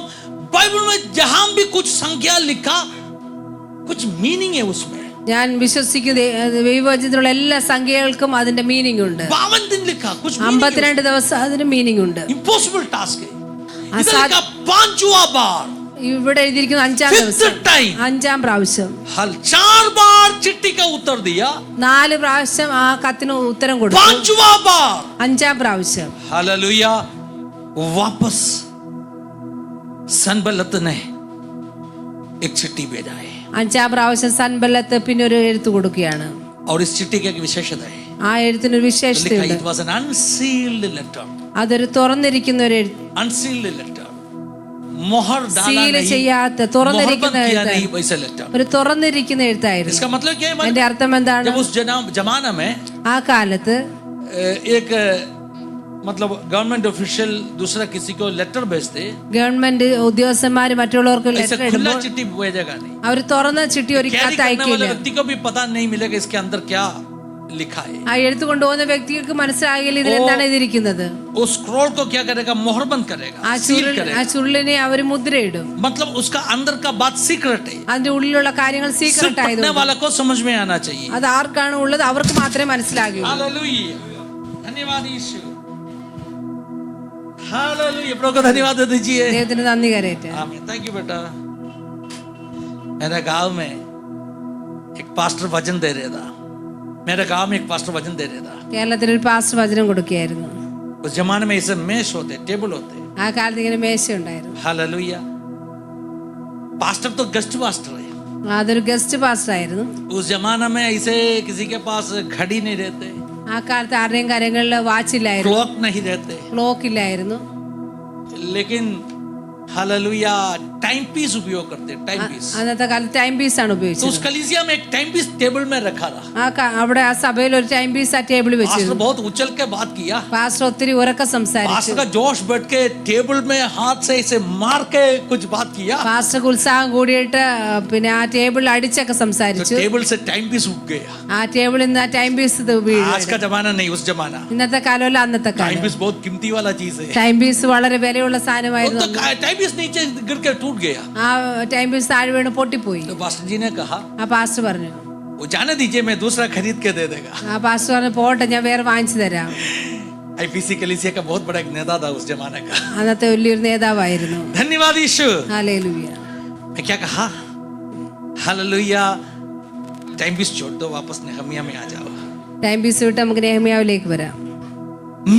बाइबल में जहां भी कुछ संख्या लिखा, कुछ मीनिंग है उसमें. ഞാൻ വിശ്വസിക്കുന്ന ദൈവവചനത്തിലുള്ള എല്ലാ സംഖ്യകൾക്കും അതിന്റെ മീനിങ് ഉണ്ട്. 52 दिन लिखा, कुछ 52 ദിവസം അതിന് മീനിങ് ഉണ്ട്. इम्पॉसिबल टास्क है. इधर असाध- लिखा 5वां बार. ഇവിടെ എഴുതിയിരിക്കുന്ന 5-ാം ദിവസം. 5-ാം പ്രാവശ്യം. हल 4 बार चिट्ठी का उत्तर दिया. 4 പ്രാവശ്യം ആ കത്തിന് ഉത്തരം കൊടുത്തു. 5वां बार. 5-ാം പ്രാവശ്യം. हालेलुया. वापस सनबलत ने एक चिट्ठी भेजा है. 5-ാം പ്രാവശ്യം സൻബല്ലത്ത് പിന്നെ ഒരു എഴുത്ത് കൊടുക്കുകയാണ്. और इस चिट्ठी की एक विशेषता है. ആ എഴുത്തിനൊരു लिखा വിശേഷതയുണ്ട്. it was an unsealed letter. അതൊരു തുറന്നിരിക്കുന്ന ഒരു എഴുത്ത്. unsealed letter. मोहर डाला സീൽ नहीं, ചെയ്യാത്ത मोहर തുറന്നിരിക്കുന്ന बंद किया എഴുത്ത്. नहीं, वैसे letter. ഒരു തുറന്നിരിക്കുന്ന എഴുത്തായിരുന്നു. इसका मतलब क्या है? എന്റെ അർത്ഥം എന്താണ്? जब उस जमाना में ആ കാലത്ത് एक मतलब गवर्नमेंट ऑफिशियल दूसरा किसी को लेटर भेजते, ഗവൺമെന്റ് ഉദ്യോഗസ്ഥന്മാര് മറ്റുള്ളവർക്ക് ऐसे ലെറ്റർ खुला ഇടുമ്പോൾ चिट्ठी भेजेगा नहीं. അവർ തുറന്ന ചിട്ടി ഒരു कैरी കത്ത് करने അയക്കില്ല. वाले व्यक्ति को भी पता नहीं मिलेगा इसके अंदर क्या लिखा है. ആ എഴുത്ത് കൊണ്ടുപോകുന്ന വ്യക്തിക്ക് മനസ്സിലാകില്ല ഇതിൽ എന്താണ് എഴുതിയിരിക്കുന്നത്. उस स्क्रॉल को क्या करेगा? मोहरबंद करेगा, ആ सील ചുരുൾ करेगा. ആ ചുരുളിനെ അവർ മുദ്രയിടും. मतलब उसका अंदर का बात सीक्रेट है. അതിന്റെ ഉള്ളിലുള്ള കാര്യങ്ങൾ सिर्फ സീക്രട്ട് पढ़ने ആയതുകൊണ്ട് वाला को समझ में आना चाहिए. അത് ആർക്കാണ് ഉള്ളത് അവർക്ക് മാത്രമേ മനസ്സിലാകൂ. हालेलुया. धन्यवाद यीशु. हालेलुया. प्रभु को धन्यवाद दे दीजिए. ദൈവത്തിന് നന്ദി കരയട്ടെ. आमीन. थैंक यू बेटा. मेरे गांव में एक पास्टर वचन दे रहा था. मेरे गांव में एक पास्टर वचन दे रहा था. കേരളത്തിൽ ഒരു പാസ്റ്റർ വചനം കൊടുക്കുകയായിരുന്നു. उस जमाने में ऐसे मेज होते, टेबल होते. ആ കാലത്ത് ഇങ്ങനെ മേശ ഉണ്ടായിരുന്നു. हालेलुया. पास्टर तो गेस्ट पास्टर है. അതൊരു ഗസ്റ്റ് പാസ്റ്റർ ആയിരുന്നു. उस जमाने में ऐसे किसी के पास घड़ी नहीं रहते, ആ കാലത്ത് ആരുടെയും കരങ്ങളിൽ വാച്ചില്ലായിരുന്നു, क्लॉक नहीं रहते, ക്ലോക്ക് ഇല്ലായിരുന്നു. लेकिन हालेलुया टाइम पीस उपयोग करते, टाइम पीस. അന്നത്തെ കാലത്ത് ടൈം പീസ് ആണ് तो उस ഉപയോഗിച്ചത്. कलीसिया में एक टाइम पीस टेबल में रखा था. അവിടെ ആ സഭയിൽ ഒരു ടൈം പീസ് ആ ടേബിൾ पास्टर വെച്ചിരുന്നു. बहुत उछल के बात किया. പാസ്റ്റർ ഒത്തിരി ഉറക്കെ സംസാരിച്ചു. पास्टर का जोश बैठ के टेबल में हाथ से ऐसे मार के कुछ बात किया. പാസ്റ്റർക്ക് ഉത്സാഹം കൂടിയിട്ട് പിന്നെ ആ ടേബിൾ അടിച്ചൊക്കെ तो സംസാരിച്ചു. टेबल से टाइम पीस उग गया. ആ ടേബിളിൽ നിന്ന് ആ ടൈം പീസ് आज का जमाना नहीं, उस जमाना. ഇന്നത്തെ കാലമല്ല അന്നത്തെ टाइम കാലം. पीस बहुत कीमती वाला चीज है. ടൈം പീസ് വളരെ വിലയുള്ള वो സാധനമായിരുന്നു. तो टाइम पीस नीचे गिर के टूट गया. ആ ടൈം പീസ് താഴെ വീണ് പൊട്ടിപ്പോയി. तो पास्टर जी ने कहा, ആ പാസ്റ്റർ പറഞ്ഞു, वो जाने दीजिए, मैं दूसरा खरीद के दे देगा. ആ പാസ്റ്റർ പറഞ്ഞു പോട്ടെ ഞാൻ വേറെ വാങ്ങിച്ചു തരാം. आईपीसी कलीसिया का बहुत बड़ा एक नेता था उस जमाने का. അന്നത്തെ വലിയൊരു നേതാവായിരുന്നു. धन्यवाद यीशु. ഹല്ലേലൂയ. मैं क्या कहा? हालेलुया. टाइम पीस छोड़ दो, वापस नेहमिया में आ जाओ. ടൈം പീസ് വിട്ട് നമുക്ക് നെഹമ്യാവിലേക്ക് വരാം.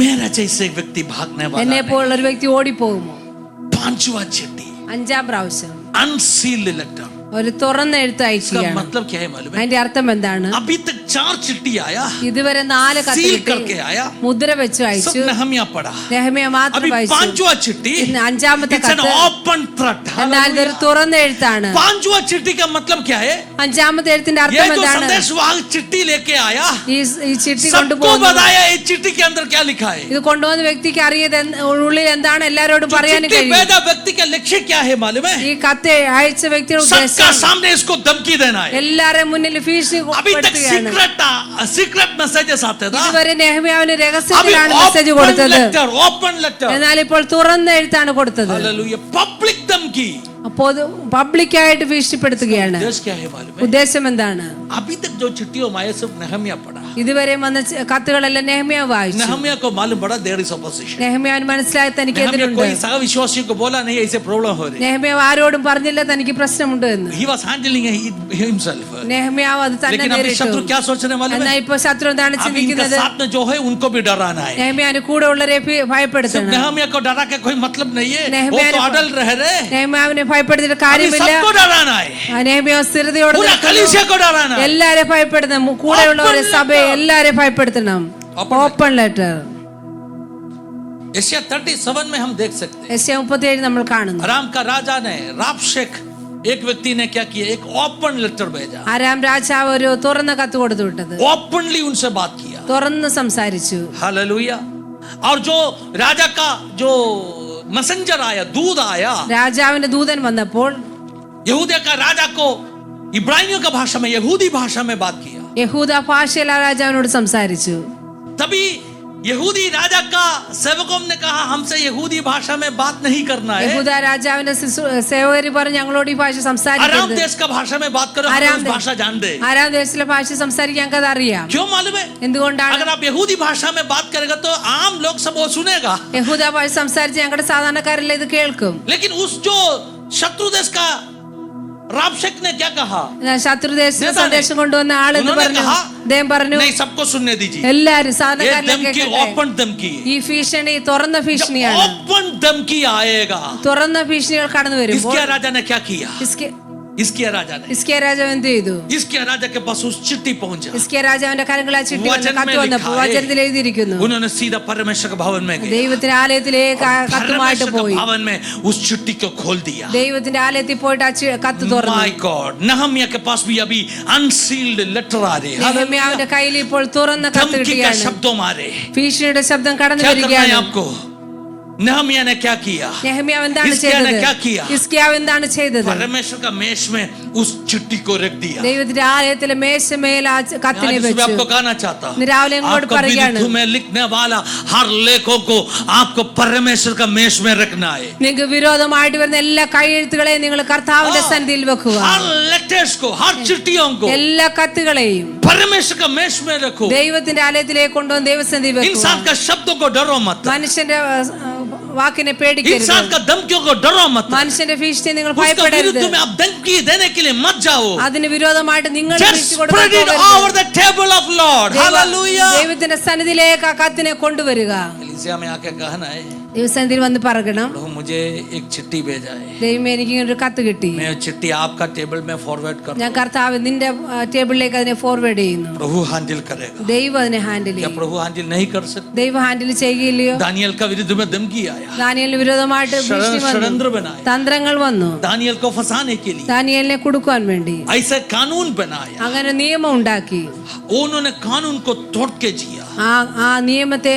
मेरा जैसे एक व्यक्ति भागने वाला എന്നെ नहीं. പോലുള്ള ഒരു വ്യക്തി ഓടിപ്പോകുമോ? 5वां चिट्ठी, 5-ാം പ്രാവശ്യം. Unsealed letter. ഒരു തുറന്ന എഴുത്ത് इसका അയക്കുകയാണ്. मतलब क्या है मालूम है? അതിന്റെ അർത്ഥം എന്താണ്? अभी तक 4 चिट्ठी आया, ഇതുവരെ 4 കത്ത് सील കിട്ടി, करके आया, മുദ്ര വെച്ച് सब അയച്ചു, नहम्या पढ़ा. നെഹമ്യാ മാത്രം अभी വായിച്ചു. 5वां चिट्ठी, ഇന്ന് 5ാമത്തെ it's an കത്ത്. open threat. എന്നാൽ ഇതൊരു തുറന്ന എഴുത്താണ്. 5वां चिट्ठी का मतलब क्या है? 5ാമത്തെ എഴുത്തിന്റെ ये അർത്ഥം जो എന്താണ്? संदेश वाहक चिट्ठी लेके आया, ഈ ചിട്ടി सबको കൊണ്ടുപോകുന്നത്, बताया इस चिट्ठी के अंदर क्या लिखा है. ഇത് കൊണ്ടുവന്ന വ്യക്തിക്ക് അറിയത് ഉള്ളിൽ എന്താണ് എല്ലാരോടും जो പറയാനും चिट्ठी കഴിയും. भेजा व्यक्ति का लक्ष्य क्या है मालूम है? ഈ കത്ത് അയച്ച വ്യക്തിയുടെ सबका ഉദ്ദേശം सामने इसको धमकी देना है. എല്ലാരെയും മുന്നിൽ ഭീഷണി अभी तक കൊടുക്കുകയാണ്. सीक्रेट मैसेजेस आते था, ഇതുവരെ നെഹമ്യാവിന് अभी രഹസ്യത്തിലാണ് മെസ്സേജ് ओपन കൊടുത്തത്. लेटर. എന്നാൽ ഇപ്പോൾ തുറന്ന എഴുത്താണ് കൊടുത്തത്. हालेलुया. पब्लिक धमकी. അപ്പോൾ പബ്ലിക്കായിട്ട് ഭീഷണിപ്പെടുത്തുകയാണ്. उद्देश्य क्या है मालूम है? ഉദ്ദേശം എന്താണ്? अभी तक जो चिट्ठियों में आए सब नहम्या पढ़ा. ഇതുവരെ വന്ന കത്തുകളെല്ലാം നെഹമ്യാവ് വായിച്ചു. नहम्या को मालूम पड़ा देयर इज अपोजिशन. നെഹമ്യാവിന് മനസ്സിലായി തനിക്ക് नहम्या എതിരുണ്ട്. कोई सहविश्वासियों को बोला नहीं ऐसे प्रॉब्लम हो रही. നെഹമ്യാവ് ആരോടും പറഞ്ഞില്ല തനിക്ക് പ്രശ്നമുണ്ട് എന്ന്. He was handling it himself. നെഹമ്യാവ് അത് തന്നെ लेकिन अभी शत्रु നേരിട്ടു. क्या सोचने मालूम എന്നാൽ है? ഇപ്പൊ ശത്രു എന്താണ് अभी इनका ചിന്തിക്കുന്നത്? साथ में जो है उनको भी डराना है. നെഹമ്യാവിന് കൂടെ ഉള്ളവരെ सिर्फ ഭയപ്പെടുത്തണം. नहम्या को डरा के कोई मतलब नहीं है. वो नहम्या तो ने- अडल रह रहे. നെഹമ്യാവിനെ ഭയപ്പെടുത്തിയിട്ട് अभी കാര്യമില്ല. सबको डराना है. നെഹമ്യാവ് സ്ഥിരതയോടെ पूरा നിൽക്കുന്നു. कलीसिया को डराना है. എല്ലാരെയും ഭയപ്പെടുത്തണം. കൂടെയുള്ളവരെ Open സഭയെ letter. എല്ലാരെയും ഭയപ്പെടുത്തണം. Open open letter. एशिया 37 में हम देख सकते हैं. യെശയ്യാ 37 നമ്മൾ കാണുന്നു. अराम का राजा ने राबशेक एक व्यक्ति ने क्या किया? एक ओपन लेटर भेजा. ആരാം രാജാവ് ഒരു തുറന്ന കത്ത് കൊടുത്തു വിട്ടത്. ओपनली उनसे बात किया. തുറന്ന് സംസാരിച്ചു. हालेलुया. और जो राजा का जो मैसेंजर आया, दूध आया, രാജാവിന്റെ ദൂതൻ വന്നപ്പോൾ यहूदिया का राजा को इब्रानियों का भाषा में, यहूदी भाषा में बात किया. യഹൂദ ഭാഷയിൽ ആ രാജാവിനോട് സംസാരിച്ചു. तभी यहूदी राजा का सेवकों ने कहा हमसे यहूदी भाषा में बात नहीं करना है. യഹൂദ രാജാവിന്റെ സേവകര് പറഞ്ഞു ഞങ്ങളോട് ഈ ഭാഷ आराम സംസാരിക്കരുത്. देश का भाषा में बात करो, हम आराम उस देश- भाषा जान दे. ആരാം ദേശത്തിലെ ഭാഷ സംസാരിക്കാൻ ഞങ്ങൾക്ക് അറിയാം. क्यों मालूम है? എന്തുകൊണ്ടാണ്? अगर आप यहूदी भाषा में बात करेगा तो आम लोग सब वो सुनेगा. യഹൂദ ഭാഷ സംസാരിച്ച് ഞങ്ങളുടെ സാധാരണക്കാരെല്ലാം ഇത് കേൾക്കും. लेकिन उस जो शत्रु देश का राबशेक ने क्या कहा? എന്നാൽ ശത്രുദേശത്തിന് നേതാനെ, സന്ദേശം കൊണ്ടുവന്ന ആൾ ഇത് उन्होंने പറഞ്ഞു. कहा, അദ്ദേഹം പറഞ്ഞു नहीं सबको सुनने दीजिए. എല്ലാരും ये സാധാരണക്കാരെല്ലാം धमकी കേൾക്കട്ടെ. ओपन धमकी है. ഈ ഭീഷണി തുറന്ന ഭീഷണിയാണ്. ओपन धमकी आएगा. തുറന്ന ഭീഷണികൾ കടന്നു വരുമ്പോൾ इसकिया राजा ने क्या किया? इसकिया राजा ने ഹിസ്കിയ രാജാവ് എന്ത് ചെയ്തു? इसकिया राजा के पास उस चिट्ठी पहुंचा. ഹിസ്കിയ രാജാവിന്റെ കരങ്ങളാ ചിട്ടി वचन में കത്ത് വന്നപ്പോൾ लिखा है, വചനത്തിൽ എഴുതിയിരിക്കുന്നു. उन्होंने सीधा परमेश्वर के भवन में गए. ദൈവത്തിന്റെ ആലയത്തിലേക്ക് ആ കത്തുമായിട്ട് परमेश्वर പോയി. के भवन में उस चिट्ठी को खोल दिया. ദൈവത്തിന്റെ ആലയത്തിൽ പോയിട്ട് ആ കത്ത് തുറന്നു. My God, नहम्या के पास भी अभी अनसील्ड लेटर आ रहे हैं. നെഹമ്യാവിന്റെ കയ്യിൽ ഇപ്പോൾ തുറന്ന കത്ത് धमकी का കിട്ടിയാണ്. शब्दों मारे. ഭീഷണിയുടെ ശബ്ദം കടന്നു क्या करना है വരികയാണ്. आपको? नहम्या ने क्या किया? നെഹമ്യാവ് എന്താണ് हिस्किया ने ചെയ്തത്? क्या किया? ഹിസ്കിയാവ് എന്താണ് ചെയ്തത്? परमेश्वर का मेष में उस चिट्ठी को रख दिया. ദൈവത്തിന്റെ ആലയത്തിലെ മേശമേൽ ആ കത്തിനെ आज सुबह വെച്ചു. आपको कहना चाहता हूं, ഇന്ന് രാവിലെ ഇങ്ങോട്ട് आपको പറയുകയാണ്. विरुद्ध में लिखने वाला हर लेखों को आपको परमेश्वर का मेष में रखना है. നിങ്ങൾക്ക് വിരോധമായിട്ട് വരുന്ന എല്ലാ കൈയെഴുത്തുകളെയും നിങ്ങൾ കർത്താവിന്റെ സന്നിധിയിൽ വെക്കുക. हर लेटर्स को, हर चिट्ठियों को എല്ലാ കത്തുകളെയും परमेश्वर का मेष में रखो. ദൈവത്തിന്റെ ആലയത്തിലേക്ക് കൊണ്ടുവന്ന് ദൈവസന്നിധിയിൽ വെക്കുക. इंसान का शब्दों को डरो मत. മനുഷ്യന്റെ വാക്കിനെ പേടിക്കരുത്. इंसान का धमकियों को डरो मत. മനുഷ്യന്റെ ഭീഷണി നിങ്ങൾ उसके ഭയപ്പെടരുത്. विरुद्ध में आप धमकी देने के लिए मत जाओ. അതിന് വിരോധമായിട്ട് നിങ്ങൾ Just ഭീഷണി spread കൊടുക്കാൻ it പോകരുത്. over the table of Lord. Hallelujah. ദൈവത്തിന്റെ സന്നിധിയിലേക്ക് ആ കത്തിനെ കൊണ്ടുവരിക. कलीसिया में आके कहना है, ദൈവസന്നിധിയിൽ വന്ന് പറയണം, प्रभु मुझे एक चिट्ठी भेजा है. ദൈവമേ എനിക്ക് ഇങ്ങനെ ഒരു കത്ത് കിട്ടി. मैं चिट्ठी आपका टेबल में फॉरवर्ड कर ഞാൻ കർത്താവ് നിന്റെ ടേബിളിലേക്ക് അതിനെ ഫോർവേഡ് ചെയ്യുന്നു. प्रभु हैंडल करेगा. ദൈവം അതിനെ ഹാൻഡിൽ क्या ചെയ്യും. प्रभु हैंडल नहीं कर सकते? ദൈവം ഹാൻഡിൽ ചെയ്യുകയില്ലയോ? दानियल का विरुद्ध में धमकी आया, ദാനിയേലിന് വിരോധമായിട്ട് ഭീഷണി വന്നു. षड्यंत्र बनाया, തന്ത്രങ്ങൾ വന്നു दानियल को फंसाने के लिए ദാനിയേലിനെ കുടുക്കുവാൻ വേണ്ടി. ऐसा कानून बनाया. അങ്ങനെ നിയമം ഉണ്ടാക്കി. उन्होंने कानून को तोड़ के जिया. ആ നിയമത്തെ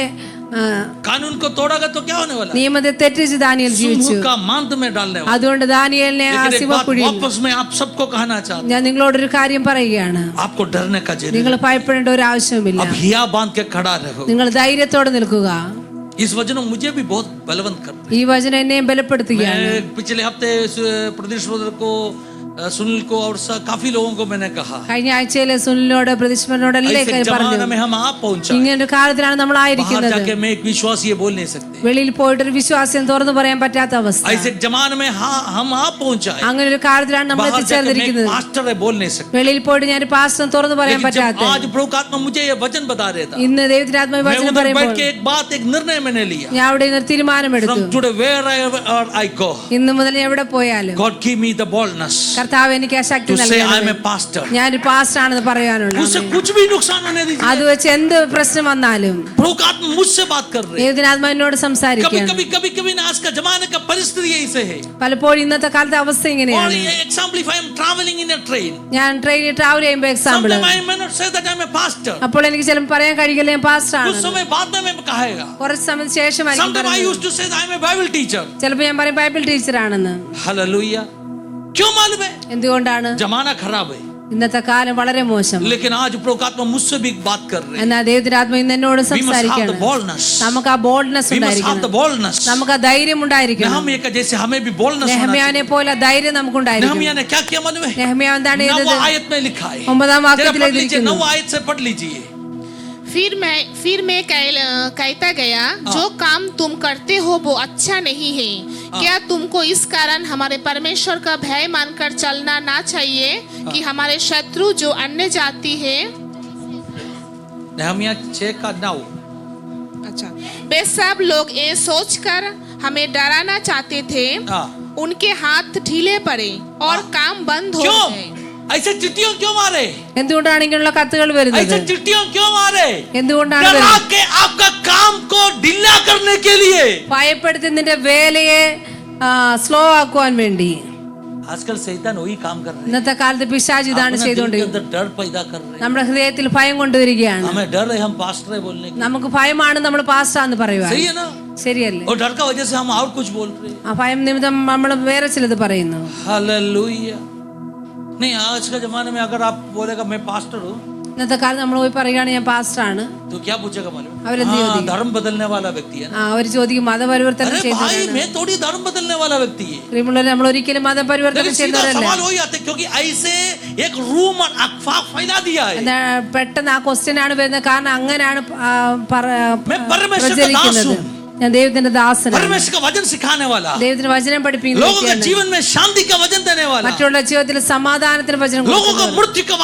कानून को तोड़ागा तो क्या होने वाला? നിയമത്തെ തെറ്റിച്ച് ദാനിയേൽ ജീവിച്ചു. सिंह का मांद में डालने वाला. അതുകൊണ്ട് ദാനിയേലിനെ ആ लेकिन एक बात സിംഹക്കുഴിയിൽ वापस मैं आप सबको कहना चाहता ഞാൻ നിങ്ങളോടൊരു കാര്യം പറയുകയാണ്. हूं, आपको डरने का जरूरत നിങ്ങൾ नहीं. ഭയപ്പെടേണ്ട ഒരു ആവശ്യവുമില്ല. अब हिया बांध के खड़ा रहो. നിങ്ങൾ ധൈര്യത്തോടെ നിൽക്കുക. इस वजन मुझे भी बहुत बलवंत करते. ഈ വചനം എന്നെയും ബലപ്പെടുത്തുകയാണ്. मैं पिछले हफ्ते प्रदेश को सुनील को और काफी लोगों को मैंने कहा, കഴിഞ്ഞ ആഴ്ചയിലെ സുനിലിനോട് പ്രതിഷ്ഠനോടെല്ലാം ऐसे പറഞ്ഞു, जमाने में हम आप पहुंचा. ഇങ്ങനൊരു കാലത്തിലാണ് നമ്മൾ बाहर ആയിരിക്കുന്നത്. जाके मैं एक विश्वास ये बोल नहीं सकते. വെളിയിൽ പോയിട്ടൊരു വിശ്വാസം തുറന്നു പറയാൻ പറ്റാത്ത അവസ്ഥ. ऐसे जमाने में हाँ हम आप पहुंचाए. അങ്ങനെ ഒരു കാലത്തിലാണ് നമ്മൾ बाहर जाके मैं എത്തിച്ചേർന്നിരിക്കുന്നത്. मास्टर है बोल नहीं सकते. വെളിയിൽ പോയിട്ട് ഞാൻ പാസ്റ്റർ തുറന്നു പറയാൻ लेकिन जब പറ്റാത്ത. आज प्रभु का आत्मा मुझे ये वचन बता रहा था, ഇന്ന് ദൈവത്തിന്റെ ആത്മാവ് मैं വചനം उधर പറയുമ്പോൾ बैठ के एक बात, एक निर्णय मैंने लिया. ഞാൻ അവിടെ നിന്ന് തീരുമാനമെടുത്തു. From today wherever I go, ഇന്ന് മുതൽ ഞാൻ എവിടെ പോയാലും God give me the boldness. കർത്താവ് എനിക്ക് ആ ശക്തി to say I am നൽകണമേ. a pastor. ഞാനൊരു പാസ്റ്റർ ആണെന്ന് പറയാനുള്ളത്. उससे कुछ भी नुकसान होने दीजिए. അത് വെച്ച് എന്ത് പ്രശ്നം വന്നാലും प्रभु का आत्मा मुझसे बात कर रहे हैं. ദൈവത്തിനാത്മാവ് എന്നോട് कभी സംസാരിക്കുകയാണ്. कभी कभी कभी ना आज का जमाने का परिस्थिति ऐसे है. പലപ്പോഴും ഇന്നത്തെ കാലത്തെ അവസ്ഥ For ഇങ്ങനെയാണ്. example, if I am traveling in a train, ഞാൻ ട്രെയിനിൽ ട്രാവൽ ചെയ്യുമ്പോൾ example, sometimes I may not say that I am a pastor. അപ്പോൾ എനിക്ക് ചിലപ്പോൾ പറയാൻ കഴിയില്ല ഞാൻ പാസ്റ്റർ कुछ ആണ്. समय बाद में मैं कहेगा. കുറച്ച് സമയത്തിന് ശേഷമായിരിക്കും Sometimes I പറയുന്നത്. used to say that I am a Bible teacher. ചിലപ്പോൾ ഞാൻ പറയും ബൈബിൾ ടീച്ചർ ആണെന്ന്. Hallelujah. क्यों मालूम है? എന്തുകൊണ്ടാണ്? जमाना खराब है. ഇന്നത്തെ കാലം വളരെ മോശം. लेकिन आज प्रभु का आत्मा मुझसे भी बात कर रहे हैं. എന്നാൽ ദൈവത്തിന്റെ ആത്മാ ഇന്ന് എന്നോട് We must have the സംസാരിക്കണം. boldness. നമുക്ക് ആ boldness We must have the ഉണ്ടായിരിക്കണം. boldness. നമുക്ക് ആ ധൈര്യം ഉണ്ടായിരിക്കണം. नहम्याह का जैसे हमें भी boldness होना നെഹമ്യാവിനെ चाहिए. പോലെ ധൈര്യം നമുക്കുണ്ടായിരിക്കണം. नहम्याह ने क्या किया मालूम है? നെഹമ്യാവ് എന്താണ് ചെയ്തത്? 9 आयत में लिखा है. 9-ാം വാക്യത്തിൽ जरा पढ़ लीजिए, എഴുതിയിരിക്കുന്നു. 9 आयत से पढ़ लीजिए. फिर मैं कहता गया, जो काम तुम करते हो वो अच्छा नहीं है. क्या तुमको इस कारण हमारे परमेश्वर का भय मानकर चलना ना चाहिए कि हमारे शत्रु जो अन्य जाति है, नहम्याह 6 का 9. अच्छा, वे सब लोग ये सोचकर हमें डराना चाहते थे, हाँ. उनके हाथ ढीले पड़े और काम बंद हो क्यों? गए. ऐसे चिट्ठियों क्यों मारे? എന്തുകൊണ്ടാണ് ഇങ്ങനെയുള്ള കത്തുകൾ വരുന്നത്? ऐसे चिट्ठियों क्यों मारे? എന്തുകൊണ്ടാണ് डरा വരുന്നത്? के आपका काम को ढीला करने के लिए. ഭയപ്പെടുത്തി നിന്റെ വേലയെ സ്ലോ ആക്കുവാൻ വേണ്ടി. आजकल शैतान वही काम कर रहे हैं. ഇന്നത്തെ കാലത്ത് പിശാച് ഇതാണ് अपने दिल के ചെയ്തുകൊണ്ടിരിക്കുന്നത്. अंदर डर पैदा कर रहे हैं. നമ്മുടെ ഹൃദയത്തിൽ ഭയം കൊണ്ടുവരികയാണ്. हमें डर है हम पास्टर है बोलने की. നമുക്ക് ഭയമാണ് നമ്മൾ പാസ്റ്റാന്ന് പറയുവാൻ. सही है ना? ശരിയല്ലേ? और डर का वजह से हम और कुछ बोल रहे हैं. ആ ഭയം നിമിത്തം നമ്മൾ വേറെ ചിലത് പറയുന്നു. हालेलुया. नहीं, आज का जमाने में अगर आप बोलेगा मैं पास्टर हूँ, ഇന്നത്തെ കാലത്ത് നമ്മൾ പോയി പറയുകയാണ് ഞാൻ പാസ്റ്റർ ആണ്, तो क्या पूछेगा मालूम? അവരെന്ത് ചോദിക്കും? धर्म बदलने वाला व्यक्ति है ना. അവർ ചോദിക്കും മതപരിവർത്തനം अरे भाई, ചെയ്യുന്നവരാണ്. मैं थोड़ी धर्म बदलने वाला व्यक्ति है. പ്രിയമുള്ളവരെ, നമ്മൾ ഒരിക്കലും മതപരിവർത്തനം लेकिन सीधा ചെയ്യുന്നവരല്ല. सवाल वही आते क्योंकि ऐसे एक रूमर अफवाह फैला दिया है. എന്നാ പെട്ടെന്ന് ആ ക്വസ്റ്റ്യൻ ആണ് വരുന്നത്. കാരണം അങ്ങനെയാണ് मैं परमेश्वर का दास പ്രചരിക്കുന്നത്. हूँ. ഞാൻ ദൈവത്തിന്റെ ദാസനാണ്. परमेश्वर का वचन सिखाने वाला, ദൈവത്തിന്റെ വചനം പഠിപ്പിക്കുന്ന लोगों के വ്യക്തിയാണ്. जीवन में शांति का वचन देने वाला, മറ്റുള്ള ജീവിതത്തിൽ സമാധാനത്തിന് വചനം लोगों को കൊടുക്കുന്നവർ. मृत्यु का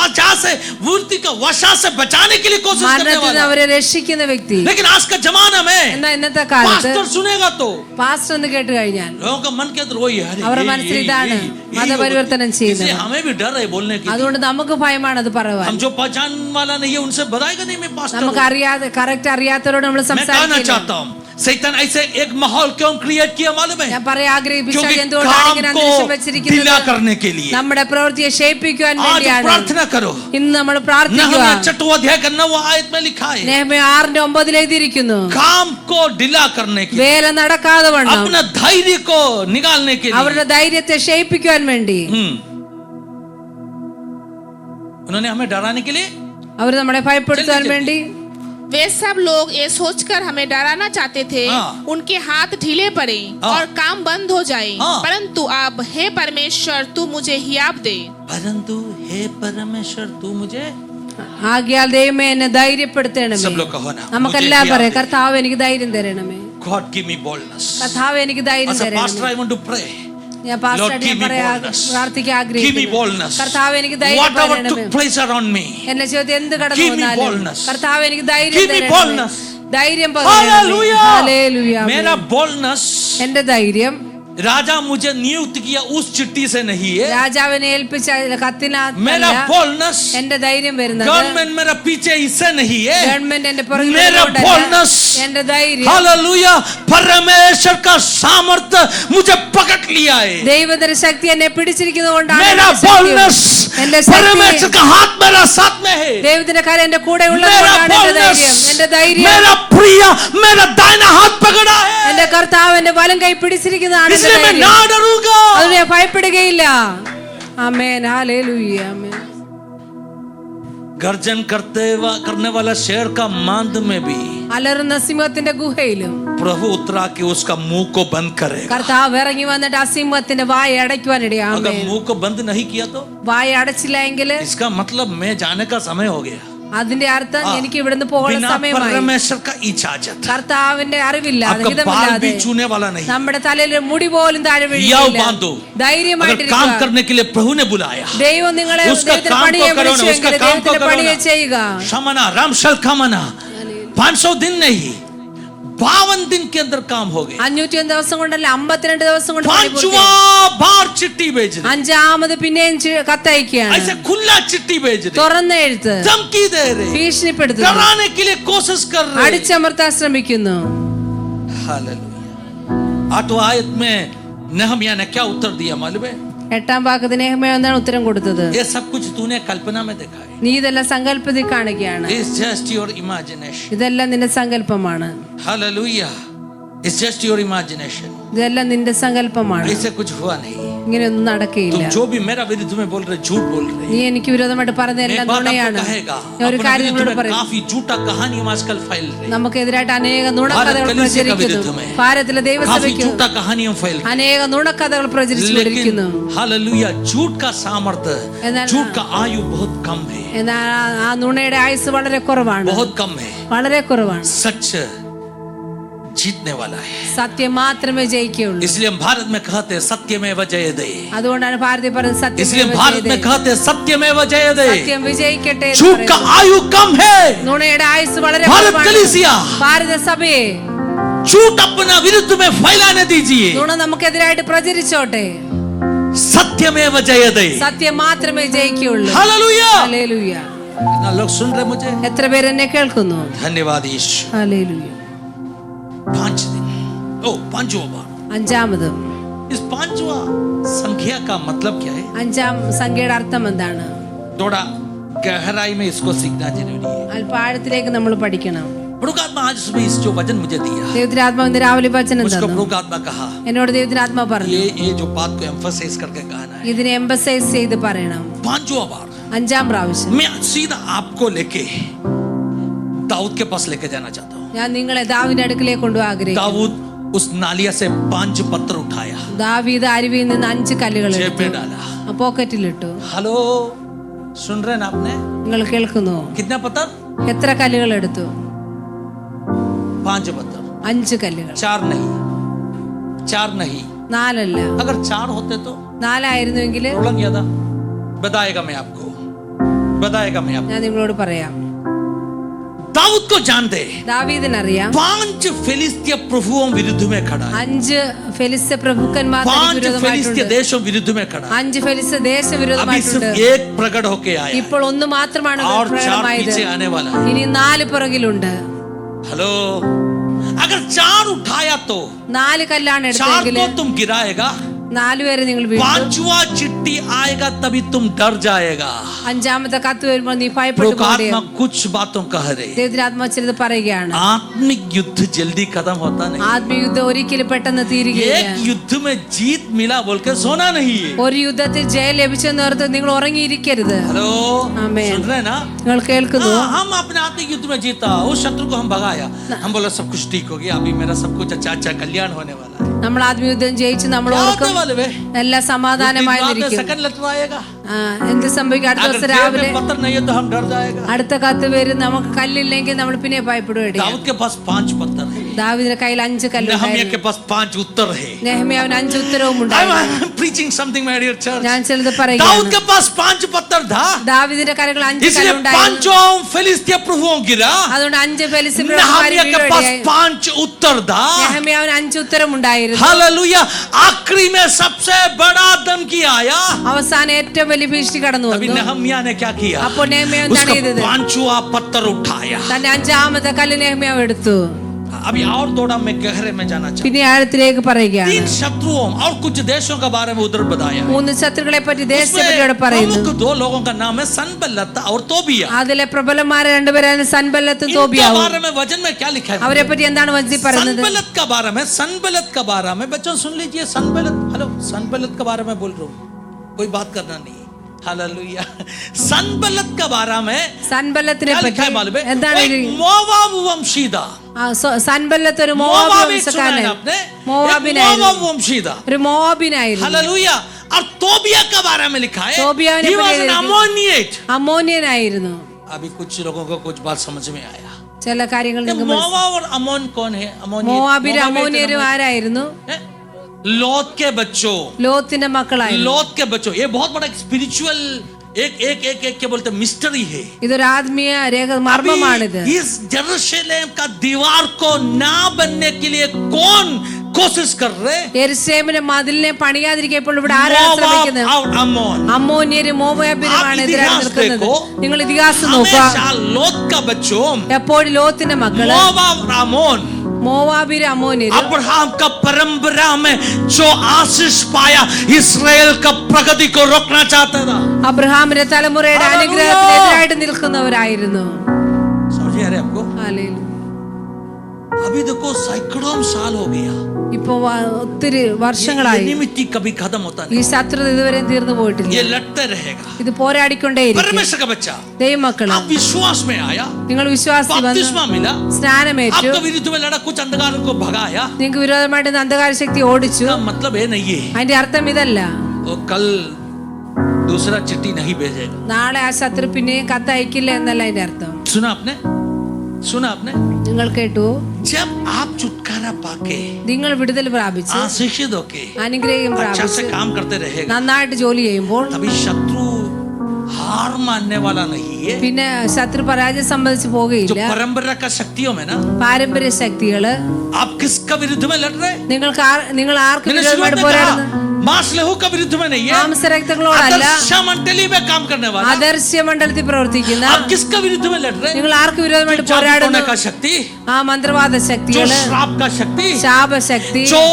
मृत्यु का वशा से बचाने के लिए कोशिश करने മരണത്തിൽ നിന്ന് वाला. അവരെ രക്ഷിക്കുന്ന വ്യക്തി. लेकिन आज का जमाना में എന്നാൽ ഇന്നത്തെ കാലത്ത് पास्टर सुनेगा तो പാസ്റ്റർ എന്ന് കേട്ട് കഴിഞ്ഞാൽ लोगों का मन के अंदर वही है. അവരുടെ മനസ്സിൽ ഇതാണ് മതപരിവർത്തനം ചെയ്യുന്നത്. हमें भी डर है बोलने की. അതുകൊണ്ട് നമുക്ക് ഭയമാണ് അത് പറയുവാൻ. हम जो पहचान वाला नहीं है उनसे बताएगा नहीं मैं पास्टर നമുക്ക് हूं. അറിയാതെ കറക്റ്റ് അറിയാത്തവരോട് നമ്മൾ मैं कहना സംസാരിക്കില്ല. चाहता हूँ, शैतान ऐसे एक माहौल क्यों क्रिएट किया मालूम है? ഞാൻ പറയാൻ ആഗ്രഹിപ്പിച്ച क्योंकि എന്തുകൊണ്ടാണ് काम ഇങ്ങനെ को അന്തരീക്ഷം ढीला വെച്ചിരിക്കുന്നത്? करने के लिए. നമ്മുടെ പ്രവൃത്തിയെ ക്ഷയിപ്പിക്കുവാൻ आज വേണ്ടിയാണ്. प्रार्थना करो. ഇന്ന് നമ്മൾ പ്രാർത്ഥിക്കുക. नहम्याह 6 अध्याय का 9 आयत में लिखा है, നെഹമ്യാ 6:9 എഴുതിയിരിക്കുന്നു, काम को ढीला करने के लिए, വേല നടക്കാതെ വണ്ണം अपना धैर्य को निकालने के लिए. അവരുടെ ധൈര്യത്തെ ക്ഷയിപ്പിക്കുവാൻ വേണ്ടി उन्होंने हमें डराने के लिए. അവർ നമ്മളെ ഭയപ്പെടുത്താൻ जल्दी, വേണ്ടി वे सब लोग ये सोचकर हमें डराना चाहते थे, हाँ. उनके हाथ ढीले पड़े हाँ. और काम बंद हो जाए. हाँ. परंतु अब हे परमेश्वर, तू मुझे हियाब दे. परंतु हे परमेश्वर तू मुझे. ആകിയാൽ ദൈവമേ എന്നെ ധൈര്യപ്പെടുത്തണമേ. सब लोग कहो ना, നമുക്കെല്ലാം मुझे പറയാം, हियाब दे. കർത്താവ് എനിക്ക് ധൈര്യം തരണമേ. God give me boldness. കർത്താവ് എനിക്ക് ധൈര്യം As a pastor തരണമേ. I want to pray. ഞാൻ Lord, പാസ്റ്ററായിട്ട് give me പറയാൻ boldness. പ്രാർത്ഥിക്കാൻ Give me ആഗ്രഹിക്കുന്നു. boldness. കർത്താവ് എനിക്ക് ധൈര്യം Whatever തരണമേ. took place around me. എന്റെ ജീവിതത്തിൽ എന്ത് കടന്നു Give me വന്നാലും boldness. കർത്താവ് എനിക്ക് ധൈര്യം Give me തരണമേ. boldness. ധൈര്യം പകരണമേ. Hallelujah. ഹല്ലേലൂയ. मेरा boldness എന്റെ ധൈര്യം राजा मुझे नियुक्त किया उस चिट्ठी से नहीं है. രാജാവിനെ ഏൽപ്പിച്ച मेरा കത്തിനകത്തല്ല. boldness എന്റെ ധൈര്യം വരുന്നത് गवर्नमेंट मेरा पीछे इससे नहीं है. ഗവൺമെന്റ് എന്റെ പുറകിൽ मेरा നിന്നുകൊണ്ടല്ല. boldness, എന്റെ ധൈര്യം हालेलुया, परमेश्वर का सामर्थ्य मुझे पकड़ लिया है. ദൈവത്തിന്റെ ശക്തി എന്നെ പിടിച്ചിരിക്കുന്നത് കൊണ്ടാണ്. मेरा എന്റെ ശക്തി. boldness, എന്റെ ശക്തി परमेश्वर का हाथ मेरा साथ में है. ദൈവത്തിന്റെ കാര്യം എന്റെ കൂടെ ഉള്ളത് मेरा കൊണ്ടാണ് എന്റെ boldness, ധൈര്യം. എന്റെ ധൈര്യം मेरा प्रिय मेरा दाहिना हाथ पकड़ा है. എന്റെ കർത്താവ് എന്റെ വലം കൈ പിടിച്ചിരിക്കുന്നതാണ് എന്റെ इसलिए मैं ധൈര്യം. ना डरूंगा. അത് ഞാൻ ഭയപ്പെടുകയില്ല. ആമേൻ. ഹല്ലേലൂയ. ആമേൻ. गर्जन करने वाला शेर का मांद में भी അലറുന്ന സിംഹത്തിന്റെ ഗുഹയിലും प्रभु उतरा के उसका मुंह को बंद करेगा. കർത്താവ് ഇറങ്ങി വന്നിട്ട് ആ സിംഹത്തിന്റെ വായ അടയ്ക്കുവാനിടയാ. अगर मुंह को बंद नहीं किया तो വായ അടച്ചില്ല എങ്കിൽ इसका मतलब मैं जाने का समय हो गया. അതിന്റെ അർത്ഥം എനിക്ക് ഇവിടുന്ന് പോകുന്ന बिना സമയമായി. परमेश्वर का इजाजत കർത്താവിന്റെ അറിവില്ലാതെ आपका बाल ഹിതമില്ലാതെ भी छूने वाला नहीं. നമ്മുടെ തലയിൽ മുടി പോലും താഴെ याव വീഴില്ല. बांधो. अगर ധൈര്യമായിട്ടിരിക്കുക. काम करने के लिए प्रभु ने बुलाया, ദൈവം നിങ്ങളെ उसका ദൈവത്തിന്റെ काम പണിയെ को करो ना, വിളിച്ചുവെങ്കിൽ उसका काम को ദൈവത്തിന്റെ करो പണിയെ ना. ചെയ്യുക. शमना रामशल खमना 500 दिन नहीं, 52 दिन के अंदर काम हो गया। 501 ദിവസം കൊണ്ടല്ല 52 ദിവസം കൊണ്ട് പണി പൂർത്തിയായി. पांचवा बार चिट्ठी भेज रहे, അഞ്ചാമത് പിന്നെയും കത്തയക്കുകയാണ്. ऐसे खुला चिट्ठी भेज रहे, തുറന്ന എഴുത്ത്, धमकी दे रहे, ഭീഷണിപ്പെടുത്തുന്നു, डराने के लिए कोशिश कर रहे। അടിച്ചമർത്താൻ ശ്രമിക്കുന്നു. हालेलुया। 8वां आयत में नहम्याह ने क्या उत्तर दिया मालूम है? 8ാം ഭാഗത്ത് നെഹമ്യാ എന്താണ് ഉത്തരം കൊടുത്തത്? ये सब कुछ तूने कल्पना में देखा है, നീ ഇതെല്ലാം സങ്കല്പത്തിൽ കാണുകയാണ്. it's just your imagination. ഇതെല്ലാം നിന്റെ സങ്കല്പമാണ്. Hallelujah, it's just your imagination. ഇതെല്ലാം നിന്റെ സങ്കല്പമാണ്. ऐसे कुछ हुआ नहीं। ഇങ്ങനെയൊന്നും നടക്കുകയില്ല. तुम जो भी मेरा विरुद्ध में बोल रहे झूठ बोल रहे। നീ എനിക്ക് വിരോധമായിട്ട് പറഞ്ഞ मैं എല്ലാം एक बात നുണയാണ്. आपको कहेगा, ഞാൻ ഒരു अपने കാര്യം विरुद्ध നിങ്ങളോട് में പറയും. काफी झूठा कहानी आजकल फैल रही है। നമുക്കെതിരായിട്ട് അനേക നുണക്കഥകൾ ഭാരത് കലീസിയ പ്രചരിക്കുന്നു. വിരുദ്ധമേ. ഭാരതത്തിലെ काफी ദൈവസഭയ്ക്ക് झूठा कहानियां फैल रही അനേക നുണക്കഥകൾ പ്രചരിച്ചുകൊണ്ടിരിക്കുന്നു. लेकिन हालेलुया, झूठ का सामर्थ्य, എന്നാൽ झूठ का आयु बहुत कम है, എന്നാൽ ആ നുണയുടെ ആയുസ് വളരെ കുറവാണ്, बहुत कम है। വളരെ കുറവാണ്. सच जीतने वाला है, സത്യം മാത്രമേ ജയിക്കുകയുള്ളൂ. इसलिए हम भारत में कहते हैं सत्यमेव जयते। അതുകൊണ്ടാണ് ഭാരതീയ പറയുന്നത് इसलिए സത്യം भारत में कहते हैं सत्यमेव जयते। സത്യം വിജയിക്കട്ടെ എന്ന് झूठ का പറയുന്നു. आयु कम है। നുണയുടെ ആയുസ് വളരെ ഭാരത് കുറവാണ്. കലീസിയ. ഭാരത സഭയെ झूठ अपना विरुद्ध में फैलाने दीजिए, നുണ നമുക്കെതിരായിട്ട് പ്രചരിച്ചോട്ടെ. सत्यमेव जयते। സത്യം മാത്രമേ ജയിക്കുകയുള്ളൂ. हालेलुया। ഹല്ലേലൂയ. कितना लोग सुन रहे मुझे? എത്ര പേര് എന്നെ കേൾക്കുന്നു? धन्यवाद यीशु। ഹല്ലേലൂയ. 5 दिन, ओ 5वां बार। അഞ്ചാമത്, इस 5वां संख्या का मतलब क्या है? അഞ്ചാം സംഖ്യയുടെ അർത്ഥം എന്താണ്? थोड़ा गहराई में इसको सीखना जरूरी है। അല്പാഴത്തിലേക്ക് നമ്മൾ പഠിക്കണം. प्रभु आत्मा आज सुबह इस जो वचन मुझे दिया, ദൈവത്തിന്റെ ആത്മാവ് ഇന്ന് രാവിലെ വചനം उसको തന്നു. प्रभु आत्मा कहा, എന്നോട് ദൈവത്തിന്റെ ആത്മാവ് പറഞ്ഞു ये जो बात को एम्फसाइज करके कहना है। ഇതിനെ എംബസൈസ് ചെയ്ത് പറയണം. 5वां बार അഞ്ചാം പ്രാവശ്യം मैं सीधा आपको लेके दाऊद के पास लेके जाना चाहता हूँ। ഞാൻ നിങ്ങളെ ദാവീദിന്റെ അടുക്കലേക്ക് കൊണ്ടുപോകാൻ ആഗ്രഹിക്കുന്നു. दाऊद उस नालिया से 5 पत्थर उठाया, ദാവീദ് അരുവിയിൽ നിന്ന് 5 കല്ലുകൾ जेब എടുത്തു, में डाला। പോക്കറ്റിലിട്ടു. हेलो, सुन रहे हैं ना आपने? നിങ്ങൾ കേൾക്കുന്നു? कितना पत्थर? എത്ര കല്ലുകൾ എടുത്തു? 5 पत्थर, 5 കല്ലുകൾ. 4 नहीं, 4 नहीं। 4 അല്ല. अगर 4 होते तो 4 ആയിരുന്നുവെങ്കിൽ प्रॉब्लम क्या था? बताएगा मैं आपको, बताएगा मैं आपको। ഞാൻ നിങ്ങളോട് പറയാം. दाऊद को जानते, ദാവീദിനറിയാം 5 फिलिस्तीय प्रभुओं विरुद्ध में खड़ा है, 5 ഫെലിസ്ത്യ പ്രഭുക്കന്മാർ 5 फिलिस्तीय വിരോധമായിട്ടുണ്ട്. देशों विरुद्ध में खड़ा है। 5 ഫെലിസ്ത്യ ദേശ अभी വിരോധമായിട്ടുണ്ട്. सिर्फ एक प्रकट होके आया है, ഇപ്പോൾ ഒന്ന് മാത്രമാണ് और 4 പ്രകടമായത്. पीछे आने वाला है। ഇനി 4 പുറകിലുണ്ട്. हेलो, अगर 4 उठाया तो 4 കല്ലാണ് 4 എടുത്തെങ്കിൽ को तुम गिराएगा, 4 പേരെ നിങ്ങൾ വീഴ്ത്തും. 5वां चिट्ठी आएगा तभी तुम डर जाएगा। അഞ്ചാമത്തെ കത്ത് വരുമ്പോൾ നീ ഭയപ്പെട്ടു प्रभु का പോവുകയും. आत्मा कुछ बातों कह रहे, ദൈവത്തിന്റെ ആത്മാവ് ചിലത് പറയുകയാണ്. आत्मिक युद्ध जल्दी खत्म होता नहीं। ആത്മീയുദ്ധം ഒരിക്കലും പെട്ടെന്ന് തീരുകയില്ല. एक युद्ध में जीत मिला बोल के सोना नहीं है। ഒരു യുദ്ധത്തിൽ ജയം ലഭിച്ചെന്ന് ഓർത്ത് നിങ്ങൾ ഉറങ്ങിയിരിക്കരുത്. हेलो, आमेन। सुन रहे हैं ना? നിങ്ങൾ കേൾക്കുന്നു? हाँ, हम अपने आत्मिक युद्ध में जीता, उस शत्रु को हम भगाया, हम बोला सब कुछ ठीक हो गया, अभी मेरा सब कुछ अच्छा अच्छा कल्याण होने वाला है। നമ്മൾ ആത്മീയുദ്ധം ജയിച്ച് നമ്മൾ क्या ഓർക്കും होने वाले वे? എല്ലാം സമാധാനമായിരിക്കും. सेकंड लेटर आएगा, എന്ത് സംഭവിക്കും? അടുത്ത अगर ദിവസം जेब രാവിലെ में पत्थर नहीं है तो हम डर जाएगा। അടുത്ത കത്ത് വരും, നമുക്ക് കല്ലില്ലെങ്കിൽ നമ്മൾ പിന്നെ ഭയപ്പെടുകയാണ്. दाऊद के पास 5 पत्थर है, ദാവീദിന്റെ കയ്യിൽ 5 नहम्याह കല്ലുണ്ടായിരുന്നു. के पास 5 उत्तर है। നെഹമ്യാവിന് 5 ഉത്തരവും I'm ഉണ്ടായിരുന്നു. preaching something, my dear church. ഞാൻ ചിലത് दाऊद പറയുകയാണ്. के पास 5 पत्थर था, ദാവീദിന്റെ കരകൾ 5 इसलिए കല്ലുണ്ടായിരുന്നു. 5 फिलिस्तीय प्रभुओं गिरा। അതുകൊണ്ട് 5 ഫെലിസ്ത്യ नहम्याह के पास പ്രഭുക്കന്മാർ 5 उत्तर था। നെഹമ്യാവിന് 5 ഉത്തരം ഉണ്ടായിരുന്നു. हालेलुया, आखिरी में सबसे बड़ा धमकी आया, അവസാനം ഏറ്റവും വലിയ ഭീഷണി കടന്നു अभी വന്നു. नहम्याह ने क्या किया? അപ്പോൾ നെഹമ്യാവ് എന്താണ് उसका ചെയ്തത്? 5वां पत्थर उठाया। തന്റെ 5ാമത്തെ കല്ല് നെഹമ്യാവ് എടുത്തു. अभी और थोड़ा मैं गहरे में जाना चाहता പിന്നെ ആഴത്തിലേക്ക് हूं। പറയുകയാണ്. 3 शत्रुओं और कुछ देशों के बारे में उधर बताया है। 3 ശത്രുക്കളെ പറ്റി ദേശത്തെ उसमें പറ്റി അവിടെ പറയുന്നു. प्रमुख 2 लोगों का नाम है सनबल्लत और तोबिया। അതിലെ പ്രബലന്മാരെ 2 പേരാണ് സൻബല്ലത്തും इनके തോബിയാവും. बारे में वचन में क्या लिखा है? അവരെ പറ്റി എന്താണ് വചനത്തിൽ പറയുന്നത്? सनबल्लत का बारे में बच्चों सुन लीजिए। सनबल्लत, हेलो, सनबल्लत के बारे में बोल रहा हूँ, कोई बात करना नहीं। हालेलुया, सनबल्लत के बारे में സൻബല്ലത്തിനെ क्या लिखा പറ്റി है मालूम है? എന്താണ് एक मोवाब वंशीदा, സൻബല്ലത്ത് ഒരു मोवाब മോവാബ് एक सुना है വംശക്കാരൻ, आपने? एक മോവാബിനായിരുന്നു. मोवाब वंशीदा, ഒരു മോവാബിനായിരുന്നു. हालेलुया। और तोबिया के बारे में लिखा है, തോബിയാവിനെ he was പറ്റി an Ammonite। അമ്മോന്യനായിരുന്നു. अभी कुछ लोगों को कुछ बात समझ में आया। ചില കാര്യങ്ങൾ നിങ്ങൾക്ക് മനസ്സിലായി. मोवाब और अमोन कौन है? മോവാബിലും അമ്മോന്യരും ആരായിരുന്നു? लौत के बच्चों, ലോത്തിന്റെ മക്കളായിരുന്നു. लौत के बच्चों, ये बहुत बड़ा स्पिरिचुअल एक क्या बोलते मिस्टरी है। ഇതൊരു ആത്മീയ രേഖ മർമ്മമാണിത്. अभी इस यरूशलेम का दीवार को ना बनने के लिए कौन कोशिश कर रहे? യെരൂശലേമിലെ മതിലിനെ പണിയാതിരിക്കാൻ ഇപ്പോൾ ഇവിടെ ആരാണ് ശ്രമിക്കുന്നത്? और अम्मोन। അമ്മോന്യരും മോവാബ്യരുമാണ് आप എതിരായി इतिहास നിൽക്കുന്നത്. देखो, നിങ്ങൾ ഇതിഹാസം നോക്കുക. हमेशा लोत का बच्चों എപ്പോഴും ലോത്തിന്റെ മക്കള് मोआब और अम्मोन മോവാബിരും അമ്മോന്യരും अब्राहम का परंपरा में जो आशीष पाया इस्राएल का प्रगति को रोकना चाहता था। അബ്രഹാമിന്റെ തലമുറയുടെ അനുഗ്രഹത്തിനെതിരായിട്ട് നിൽക്കുന്നവരായിരുന്നു. समझ आ रहे आपको? ഹല്ലേലൂയ. अभी देखो सैकड़ों साल हो गया, ഇപ്പൊ ഒത്തിരി ये വർഷങ്ങളായി एनिमिटी कभी खत्म होता ഈ नहीं, ശത്രുത ഇതുവരെയും തീർന്നു പോയിട്ടില്ല. ये लड़ते रहेगा। ഇത് പോരാടിക്കൊണ്ടേയിരിക്കും. परमेश्वर का बच्चा ദൈവമക്കള്, आप विश्वास में आया, നിങ്ങൾ വിശ്വാസി വന്നു बपतिस्मा मिला, സ്നാനമേറ്റു, आपका विरुद्ध में लड़ा, कुछ अंधकार को भगाया, നിങ്ങൾക്ക് വിരോധമായിട്ട് അന്ധകാര ശക്തി ഓടിച്ചു. इसका मतलब है नहीं है അതിന്റെ അർത്ഥം ഇതല്ല वो कल दूसरा चिट्ठी नहीं भेजेगा। നാളെ ആ ശത്രു പിന്നെയും കത്തയക്കില്ല എന്നല്ല അതിന്റെ അർത്ഥം. सुना आपने? सुना आपने? നിങ്ങൾ കേട്ടു, जब आप छुटकारा पाके നിങ്ങൾ വിടുതൽ പ്രാപിച്ച് आशीषित होके അനുഗ്രഹം अच्छा പ്രാപിച്ച് से काम करते रहेगा, നന്നായിട്ട് ജോലി ചെയ്യുമ്പോൾ तभी शत्रु हार मानने वाला नहीं है। പിന്നെ ശത്രു പരാജയം സംബന്ധിച്ച് जो പോവുകയില്ല. परंपरा का शक्तियों में ना, പാരമ്പര്യ ശക്തികള് आप किसका विरुद्ध में लड़ रहे? നിങ്ങൾ ആർക്ക് मैंने शुरुआत വിരോധമായിട്ട് में പോരാടുന്നു? कहा मांस लहू का विरुद्ध में नहीं है, മാംസരക്തങ്ങളോടല്ല, आदर्श मंडली में काम करने वाला। ആദർശ്യ മണ്ഡലത്തിൽ പ്രവർത്തിക്കുന്ന आप किसका विरुद्ध में लड़ रहे? നിങ്ങൾ ആർക്ക് വിരോധമായിട്ട് जादू പോരാടുന്നു? टोने का शक्ति, ആ മന്ത്രവാദ जो ശക്തികള്, श्राप का शक्ति, ശാപശക്തി, जो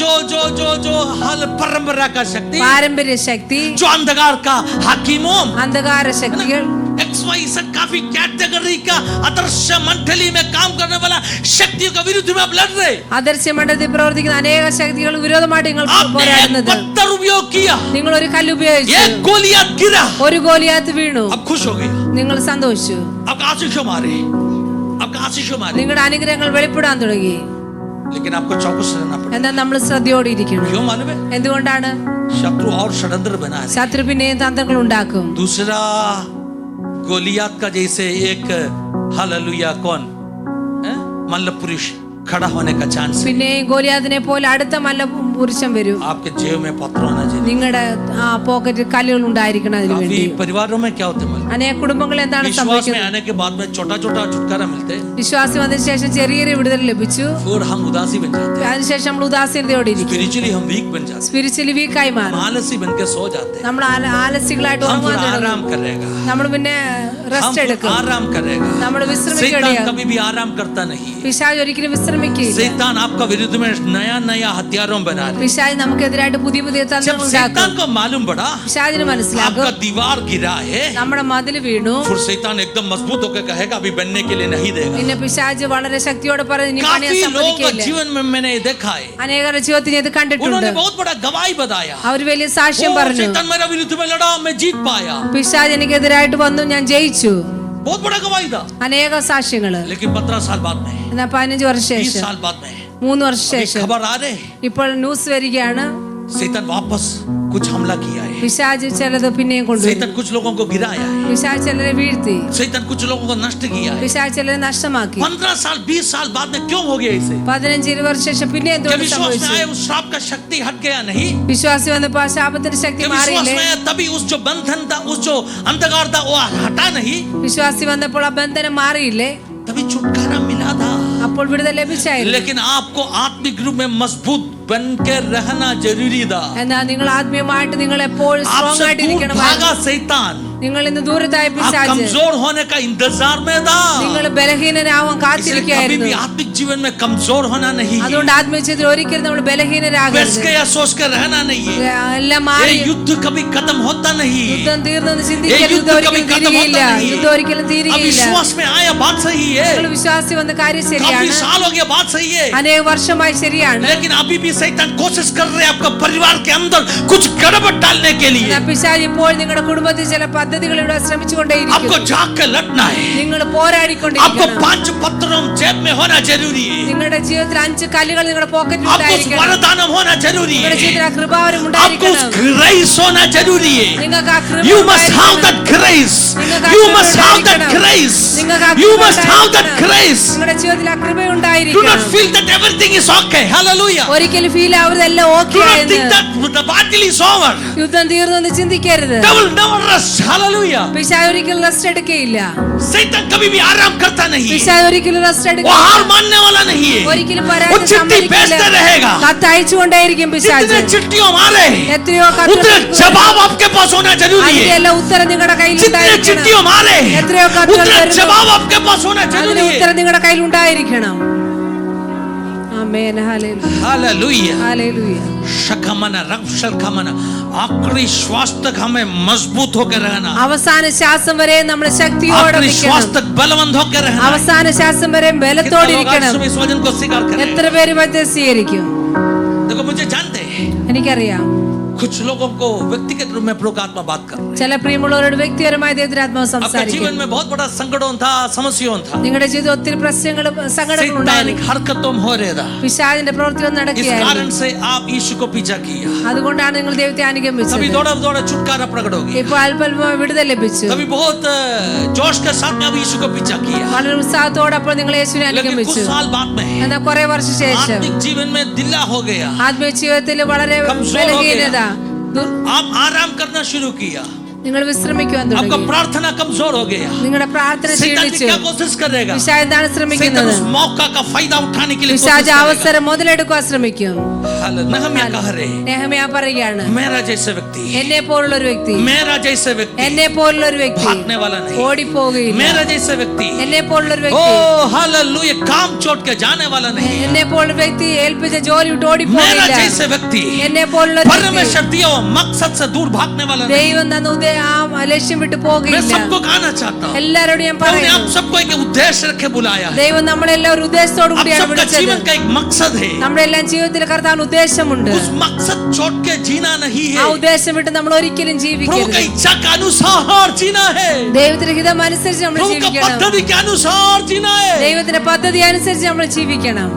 जो जो जो जो हल परंपरा का शक्ति, പാരമ്പര്യ ശക്തി, जो अंधकार का हाकिमों, അന്ധകാര ശക്തികൾ, XYZ काफी कैटेगरी का आदर्श मंडली में काम करने वाला शक्तियों का विरुद्ध में आप लड़ रहे। ആദർശ്യ മണ്ഡലത്തിൽ പ്രവർത്തിക്കുന്ന അനേക ശക്തികൾ വിരോധമായിട്ട് നിങ്ങൾ आपने एक പോരാടുന്നത്. पत्थर उपयोग किया, നിങ്ങൾ ഒരു കല്ല് ഉപയോഗിച്ചു, एक गोलियात गिरा, ഒരു ഗോലിയാത്ത് വീണു, अब खुश हो गए, നിങ്ങൾ സന്തോഷിച്ചു, अब आशीषों मारे, अब आशीषों मारे। നിങ്ങളുടെ അനുഗ്രഹങ്ങൾ വെളിപ്പെടാൻ തുടങ്ങി. लेकिन आपको चौकस रहना पड़ेगा। എന്നാൽ നമ്മൾ ശ്രദ്ധയോടെ ഇരിക്കണം. क्यों मालूम है? എന്തുകൊണ്ടാണ്? शत्रु और षड्यंत्र बना रहे। ശത്രു പിന്നെയും തന്ത്രങ്ങൾ ഉണ്ടാക്കും. दूसरा गोलियात का जैसे एक हालेलुया कौन है? मल्ल पुरुष खड़ा होने का चांस है। പിന്നെയും ഗോലിയാത്തിനെ പോലെ അടുത്ത മല്ല പുരുഷൻ വരും. आपके जेब में पत्थर होना चाहिए। നിങ്ങളുടെ ആ പോക്കറ്റിൽ കല്ലുകൾ ഉണ്ടായിരിക്കണം. അതിനു काफी വേണ്ടി परिवारों में क्या होता है? അനേക കുടുംബങ്ങൾ എന്താണ് विश्वास में സംഭവിക്കുന്നത്? आने के बाद में छोटा छोटा छुटकारा मिलते, വിശ്വാസി വന്നതിന് ശേഷം ചെറിയ ചെറിയ വിടുതൽ ലഭിച്ചു. फिर हम उदासी बन जाते हैं, അതിനുശേഷം നമ്മൾ ഉദാസീനതയോടെ ഇരിക്കും. स्पिरिचुअली हम वीक बन जाते സ്പിരിച്വലി വീക്കായി हैं, മാറും. आलसी बन के सो जाते हैं। നമ്മൾ ആലസ്യങ്ങളായിട്ട് हम ഉറങ്ങാൻ फिर തുടങ്ങും. आराम करेगा, നമ്മൾ പിന്നെ हम റെസ്റ്റ് फिर എടുക്കും. आराम करेगा। നമ്മൾ शैतान വിശ്രമിക്കുകയാണ്. कभी भी आराम करता नहीं है। പിശാച് ഒരിക്കലും വിശ്രമിക്കുകയില്ല. शैतान आपका विरुद्ध में नया नया हथियारों बना रहे। പിശാച് നമുക്കെതിരായിട്ട് പുതിയ പുതിയ जब തന്ത്രങ്ങൾ शैतान ഉണ്ടാക്കും. को मालूम पड़ा പിശാചിന് മനസ്സിലാക്കും आपका दीवार गिरा है, നമ്മുടെ മതിൽ വീണു. फिर शैतान एकदम मजबूत होकर कहेगा अभी बनने के लिए नहीं देगा। പിന്നെ പിശാച് വളരെ ശക്തിയോടെ പറഞ്ഞ് ഇനി പണിയാൻ काफी लोगों का സമ്മതിക്കില്ല. जीवन में मैंने ये देखा है, അനേകരുടെ ജീവിതത്തിൽ ഇത് കണ്ടിട്ടുണ്ട്. उन्होंने बहुत बड़ा गवाही बताया। അവർ വലിയ സാക്ഷ്യം ओ, പറഞ്ഞു. शैतान मेरा विरुद्ध में लड़ा, मैं जीत पाया। പിശാച് എനിക്കെതിരായിട്ട് വന്നു, ഞാൻ ജയിച്ചു. बहुत बड़ा गवाही था। അനേക സാക്ഷ്യങ്ങള്. लेकिन 15 साल बाद में, എന്നാ 15 വർഷം 20 ശേഷം, साल बाद में 3 വർഷം अभी ശേഷം खबर आ रहे, ഇപ്പോൾ ന്യൂസ് വരികയാണ്. शैतान वापस कुछ हमला किया है। പിശാച് ചിലത് പിന്നെയും കൊണ്ടുവരും. शैतान कुछ लोगों को गिराया है, പിശാച് ചിലരെ വീഴ്ത്തി. शैतान कुछ लोगों को नष्ट किया है। പിശാച് ചിലരെ നഷ്ടമാക്കി. 15 साल 20 साल बाद में क्यों हो गया इसे? 15-20 വർഷം ശേഷം പിന്നെ क्या എന്തുകൊണ്ട് विश्वास में സംഭവിച്ചു? आए उस श्राप का शक्ति हट गया नहीं? വിശ്വാസി വന്നപ്പോ ആ ശാപത്തിന്റെ ശക്തി क्या विश्वास മാറിയില്ലേ? में आया तभी उस जो बंधन था, उस जो अंधकार था वो हटा नहीं? വിശ്വാസി വന്നപ്പോൾ ആ ബന്ധനം മാറിയില്ലേ? तभी छुटकारा मिला था। അപ്പോൾ വിടുതൽ ലഭിച്ചായിരുന്നു. लेकिन आपको आत्मिक रूप में मजबूत बन के रहना जरूरी था। എന്നാൽ നിങ്ങൾ ആത്മീയമായിട്ട് നിങ്ങൾ എപ്പോഴും സ്ട്രോങ് आपसे ആയിട്ട് दूर ഇരിക്കണം. भागा शैतान, നിങ്ങൾ ഇന്ന് ദൂരത്തായ आप പിശാച്. कमजोर होने का इंतजार में था। നിങ്ങൾ ബലഹീനരാവാൻ इसलिए कभी കാത്തിരിക്കുകയായിരുന്നു. भी आत्मिक जीवन में कमजोर होना नहीं है। അതുകൊണ്ട് ആത്മീയത്തിൽ ഒരിക്കലും നമ്മൾ बैठ ബലഹീനരാകരുത്. के या सोच कर रहना नहीं है। എല്ലാം ये മാറി. युद्ध कभी खत्म होता नहीं। യുദ്ധം തീർന്നെന്ന് ये ചിന്തിക്കരുത്. युद्ध യുദ്ധം कभी ഒരിക്കലും खत्म തീരുകയില്ല. होता नहीं। യുദ്ധം ഒരിക്കലും अब തീരുകയില്ല. विश्वास में आया बात सही है, നിങ്ങൾ വിശ്വാസി വന്ന കാര്യം काफी ശരിയാണ്. साल हो गया बात सही है, അനേക വർഷമായി ശരിയാണ്. लेकिन अभी भी शैतान कोशिश कर रहे हैं आपका परिवार के अंदर कुछ गड़बड़ डालने के लिए। എന്നാൽ പിശാച് ഇപ്പോൾ നിങ്ങളുടെ കുടുംബത്തിൽ ചില പദ്ധതികൾ ഇവിടെ ശ്രമിച്ചുകൊണ്ടേയിരിക്കും. आपको जाग कर लड़ना है। നിങ്ങൾ आपको പോരാടിക്കൊണ്ടിരിക്കണം. 5 पत्थरों जेब में होना जरूरी है। നിങ്ങളുടെ ജീവിതത്തിൽ 5 കല്ലുകൾ നിങ്ങളുടെ പോക്കറ്റിൽ आपको उस ഉണ്ടായിരിക്കണം. वरदानम होना जरूरी നിങ്ങളുടെ है। ജീവിതത്തിൽ ആ കൃപാവരം आपको उस ഉണ്ടായിരിക്കണം. grace होना जरूरी है। നിങ്ങൾക്ക് ആ കൃപ You must have ഉണ്ടായിരിക്കണം. that grace. നിങ്ങൾക്ക് ആ You കൃപ must have that ഉണ്ടായിരിക്കണം. grace. നിങ്ങൾക്ക് ആ You കൃപ must have that ഉണ്ടായിരിക്കണം. grace. നിങ്ങളുടെ ജീവിതത്തിൽ ആ കൃപ Do not ഉണ്ടായിരിക്കണം. feel that everything is okay. Hallelujah. ഒരിക്കലും ഫീൽ ആവരുതെല്ലാം Do ഓക്കെ not ആയെന്ന്. think that the battle is over. യുദ്ധം തീർന്നു എന്ന് ചിന്തിക്കരുത്. Devil never rests. हालेलुया। പിശാച് ഒരിക്കലും റെസ്റ്റ് എടുക്കുകയില്ല. शैतान कभी भी आराम करता नहीं है, പിശാച് ഒരിക്കലും റെസ്റ്റ് वो എടുക്കില്ല. हार मानने वाला नहीं है, ഒരിക്കലും वो പരാജയം चिट्ठी സമ്മതിക്കില്ല. भेजते रहेगा। കത്ത് അയച്ചുകൊണ്ടേയിരിക്കും പിശാച്. जितने चिट्ठियों मारे എത്രയോ उतने जवाब आपके पास होना जरूरी അതിന്റെ है। എല്ലാം ഉത്തരം നിങ്ങളുടെ കയ്യിൽ जितने ഉണ്ടായിരിക്കണം. चिट्ठियों मारे എത്രയോ കത്തുകൾ उतने വരുന്നു, जवाब आपके पास होना അതിന്റെ जरूरी है। ഉത്തരം നിങ്ങളുടെ കയ്യിൽ ഉണ്ടായിരിക്കണം. ആമേൻ. ഹല്ലേലൂയ. हालेलुया। ഹല്ലേലൂയ. शकमना रक्षलखमना आखिरी श्वास तक हमें मजबूत होकर रहना, അവസാന ശ്വാസം വരെ നമ്മൾ ശക്തിയോടെ आखिरी श्वास നിൽക്കണം. तक बलवंत होकर रहना। അവസാന ശ്വാസം വരെ कितना ബലത്തോടെ लोग आज ഇരിക്കണം. सुबह इस वचन को स्वीकार करें? എത്ര പേര് മധ്യ സ്വീകരിക്കും? देखो मुझे जानते हैं, എനിക്കറിയാം कुछ लोगों को व्यक्तिगत रूप में प्रभु का आत्मा बात कर रहे हैं। ചില പ്രിയമുള്ളവരോട് വ്യക്തിപരമായി ദൈവത്തിനാത്മാവ് आपका സംസാരിക്കും. जीवन में बहुत बड़ा संकटों था, समस्याओं था, നിങ്ങളുടെ ജീവിതത്തിൽ ഒത്തിരി പ്രശ്നങ്ങളും സങ്കടങ്ങളും सैतानिक ഉണ്ടായിരുന്നു. हरकतों हो रहा था। പിശാചിന്റെ പ്രവൃത്തികൾ इस നടക്കുകയായിരുന്നു. कारण से आप यीशु को पीछा किया। അതുകൊണ്ടാണ് നിങ്ങൾ ദൈവത്തെ അനുഗമിച്ചത്. कभी दौड़ा दौड़ा छुटकारा प्रकट होगी, ഇപ്പോൾ അല്പൽപമായി വിടുതൽ ലഭിച്ചു. कभी बहुत जोश के साथ में आप यीशु को पीछा किया, വളരെ ഉത്സാഹത്തോടൊപ്പം നിങ്ങൾ യേശുവിനെ लेकिन कुछ അനുഗമിച്ചു. साल बाद में എന്നാൽ കുറെ വർഷം ശേഷം आत्मिक जीवन में दिल्ला हो गया, ആത്മീയ ജീവിതത്തിൽ വളരെ कमजोर हो ബലഹീനത, आप आराम करना शुरू किया, നിങ്ങൾ വിശ്രമിക്കുവാൻ आपका തുടങ്ങി. प्रार्थना कमजोर हो गया। നിങ്ങളുടെ പ്രാർത്ഥന शैतान भी ക്ഷീണിച്ചു. क्या कोशिश करेगा? പിശാച് എന്താണ് शैतान ശ്രമിക്കുന്നത്? उस मौका का फायदा उठाने के लिए कोशिश പിശാച് करेगा। അവസരം മുതലെടുക്കാൻ ശ്രമിക്കും. नहम्याह कह रहे हैं, നെഹമ്യാ പറയുകയാണ്, मेरा जैसे व्यक्ति, എന്നെ പോലുള്ള ഒരു വ്യക്തി, मेरा जैसे व्यक्ति എന്നെ പോലുള്ള ഒരു വ്യക്തി भागने वाला नहीं, ഓടിപ്പോകുകയില്ല. मेरा जैसे व्यक्ति എന്നെ പോലുള്ള ഒരു ओ വ്യക്തി, हालेलुया काम छोड़ के जाने वाला नहीं, എന്നെ പോലുള്ള വ്യക്തി ഏൽപ്പിച്ച ജോലി വിട്ട് मेरा ഓടിപ്പോകില്ല. जैसे व्यक्ति എന്നെ പോലുള്ള ഒരു വ്യക്തി परमेश्वर दिया हुआ मकसद से दूर भागने वाला नहीं। ദൈവം തന്ന ആ ലക്ഷ്യം വിട്ട് मैं പോകില്ല. सबको कहना चाहता हूँ, എല്ലാരോടും ഞാൻ उन्होंने आप പറയുന്നു, सबको एक उद्देश्य रखे बुलाया है। ദൈവം നമ്മളെല്ലാം ഒരു ഉദ്ദേശത്തോടു आप കൂടിയാണ് सबका വിളിച്ചത്. जीवन का एक मकसद है, നമ്മുടെ എല്ലാം ജീവിതത്തിൽ കർത്താവിന് ഉദ്ദേശമുണ്ട്. उस मकसद छोड़ के जीना नहीं ആ है, ഉദ്ദേശം വിട്ട് നമ്മൾ ഒരിക്കലും प्रभु ജീവിക്കരുത്. का इच्छा के अनुसार जीना है, ദൈവത്തിന്റെ ഹിതം അനുസരിച്ച് നമ്മൾ प्रभु का ജീവിക്കണം. पद्धति के अनुसार जीना है। ദൈവത്തിന്റെ പദ്ധതി അനുസരിച്ച് നമ്മൾ ജീവിക്കണം.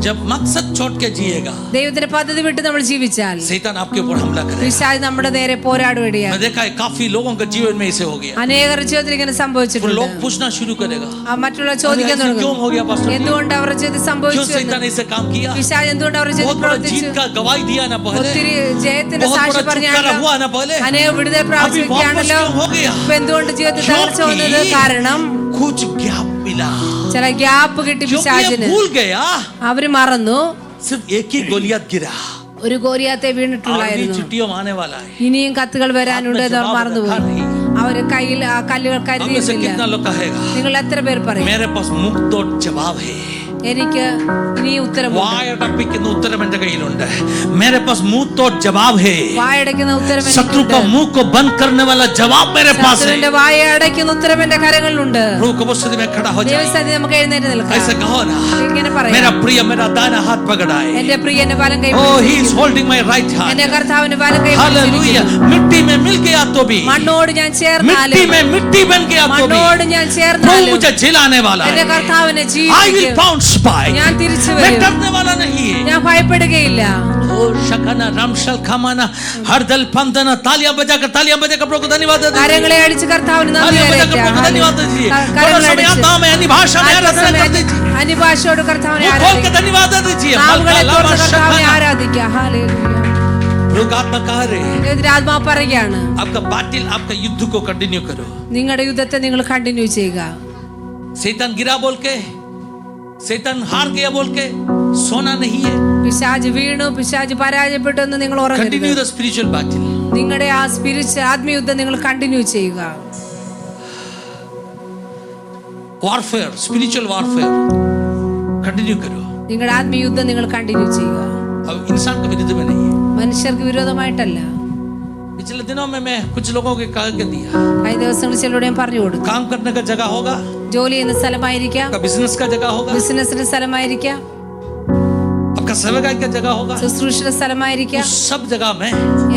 जब मकसद छोड़ के जिएगा, ദൈവത്തിന്റെ പദ്ധതി വിട്ട് നമ്മൾ ജീവിച്ചാൽ शैतान आपके ऊपर हमला करेगा। പിശാച് നമ്മുടെ നേരെ പോരാടുകയാണ്. मैं देखा है काफी लोगों के जीवन में ऐसे हो गया, അനേകരുടെ ജീവിതത്തിൽ ഇങ്ങനെ फिर സംഭവിച്ചിട്ടുണ്ട്. लोग पूछना शुरू करेगा, മറ്റുള്ള ചോദിക്കാൻ ऐसे क्यों हो गया पास्टर जी? എന്തുകൊണ്ട് അവരുടെ ജീവിതത്തിൽ क्यों സംഭവിച്ചു शैतान എന്ന്. ऐसे काम किया? പിശാച് എന്തുകൊണ്ട് അവരുടെ बहुत ജീവിതത്തിൽ बड़ा പ്രവർത്തിച്ചു? जीत का गवाही दिया ना पहले, ഒത്തിരി ജയത്തിന്റെ बहुत സാക്ഷി बड़ा छुटकारा പറഞ്ഞാണല്ലോ. हुआ ना पहले, അനേക വിടുതൽ अभी वापस പ്രാപിക്കുകയാണല്ലോ. क्यों हो गया? ഇപ്പൊ എന്തുകൊണ്ട് ജീവിതത്തിൽ തകർച്ച വന്നത്? കാരണം कुछ गैप मिला, ചില ഗ്യാപ്പ് കിട്ടി जो ये പിശാചിന്. भूल गया അവര് മറന്നു सिर्फ एक ही गोलियत गिरा, ഒരു ഗോലിയാത്തെ आगे വീണിട്ടുള്ളായിരുന്നു. छुट्टियों में आने वाला है। ഇനിയും കത്തുകൾ വരാനുണ്ട് എന്ന് അവർ जवाब മറന്നുപോയി. रखा नहीं। അവര് കയ്യിൽ ആ കല്ലുകൾ हम में से കരുതിയിട്ടില്ല. कितना लोग कहेगा നിങ്ങൾ എത്ര പേർ പറയും, मेरे पास मुक्त तो जवाब है, എനിക്ക് ഇനി ഉത്തരമുണ്ട്? വായടപ്പിക്കുന്ന ഉത്തരം എന്റെ കയ്യിലുണ്ട്, मेरे पास मुंह तो जवाब है, വായടയ്ക്കുന്ന ഉത്തരം शत्रु का എനിക്കുണ്ട്. मुंह को बंद करने वाला जवाब मेरे पास है। ശത്രുവിന്റെ വായ അടയ്ക്കുന്ന ഉത്തരം എന്റെ കരങ്ങളിലുണ്ട്. प्रभु को मुझसे में खड़ा हो जाए, ദൈവസന്നിധി നമുക്ക് എഴുന്നേറ്റ് നിൽക്കാം. ऐसे कहो ना, ഇങ്ങനെ പറയാം, मेरा प्रिय मेरा दाहिना हाथ पकड़ाए, എന്റെ പ്രിയന്റെ വലം കൈ oh he is പിടിച്ചിരിക്കുന്നു. holding my right എന്റെ hand, കർത്താവിന്റെ വലം കൈ हालेलुया। പിടിച്ചിരിക്കുന്നു. मिट्टी में मिल गया तो भी, മണ്ണോട് ഞാൻ मिट्टी ചേർന്നാലും, में मिट्टी बन गया तो भी, മണ്ണോട് ഞാൻ प्रभु ചേർന്നാലും मुझे जिलाने वाला എന്റെ है। കർത്താവിനെ I will ജീവിക്കും. bounce back, ഞാൻ തിരിച്ചു मैं വരും. डरने वाला नहीं है। ഞാൻ ഭയപ്പെടുകയില്ല. ओ शकना रामशल खमाना हरदल पंदना तालियां बजाकर प्रभु को धन्यवाद देते हैं। കരങ്ങളെ അടിച്ച് കർത്താവിന് നന്ദി तालियां बजाकर അറിയിക്കാം. प्रभु को धन्यवाद दीजिए। थोड़ा കരങ്ങളെ समय അടിച്ച് आता मैं अन्य भाषा में आराधना कर दीजिए, അന്യഭാഷയോട് കർത്താവിനെ मुंह खोल के ആരാധിക്കാം. धन्यवाद दे दीजिए। നാവുകളെ हल्का തുറന്ന് लामा കർത്താവിനെ शकना ആരാധിക്കാം. ഹല്ലേലൂയ. लोग आत्मा कह रहे हैं, ദൈവത്തിന്റെ ആത്മാവ് പറയുകയാണ്, आपका बातिल आपका युद्ध को कंटिन्यू करो। നിങ്ങളുടെ യുദ്ധത്തെ നിങ്ങൾ കണ്ടിന്യൂ ചെയ്യുക. शैतान गिरा बोल के, शैतान हार गया बोल के सोना नहीं है। പിശാച് വീണു, പിശാച് പരാജയപ്പെട്ടു എന്ന് നിങ്ങൾ ഉറങ്ങരുത്. कंटिन्यू द स्पिरिचुअल बैटल, നിങ്ങളുടെ ആ ആത്മീയ യുദ്ധം നിങ്ങൾ കണ്ടിന്യൂ ചെയ്യുക. वॉरफेयर स्पिरिचुअल वॉरफेयर कंटिन्यू करो। നിങ്ങളുടെ ആത്മീയ യുദ്ധം നിങ്ങൾ കണ്ടിന്യൂ ചെയ്യുക. अब इंसान के विरुद्ध में नहीं है। മനുഷ്യർക്ക് വിരോധമായിട്ടല്ല. पिछले दिनों में मैं कुछ लोगों के कह के दिया, കഴിഞ്ഞ ദിവസങ്ങളിൽ ചിലരോട് ഞാൻ പറഞ്ഞു കൊടുത്തു, काम करने का जगह होगा, ജോലി ചെയ്യുന്ന സ്ഥലമായിരിക്കാം, आपका बिजनेस का जगह होगा, ബിസിനസിന്റെ സ്ഥലമായിരിക്കാം, आपका सेवागाई का जगह होगा, ശുശ്രൂഷയുടെ സ്ഥലമായിരിക്കാം. उस सब जगह में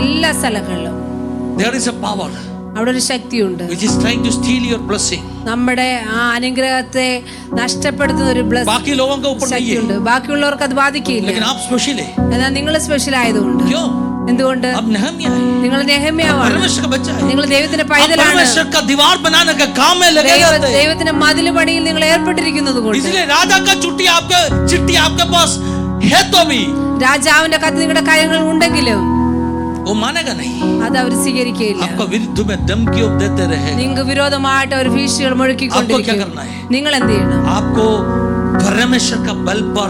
എല്ലാ സ്ഥലങ്ങളിലും there is a power അവിടെ ഒരു ശക്തിയുണ്ട്. which is trying to steal your blessing. നമ്മുടെ ആ അനുഗ്രഹത്തെ നഷ്ടപ്പെടുത്തുന്ന ഒരു बाकी लोगों के ऊपर नहीं ശക്തിയുണ്ട്. है, ബാക്കിയുള്ളവർക്ക് അത് ബാധിക്കില്ല. लेकिन आप स्पेशल है। എന്നാൽ നിങ്ങൾ സ്പെഷ്യൽ ആയതുകൊണ്ട്. क्यों? എന്തുകൊണ്ട്? अब नहम्याह है, നിങ്ങൾ നെഹമ്യാവാണ്. परमेश्वर का बच्चा है, നിങ്ങൾ ദൈവത്തിന്റെ आप പൈതലാണ്. परमेश्वर का दीवार बनाने का काम में लगे रहते हैं। ദൈവത്തിന്റെ മതിൽ പണിയിൽ നിങ്ങൾ ഏർപ്പെട്ടിരിക്കുന്നത് കൊണ്ട്. इसलिए राजा का चिट्ठी आपके पास है तो भी രാജാവിന്റെ കത്ത് നിങ്ങളുടെ കാര്യങ്ങൾ ഉണ്ടെങ്കിലും वो मानेगा नहीं। അത് അവർ സ്വീകരിക്കുകയില്ല. आपका विरुद्ध में धमकी देते रहेगा। നിങ്ങൾക്ക് വിരോധമായിട്ട് അവർ ഭീഷണികൾ आपको क्या മുഴക്കിക്കൊണ്ടിരിക്കും. करना है? നിങ്ങൾ എന്ത് ചെയ്യണം? आपको परमेश्वर का बल पर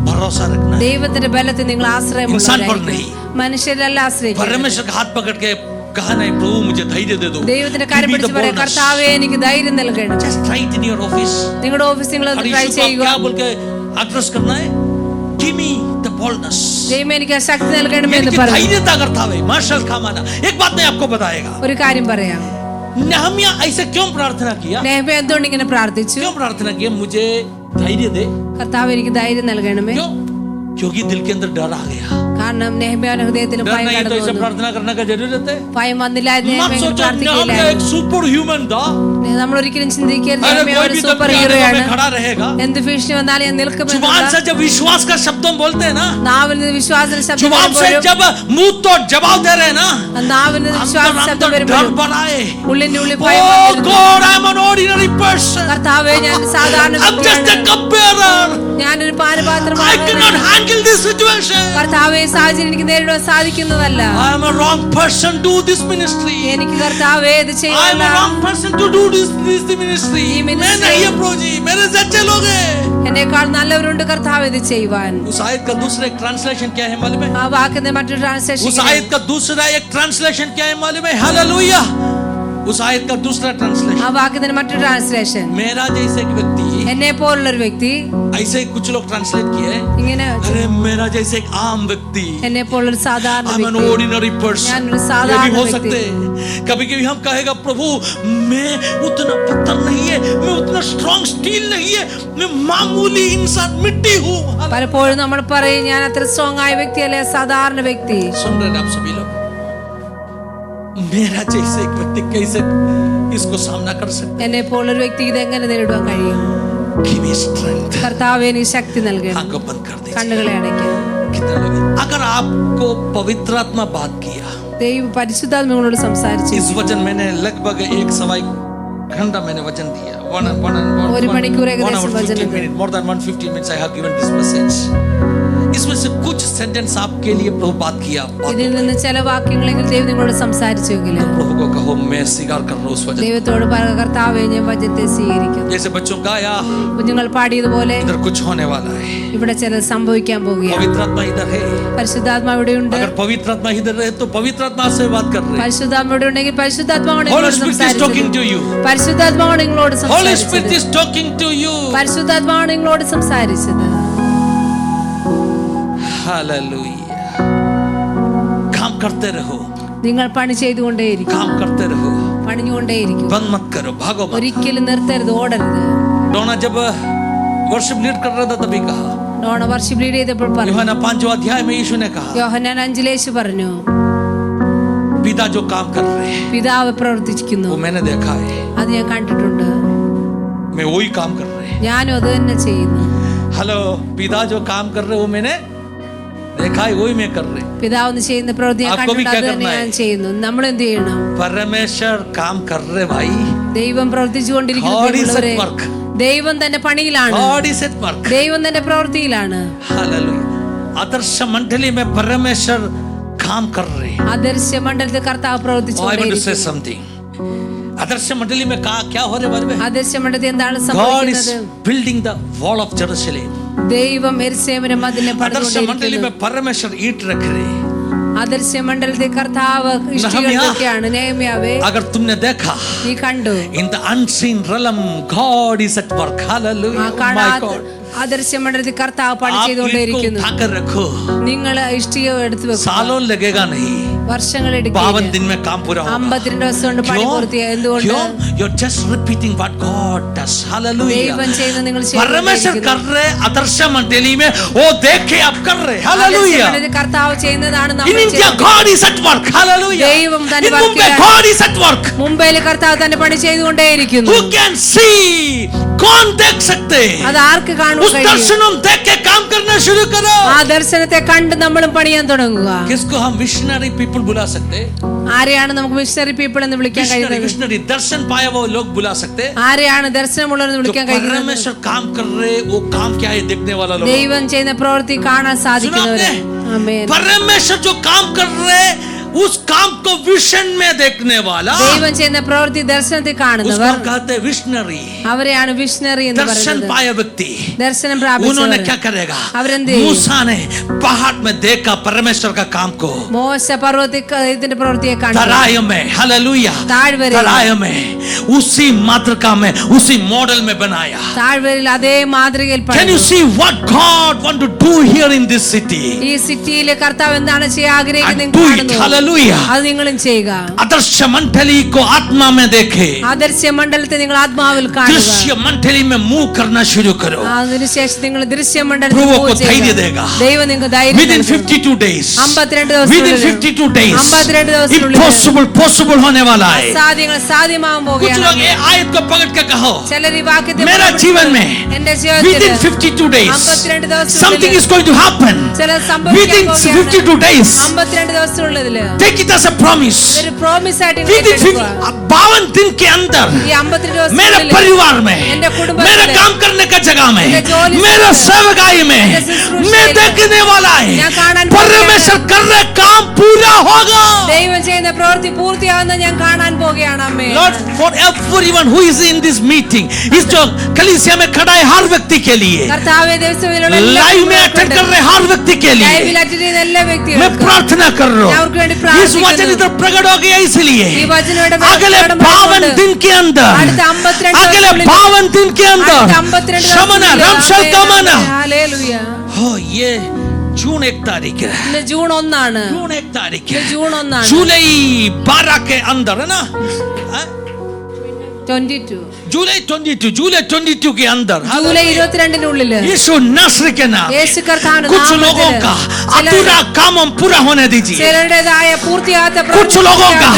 भरोसा रखना है, ദൈവത്തിന്റെ ബലത്തിൽ നിങ്ങൾ इंसान पर ആശ്രയമുള്ളവരായിരിക്കണം. नहीं। മനുഷ്യരല്ല ആശ്രയിക്കുന്നത്. परमेश्वर का हाथ पकड़ के कहा नहीं प्रभु मुझे धैर्य दे दो। ദൈവത്തിന്റെ കാര്യം പിടിച്ച് പറയാം, കർത്താവേ എനിക്ക് ധൈര്യം നൽകണം. Just try it in your office. നിങ്ങളുടെ ഓഫീസിൽ നിങ്ങൾ और ട്രൈ यीशु को ചെയ്യുക. क्या बोल के address करना है? Give me the boldness. ദൈവം എനിക്ക് ആ ശക്തി നൽകണമെന്ന് എനിക്ക് പറഞ്ഞു. धैर्यता करता है मार्शल खामाना। एक बात मैं आपको बताएगा, ഒരു കാര്യം പറയാം. नेहमिया ऐसे क्यों प्रार्थना किया? നെഹമ്യാ എന്തുകൊണ്ട് ഇങ്ങനെ പ്രാർത്ഥിച്ചു? क्यों प्रार्थना किया? मुझे धैर्य दे। കർത്താവ് എനിക്ക് ധൈര്യം നൽകണമേ. क्यों? क्योंकि दिल के अंदर डर आ गया। കാരണം നെഹമ്യാന്റെ ഹൃദയത്തിൽ डर ഭയം नहीं तो കടന്നു ऐसे വന്നു. प्रार्थना करने का जरूरत है? ഭയം വന്നില്ല, मत നെഹമ്യാ सोचो പ്രാർത്ഥിക്കില്ല. नेहमिया एक सुपर ह्यूमन था। നമ്മൾ ഒരിക്കലും ചിന്തിക്കരുത് अरे നെഹമ്യാ कोई ഒരു भी സൂപ്പർ धमकी ഹീറോ आने ആണ്. में खड़ा रहेगा। എന്ത് ഭീഷണി വന്നാലും ഞാൻ जुबान നിൽക്കുമെന്നുള്ള से जब विश्वास का शब्द बोलते हैं ना, നാവിൽ നിന്ന് വിശ്വാസത്തിന്റെ ശബ്ദം जुबान से വരുമ്പോഴും जब मुंह तो जवाब दे रहे हैं ना, നാവിൽ നിന്ന് വിശ്വാസ अंदर ശബ്ദം अंदर डर വരുമ്പോഴും बनाए। ഉള്ളിന്റെ ഉള്ളിൽ ഭയം Oh വന്നിരുന്നു. God, I'm an ordinary person. കർത്താവേ ഞാൻ സാധാരണ I'm just a വ്യക്തിയാണ്. cupbearer. ഞാനൊരു I പാനപാത്രമാണ്. cannot handle this situation. കർത്താവേ സാഹചര്യം എനിക്ക് നേരിടാൻ സാധിക്കുന്നതല്ല. I am a wrong person to this ministry. എനിക്ക് കർത്താവേ ഇത് I am ചെയ്യാനുള്ള a wrong person to do this ministry. ये ministry- मैं नहीं है प्रभु जी, मेरे से अच्छे लोग हैं। എന്നേക്കാൾ നല്ലവരുണ്ട് കർത്താവ് ഇത് ചെയ്യുവാൻ. उस आयत का दूसरा एक ट्रांसलेशन क्या है मालूम है? ആ വാക്കിന്റെ മറ്റൊരു ട്രാൻസ്ലേഷൻ उस आयत का दूसरा एक ट्रांसलेशन क्या है मालूम है? हालेलुया। उस आयत का दूसरा ആ ट्रांसलेशन, വാക്കിന്റെ മറ്റൊരു ട്രാൻസ്ലേഷൻ मेरा जैसे एक व्यक्ति, എന്നെ പോലുള്ള ഒരു വ്യക്തി ऐसे ही कुछ लोग ट्रांसलेट किए, ഇങ്ങനെ अरे मेरा जैसे एक आम व्यक्ति, എന്നെ പോലുള്ള സാധാരണ I'm an വ്യക്തി. ordinary person. ഞാനൊരു ये സാധാരണ भी हो വ്യക്തി. सकते हैं। कभी कभी हम कहेगा प्रभु मैं उतना पत्थर नहीं है, मैं उतना स्ट्रॉन्ग स्टील नहीं है, मैं मामूली इंसान मिट्टी हूँ। പലപ്പോഴും നമ്മൾ പറയും ഞാൻ അത്ര സ്ട്രോങ് ആയ വ്യക്തിയല്ല, സാധാരണ വ്യക്തി. सुन रहे हैं आप सभी लोग? मेरा जैसे एक व्यक्ति कैसे इसको सामना कर सकते? എന്നെ പോലൊരു വ്യക്തി ഇത് എങ്ങനെ നേരിടുവാൻ കഴിയും? Give me strength. കർത്താവേ നീ ശക്തി നൽകണം. आंखों बंद कर दीजिए। കണ്ണുകളെ അടയ്ക്കുക. कितने लोग हैं? अगर आपको पवित्र आत्मा बात किया, ദൈവം പരിശുദ്ധാത്മാവിനോട് സംസാരിച്ചു. इस वचन मैंने लगभग 1.25 घंटा मैंने वचन दिया। ഒരു മണിക്കൂർ ഏകദേശം വചനം. more than 150 minutes I have given this message. इसमें से कुछ सेंटेंस आपके लिए प्रभु बात किया। ഇതിൽ നിന്ന് ചില വാക്യങ്ങളെങ്കിലും ദൈവം നിങ്ങളോട് സംസാരിച്ചെങ്കിൽ प्रभु को कहो मैं स्वीकार कर रहा हूं उस वचन। ദൈവത്തോട് പറയുക കർത്താവേ ഞാൻ വചനത്തെ സ്വീകരിക്കുന്നു. जैसे बच्चों गाया, കുഞ്ഞുങ്ങൾ പാടിയതുപോലെ इधर कुछ होने वाला है। ഇവിടെ ചിലത് സംഭവിക്കാൻ പോവുകയാണ്. पवित्र आत्मा इधर है। പരിശുദ്ധാത്മാ ഇവിടെയുണ്ട്. अगर पवित्र आत्मा इधर है तो पवित्र आत्मा से बात कर रहे हैं। പരിശുദ്ധാത്മാ ഇവിടെ ഉണ്ടെങ്കിൽ പരിശുദ്ധാത്മാവാണ് Holy നിങ്ങളോട് Spirit is talking to സംസാരിച്ചത്. you. പരിശുദ്ധാത്മാവാണ് നിങ്ങളോട് Holy Spirit സംസാരിച്ചത്. is talking to you. പരിശുദ്ധാത്മാവാണ് നിങ്ങളോട് സംസാരിച്ചത്. हालेलुया। काम करते रहो, നിങ്ങൾ പണി ചെയ്തുകൊണ്ടേയിരിക്കും. काम करते रहो, പണിഞ്ഞുകൊണ്ടേയിരിക്കും. बंद मत करो, भागो मत। ഒരിക്കലും നിർത്തരുത്, ഓടരുത്. डोना जब वर्शिप लीड कर रहा था तभी कहा, ഡോണ വർഷിപ്പ് ലീഡ് ചെയ്തപ്പോൾ പറഞ്ഞു, यूहन्ना 5वां अध्याय में यीशु ने कहा, യോഹന്നാൻ 5 പറഞ്ഞു, पिता जो काम कर रहे हैं പിതാവ് പ്രവർത്തിക്കുന്നു, वो मैंने देखा है, അത് ഞാൻ കണ്ടിട്ടുണ്ട്, मैं वही काम कर रहे हैं। ഞാനും അത് തന്നെ ചെയ്യുന്നു. हेलो, पिता जो काम कर रहे हैं वो मैंने देखा है, वही मैं कर रहे हैं। പിതാവ് ഒന്ന് ചെയ്യുന്ന പ്രവൃത്തി ഞാൻ आपको भी കണ്ടിട്ടുണ്ട്, क्या അത് തന്നെ करना है? ഞാൻ ചെയ്യുന്നു. നമ്മൾ എന്ത് ചെയ്യണം? परमेश्वर काम कर रहे भाई। ദൈവം പ്രവർത്തിച്ചുകൊണ്ടിരിക്കുന്നു. God is at പ്രിയമുള്ളവരെ, work. ദൈവം തന്നെ പണിയിലാണ്, God is at work. ദൈവം തന്നെ പ്രവൃത്തിയിലാണ്. हालेलुया। आदर्श मंडली में परमेश्वर काम कर रहे हैं। ആദർശ മണ്ഡലത്തിൽ കർത്താവ് I want to say പ്രവർത്തിച്ചുകൊണ്ടിരിക്കുന്നു. something. आदर्श मंडली में क्या हो रहा है? ആദർശ മണ്ഡലത്തിൽ എന്താണ് God is സംഭവിക്കുന്നത്? building the wall of Jerusalem. ദൈവം യെരൂശലേമിനെ മതിലിനെ आदर्श मंडली പണിതുകൊണ്ടിരിക്കുന്നു. में परमेश्वर ईंट रख रहे हैं। ആദർശ മണ്ഡലത്തിൽ കർത്താവ് ഇഷ്ടികയൊക്കെയാണ്. നെഹമ്യാവേ, अगर तुमने देखा നീ കണ്ടു, in the unseen realm God is at work. Hallelujah. ആ Oh my കാണാത്ത God. ആദർശ മണ്ഡലത്തിൽ കർത്താവ് പണി आप ईंट को ചെയ്തുകൊണ്ടേയിരിക്കുന്നു. उठाकर रखो, നിങ്ങൾ ഇഷ്ടിക എടുത്തു വെക്കും, सालों लगेगा नहीं, വർഷങ്ങൾ 52 എടുക്കും. दिन में काम पूरा होगा। 52 ദിവസം കൊണ്ട് പണി പൂർത്തിയായി. എന്തുകൊണ്ട്? क्यों? You're just repeating what God does. Hallelujah. ദൈവം ചെയ്യുന്ന നിങ്ങൾ परमेश्वर कर रहे आदर्श मंडली में, वो देख के आप कर रहे। ആദർശ Hallelujah. മണ്ഡലത്തിൽ കർത്താവ് ചെയ്യുന്നതാണ് In നമ്മൾ India ചെയ്യുന്നത്. God is at work. Hallelujah. ദൈവം തന്നെ In Mumbai വർക്കിലാണ്. God is at work. മുംബൈയിൽ കർത്താവ് തന്നെ പണി ചെയ്തുകൊണ്ടേയിരിക്കുന്നു. Who can see? कौन देख सकते हैं? അത് ആർക്ക് കാണുവാൻ उस കഴിയും? दर्शन देख के काम करना शुरू करो। ആ ദർശനത്തെ കണ്ട് നമ്മളും പണിയാൻ തുടങ്ങുക. किसको हम विशनरी पीपल बुला सकते हैं? ആരെയാണ് നമുക്ക് മിഷണറി പീപ്പിൾ എന്ന് വിളിക്കാൻ കഴിയുന്നത്? विशनरी दर्शन पाया वो लोग बुला सकते हैं। ആരെയാണ് ദർശനമുള്ളവരെന്ന് जो വിളിക്കാൻ കഴിയുന്നത്? परमेश्वर काम कर रहे वो काम क्या है देखने वाला लोग। ദൈവം ചെയ്യുന്ന പ്രവൃത്തി കാണാൻ സാധിക്കുന്നവര്. ആമേൻ. परमेश्वर जो काम कर रहे उस काम को विजन में देखने वाला ദൈവം ചെയ്യുന്ന പ്രവൃത്തി ദർശനത്തിൽ उसको കാണുന്നവർ हम कहते हैं विशनरी। അവരെയാണ് വിഷണറി എന്ന് दर्शन പറയുന്നത്. पाया व्यक्ति ദർശനം उन्होंने പ്രാപിച്ചവർ क्या करेगा? അവരെന്ത് ചെയ്യും? मूसा ने पहाड़ में देखा परमेश्वर का काम को, മോശ പർവ്വതത്തിൽ ഇതിന്റെ പ്രവൃത്തിയെ കണ്ടു. तराई में, हालेलुया, താഴ്വരയിൽ तराई में उसी मातृका में उसी मॉडल में बनाया। താഴ്വരയിൽ അതേ മാതൃകയിൽ Can you പണിതു. see what God want to do here in this city? ഈ സിറ്റിയിലെ കർത്താവ് എന്താണ് ചെയ്യാൻ ആഗ്രഹിക്കുന്നത് And do it, കാണുന്നു. hallelujah. അത് നിങ്ങളും ചെയ്യുക. आदर्श मंडली को आत्मा में देखे, ആദർശ്യ മണ്ഡലത്തെ നിങ്ങൾ ആത്മാവിൽ കാണുക. दृश्य मंडली में मूव करना शुरू करो। അതിനുശേഷം നിങ്ങൾ ദൃശ്യ प्रभु മണ്ഡലത്തിൽ को move धैर्य ചെയ്യുക. देगा। ദൈവം നിങ്ങൾക്ക് ധൈര്യം Within നൽകും. 52 days, 52 within ദിവസത്തിനുള്ളിൽ 52 days, 52 ദിവസത്തിനുള്ളിൽ impossible possible होने वाला है। അസാധ്യങ്ങൾ സാധ്യമാകാൻ कुछ लोग പോകുകയാണ്. ये आयत को पकड़ के कहो, ചിലർ ഈ വാക്യത്തെ मेरा जीवन में എന്റെ within ജീവിതത്തിൽ 52 days 52 ദിവസത്തിനുള്ളിൽ something is going to happen. ചില Within സംഭവിക്കാൻ 52 days, 52 ദിവസത്തിനുള്ളിൽ take it as a promise. ഒരു പ്രോമിസ് ആയിട്ട് നിങ്ങൾ Within ഏറ്റെടുക്കുക. 52 दिन के अंदर ഈ 52 मेरे ദിവസത്തിനുള്ളിൽ परिवार में, എന്റെ കുടുംബത്തിൽ, मेरे काम करने का जगह में, मेरे जोली मेरा से, सेवकाई में मेरे शुश्रूषा मैं में, देखने वाला है ഞാൻ കാണാൻ परमेश्वर कर रहे काम पूरा होगा। ദൈവം ചെയ്യുന്ന പ്രവൃത്തി പൂർത്തിയാവുന്ന ഞാൻ കാണാൻ പോകുകയാണ്. അമ്മേ Lord, for everyone who is in this meeting, इस जो कलीसिया में खड़ा है हर व्यक्ति के लिए, കർത്താവേ ദിവസങ്ങളിലുള്ള लाइव में अटेंड कर रहे हर व्यक्ति के लिए ലൈവിൽ അറ്റൻഡ് ചെയ്യുന്ന എല്ലാ मैं വ്യക്തികൾക്കും प्रार्थना कर रहा ഞാൻ അവർക്ക് വേണ്ടി हूँ। इस പ്രാർത്ഥിക്കുന്നു. वचन इधर प्रकट हो गया इसलिए ഈ വചനം ഇവിടെ अगले പ്രകടമായിക്കൊണ്ട് 52 दिन के अंदर, അടുത്ത 52 अगले ദിവസത്തിനുള്ളിൽ 52 दिन के अंदर അടുത്ത 52 शमना ദിവസത്തിനുള്ളിൽ रमशल कमाना। ഹല്ലേലൂയ. हो ये जून 1 तारीख है, ഇന്ന് ജൂൺ 1 ആണ്. जून 1 तारीख ഇന്ന് है, ജൂൺ 1 ആണ്. जुलाई 12 के अंदर है ना, हाँ? 22 जुलाई 22 के अंदर ജൂലൈ 22-നുള്ളിൽ यीशु नासरी के नाम യേശു കർത്താവിന്റെ कुछ लोगों നാമത്തിൽ का अधूरा काम हम पूरा होने दीजिए। ചിലരുടേതായ പൂർത്തിയാത്ത कुछ लोगों का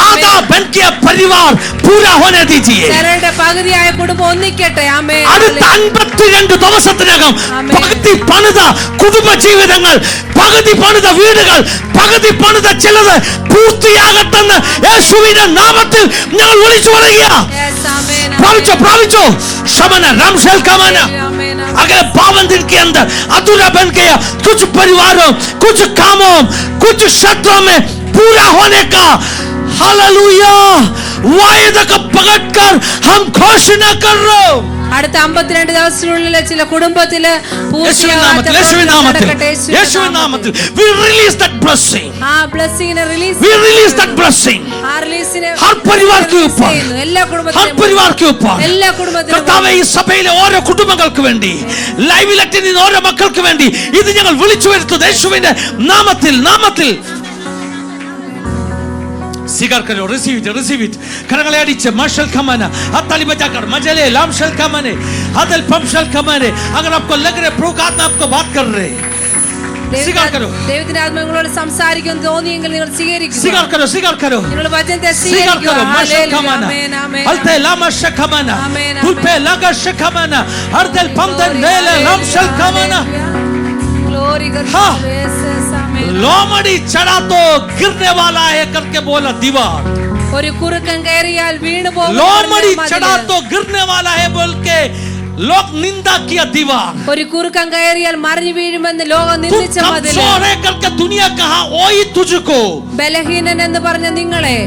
आधा बन के परिवार पूरा होने दीजिए। ചിലരുടെ പകുതിയായ കുടുംബം ഒന്നിക്കട്ടെ. ആമേൻ. അടുത്ത 52 ദിവസത്തിനകം ആമേൻ. പകുതി പണിത കുടുംബ ജീവിതങ്ങൾ, പകുതി പണിത വീടുകൾ, പകുതി പണിത ചിലത് പൂർത്തിയാകട്ടെന്ന് യേശുവിന്റെ നാമത്തിൽ ഞങ്ങൾ വിളിച്ചു പറയുക. Yes, ആമേൻ. പ്രാപിച്ചോ शमन रामशेल कमाना। ആമേൻ. अगले 52 दिन के अंदर अधूरा बन गया कुछ परिवारों, कुछ कामों, कुछ क्षेत्रों में पूरा होने का हालेलुया वायदा को पकड़कर हम घोषणा कर रहे हो। അടുത്ത 52 ദിവസത്തിനുള്ളിൽ ചില കുടുംബത്തില് യേശുവിൻ നാമത്തിൽ we release that blessing, ആ ബ്ലെസ്സിങ്ങിനെ release we release that blessing ആ റിലീസിനെ हर परिवार के ऊपर, എല്ലാ हर കുടുംബത്തിലും परिवार के ऊपर। എല്ലാ കുടുംബത്തിലും കർത്താവേ ഈ സഭയിലെ ഓരോ കുടുംബങ്ങൾക്ക് വേണ്ടി, ലൈവിൽ അറ്റൻഡ് ചെയ്യുന്ന ഓരോ മക്കൾക്ക് വേണ്ടി ഇത് ഞങ്ങൾ വിളിച്ചു വരുത്തുന്നു യേശുവിന്റെ നാമത്തിൽ स्वीकार करो, रिसीव इट करंगले अडिचे मशल कमाना हथाली बजाकर मजले लामशल कमाने हदल पंशल कमाने। अगर आपको लग रहा है प्रभु का आत्मा आपको बात कर रहे, स्वीकार करो, ദൈവത്തിന്റെ ആത്മാവ് നിങ്ങളോട് സംസാരിക്കുമെന്ന് തോന്നിയെങ്കിൽ നിങ്ങൾ സ്വീകരിക്കുക. स्वीकार करो നിങ്ങൾ വചനത്തെ स्वीकार സ്വീകരിക്കുക. करो। मशल ഹല്ലേലൂയ. कमाना ആമേൻ, ആമേൻ. हलते लामश कमाना ആമേൻ, हुलपे लगश कमाना हरदल पंदन नेले लामशल कमाना। Glory God. हाँ। Yes, yes, आमेन. लोमड़ी चढ़ा तो गिरने वाला है करके बोला दीवार, ഒരു കുറുക്കൻ കയറിയാൽ വീണു പോകും. लोमड़ी चढ़ा तो गिरने वाला है बोल के लोग निंदा किया दीवार। ഒരു കുറുക്കൻ കയറിയാൽ മറിഞ്ഞു വീഴുമെന്ന് ലോകം तू നിന്ദിച്ച മതിൽ. कमजोर है करके दुनिया कहा वही तुझको, ബലഹീനൻ എന്ന് പറഞ്ഞ നിങ്ങളെ,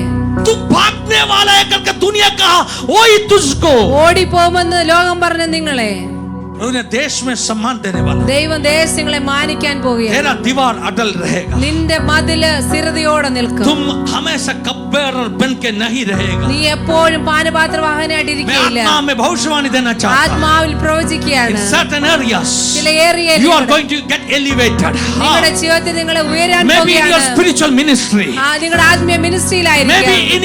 तू भागने वाला है करके दुनिया कहा वही तुझको। ഓടിപ്പോകുമെന്ന് ലോകം പറഞ്ഞ നിങ്ങളെ उन्हें देश में सम्मान देने वाला, ദൈവം ദേശങ്ങളെ മാനിക്കാൻ പോകുകയാണ്. तेरा दीवार अटल रहेगा, നിന്റെ മതില് സ്ഥിരതയോടെ നിൽക്കും. तुम हमेशा कब्बेरर बन के नहीं रहेगा। നീ എപ്പോഴും പാനപാത്രവാഹനായിട്ട് मैं ഇരിക്കുകയില്ല. आत्मा में भविष्यवाणी देना चाहता हूं। ആത്മാവിൽ In പ്രവചിക്കുകയാണ്. certain areas ചില ഏരിയയിൽ you are going to get elevated. നിങ്ങളുടെ ജീവിതത്തിൽ നിങ്ങളെ ഉയരാൻ Maybe in your പോകുകയാണ്. spiritual ministry, നിങ്ങളുടെ ആത്മീയ മിനിസ്ട്രിയിലായിരിക്കാം, maybe in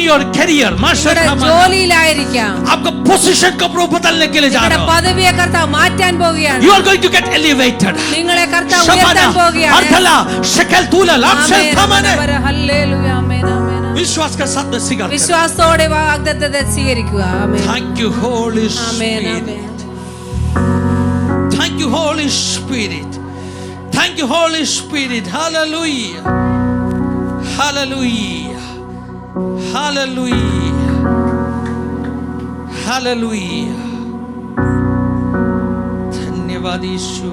your career, നിങ്ങളുടെ ജോലിയിലായിരിക്കാം. आपका पोजीशन को प्रभु बदलने के लिए जा നിങ്ങളുടെ रहा हो। പദവിയെ കർത്താവ് മാറ്റാൻ പോകുകയാണ്. You are going to get elevated. നിങ്ങളെ കർത്താവ് Shabana, ഉയർത്താൻ പോകുകയാണ്. Ardhala, Shekel Tula, Lapshel ആമേൻ, Kamane. ഹല്ലേലൂയ, ആമേൻ, ആമേൻ, ആമേൻ. विश्वास के साथ में स्वीकार करें। വിശ്വാസത്തോടെ വാഗ്ദത്തത്തെ സ്വീകരിക്കുക. ആമേൻ. Thank you Holy amen, Spirit. Amen. Thank you Holy Spirit. Thank you Holy Spirit. Hallelujah. Hallelujah. Hallelujah. Hallelujah. धन्यवाद यीशु।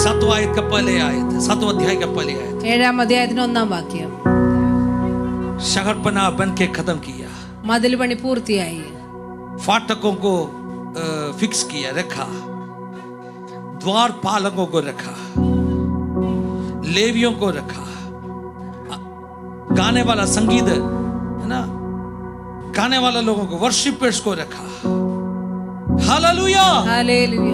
7वां आयत का पहले आयत, 7वां अध्याय का पहले आयत। 7-ാം അധ്യായത്തിന്റെ 1-ാം വാക്യം. शहरपना बन के खत्म किया, മതിൽ പണി പൂർത്തിയായി, फाटकों को फिक्स किया, रखा, द्वारपालों को रखा, लेवियों को रखा, गाने वाला संगीत है ना, गाने वाला लोगों को, वर्शिपर्स को रखा, हालेलुया, ഹല്ലേലൂയ.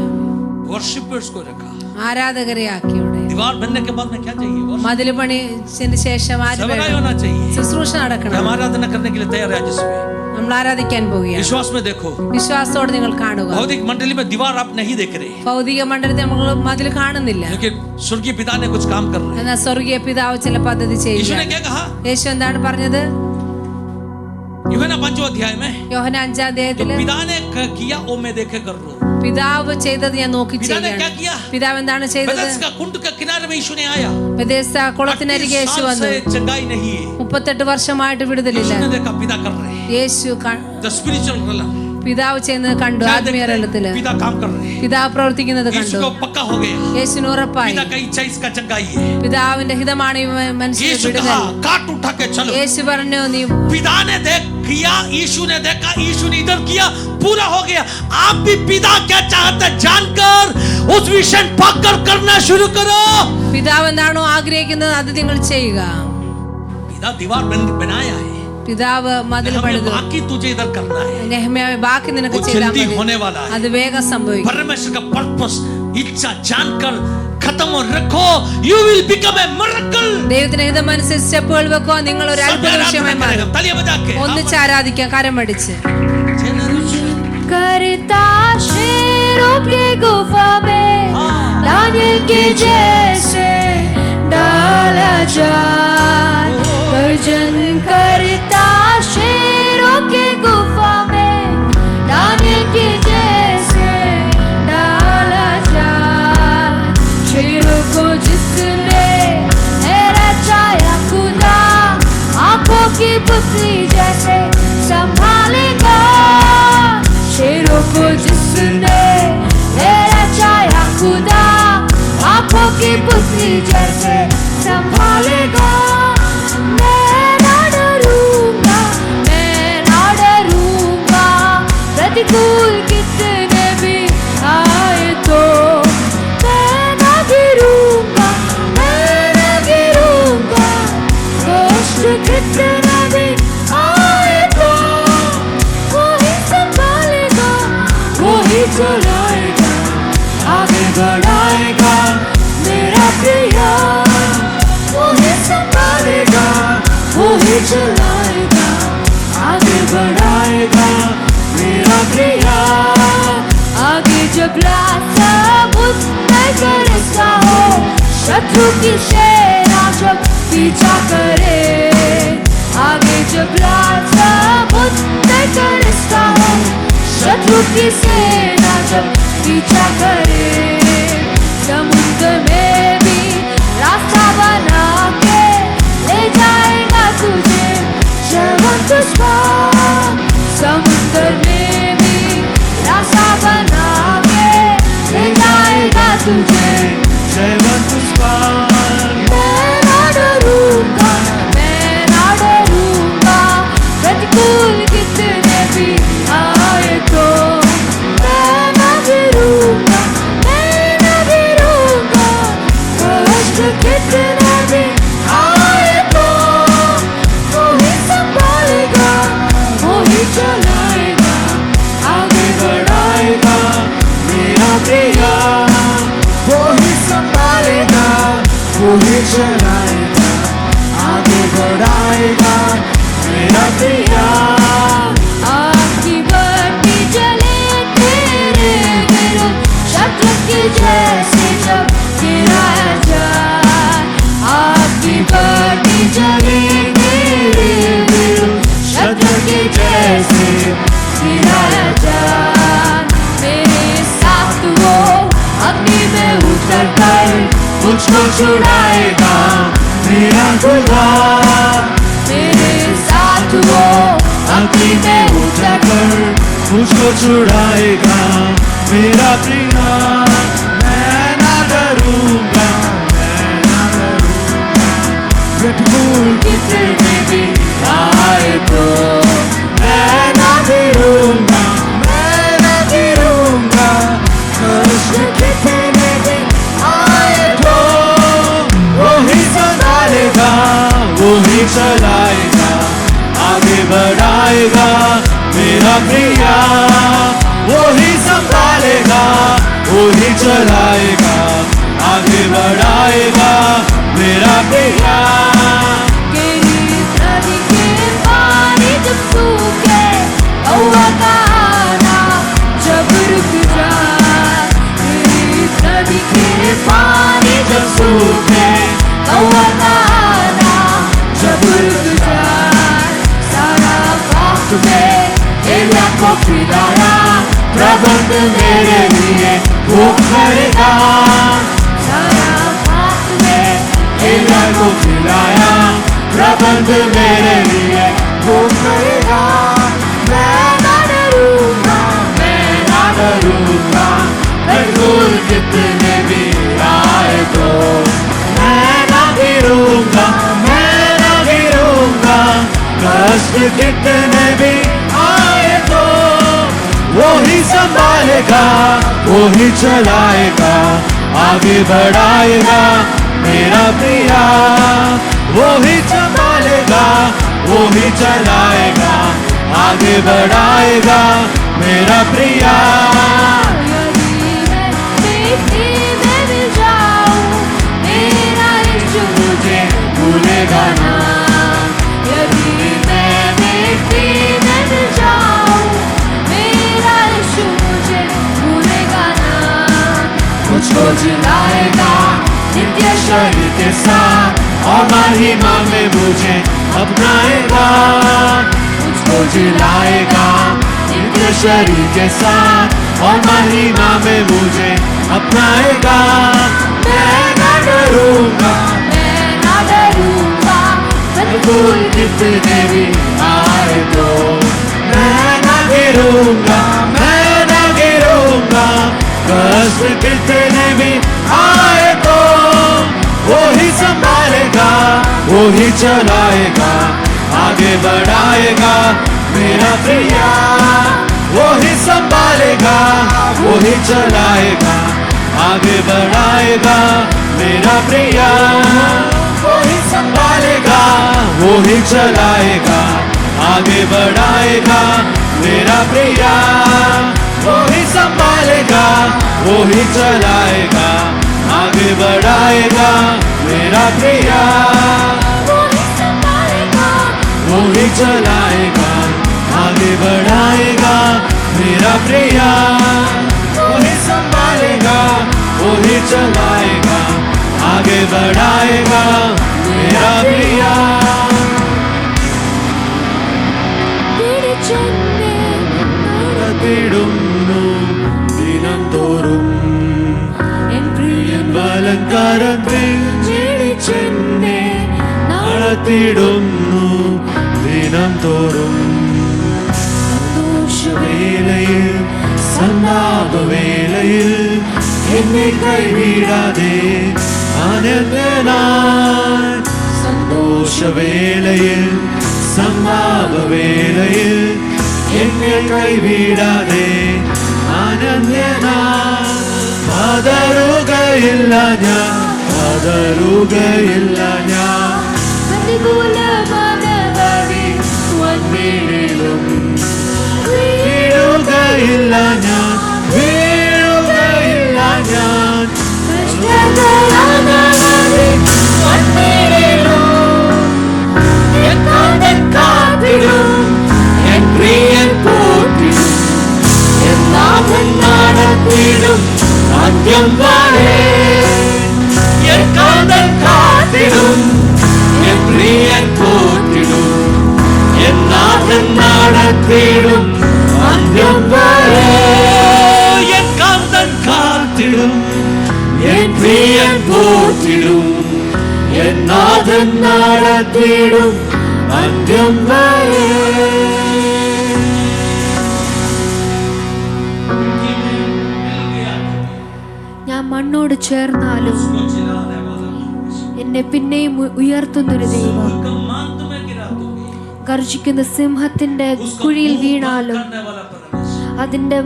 वर्शिपर्स को रखा। ആരാധകരെ ആക്കി അവിടെ. दीवार बनने के बाद में क्या चाहिए? മതിൽ പണിച്ചതിന് ശേഷം ആര് सेवकाई വേണം? होना चाहिए। ശുശ്രൂഷ നടക്കണം. हम आराधना करने के लिए तैयार है जिसमें നമ്മൾ ആരാധിക്കാൻ പോവുകയാണ്. विश्वास में देखो, വിശ്വാസത്തോടെ നിങ്ങൾ കാണുക. भौतिक मंडली में दीवार आप नहीं देख रहे, ഭൗതിക മണ്ഡലത്തിൽ നമ്മൾ മതിൽ കാണുന്നില്ല. लेकिन स्वर्गीय पिता ने कुछ काम कर रहे हैं। എന്നാൽ സ്വർഗീയ പിതാവ് ചില പദ്ധതി यीशु ने ചെയ്യുക. क्या कहा? യേശു എന്താണ് പറഞ്ഞത്? यूहन्ना 5वां अध्याय में, യോഹന്നാൻ 5-ാം जो അധ്യായത്തില് पिता ने किया वो मैं देखे कर रहा हूं। പിതാവ് ചെയ്തത് ഞാൻ നോക്കി पिता ने क्या ചെയ്യുകയാണ്. किया? പിതാവ് എന്താണ് ചെയ്തത്? बेथेस्दा कुंड के किनारे में यीशु ने आया। ബെഥെസ്ദ കുളത്തിനരികെ 38 യേശു साल വന്നു. से चंगाई नहीं है। 38 വർഷമായിട്ട് വിടുതലില്ല. यीशु ने देखा पिता कर रहे हैं, യേശു द स्पिरिचुअल realm, പിതാവ് ചെയ്യുന്നത് കണ്ടു. क्या ആത്മീയ देखते हैं? തലത്തില് पिता काम कर रहे हैं। പിതാവ് പ്രവർത്തിക്കുന്നത് यीशु കണ്ടു. को पक्का हो गया, യേശുവിന് ഉറപ്പായി पिता का इच्छा इसका चंगाई है। പിതാവിന്റെ ഹിതമാണ് ഈ മനുഷ്യന്റെ यीशु വിടുതൽ. कहा काट उठा के चलो। യേശു പറഞ്ഞു നീ पिता ने देख किया, यीशु ने देखा, यीशु ने इधर किया, पूरा हो गया। आप भी पिता क्या चाहते जानकर उस विषय पाकर करना शुरू करो। പിതാവ് എന്താണോ ആഗ്രഹിക്കുന്നത് അത് നിങ്ങൾ ചെയ്യുക. पिता दीवार बनाया है, പിതാവ് മതിൽ പണിതു. बाकी तुझे इधर करना है। നെഹമ്യാവേ ബാക്കി നിനക്ക് वो ചെയ്താൽ जल्दी മതി. होने वाला है। അത് വേഗം സംഭവിക്കും. परमेश्वर का पर्पस इच्छा जानकर खत्म और रखो, you will become a miracle। ദൈവത്തിന്റെ ഹിതമനുസരിച്ച് സ്റ്റെപ്പുകൾ വെക്കുക, നിങ്ങൾ ഒരു അത്ഭുത വിഷയമായി മാറും. तालियां बजा के ഒന്നിച്ച് ആരാധിക്കാം കരം അടിച്ച്. करता शेरों के गुफा में दानियल के जैसे डाला जाए, गर्जन करता शेरों के गुफा में दानियल के जैसे डाला जाए, शेरों को जिसने है रचाया खुदा आंखों की पुतली जैसे संभालेगा, शेरों को जिसने है रचाया खुदा आंखों की पुतली जैसे संभालेगा। मैं ना डरूंगा, मैं ना डरूंगा, प्रतिकूल कितने भी आए तो मैं ना गिरूंगा, मैं ना गिरूंगा, कष्ट कितना भी आए तो वो ही संभालेगा, वो ही चलाएगा, आगे बढ़ाएगा मेरा प्रिया, वो ही संभालेगा, वो ही चलाएगा, आगे बढ़ाएगा मेरा प्रिया। आगे जब रास्ता मुझसे करता हो, शत्रु की सेना जब पीछा करे, आगे जब रास्ता मुझसे करता हो, शत्रु की सेना जब पीछा करे, समुद्र में भी रास्ता बना के ले जाएगा तुझे जयवंत स्वाद, समुद्र में भी रास्ता बना के ले जाएगा तुझे जयवंत स्वाद। मैं ना डरूंगा, मैं ना डरूंगा, प्रतिकूल कितने भी आए तो मैं ना गिरूंगा, मैं ना गिरूंगा, कष्ट कितने भी आए तो वो ही संभालेगा, वो ही चलाएगा, आगे बढ़ाएगा मेरा प्रिया, वो ही संभालेगा, वो ही चलाएगा, आगे बढ़ाएगा मेरा प्रिया। आपकी बत्ती जले तेरे विरुद्ध, शत्रु की जैसे जब गिराया जाए, आपकी बत्ती जले तेरे विरुद्ध, शत्रु की जैसे गिराया जाए, मेरे साथ वो अग्नि में उतर कर मुझको छुड़ाएगा मेरा खुदा, मेरे साथ वो अग्नि में उतर कर मुझको छुड़ाएगा मेरा प्रिया। मैं ना डरूंगा, मैं ना डरूंगा। प्रतिकूल कितने भी आए तो मैं ना गिरूंगा, मैं ना गिरूंगा। कष्ट कितने भी आए तो वो ही संभालेगा, वो ही चलाएगा, आगे बढ़ाएगा मेरा प्रिया। वो ही संभालेगा, वो ही चलाएगा, आगे बढ़ाएगा मेरा प्रिया। तेरी नदी के पानी जब सूखे, कौवा का आना जब रुक जाए। तेरी नदी के पानी जब सूखे, कौवा का आना जब रुक जाए। सारा वक्त में एलिया को खिलाया, प्रबंध मेरे लिए वो करेगा। सारा वक्त में एलिया को खिलाया, प्रबंध मेरे लिए वो करेगा। मैं ना डरूंगा, मैं ना डरूंगा। प्रतिकूल कितने भी आए तो मैं ना गिरूंगा, मैं ना गिरूंगा। कष्ट कितने भी आए तो वो ही संभालेगा, वो ही चलाएगा, आगे बढ़ाएगा मेरा प्रिया। वो ही संभालेगा, वो ही चलाएगा, आगे बढ़ाएगा मेरा प्रिया। यदि मैं मिट्टी में मिल जाऊं, मेरा यीशु मुझे भूलेगा ना। यदि मैं मिट्टी में मिल जाऊं, मेरा यीशु मुझे भूलेगा ना। मुझको जिलाएगा नित्य शरीर के साथ, और महिमा में मुझे अपनाएगा। मुझको जिलाएगा नित्य शरीर के साथ, और महिमा में मुझे अपनाएगा। मैं ना डरूंगा, मैं ना डरूंगा। प्रतिकूल कितने भी आए तो मैं ना गिरूंगा, मैं ना गिरूंगा। कष्ट कितने भी आए तो वो ही संभालेगा, वो ही चलाएगा, आगे बढ़ाएगा मेरा प्रिया। वो ही संभालेगा, वो ही चलाएगा, आगे बढ़ाएगा मेरा प्रिया। वो ही संभालेगा, वो ही चलाएगा, आगे बढ़ाएगा मेरा प्रिया। वो ही संभालेगा, वो ही चलाएगा, आगे बढ़ाएगा मेरा प्रिया। वो ही संभालेगा, वो ही चलाएगा, आगे बढ़ाएगा मेरा प्रिया। वो ही संभालेगा, वो ही चलाएगा, आगे बढ़ाएगा मेरा प्रिया। തിരിച്ചെന്നെ നടത്തിടുന്നു ദിനം തോറും എൻ പ്രിയൻ ബലങ്കരത്തിൽ ക്ഷണിച്ചെന്നെ നടത്തിടുന്നു ദിനം തോറും. വേളയിൽ സന്നാപവേളയിൽ എന്നെ കൈവിടാതെ ആനന്ദനായി. സന്തോഷവേളയിൽ സന്നാപവേളയിൽ എന്നെ കൈവിടാതെ ആനന്ദനായി. പതറുകയില്ല ഞാൻ, പതറുകയില്ല ഞാൻ. പ്രതികൂലമാനവരിൽ വന്നിടിലും വീഴുകയില്ല ഞാൻ, വീഴുകയില്ല ഞാൻ. കഷ്ടതയാനവരിൽ വന്നിടിലും എൻ കാന്തൻ കാത്തിടും, എൻ പ്രിയൻ പോറ്റിടും, എൻ നാഥൻ നടത്തിടും അന്ത്യം വരെ. എൻ കാന്തൻ കാത്തിടും, എൻ പ്രിയൻ പോറ്റിടും, എൻ നാഥൻ നടത്തിടും അന്ത്യം വരെ. എൻ കാന്തൻ കാത്തിടും, എൻ പ്രിയൻ പോറ്റിടും, എൻ നാഥൻ നടത്തിടും അന്ത്യം വരെ. ഞാൻ മണ്ണോട് ചേർന്നാലും उसको जिलाने वाला परमेश्वर, എന്നെ പിന്നെയും ഉയർത്തുന്നൊരു ദൈവം. कमान तुम्हें गिरा दोगे, ഗർജിക്കുന്ന സിംഹത്തിന്റെ उसको കുഴിയിൽ मुंह बंद വീണാലും करने वाला परमेश्वर, അതിന്റെ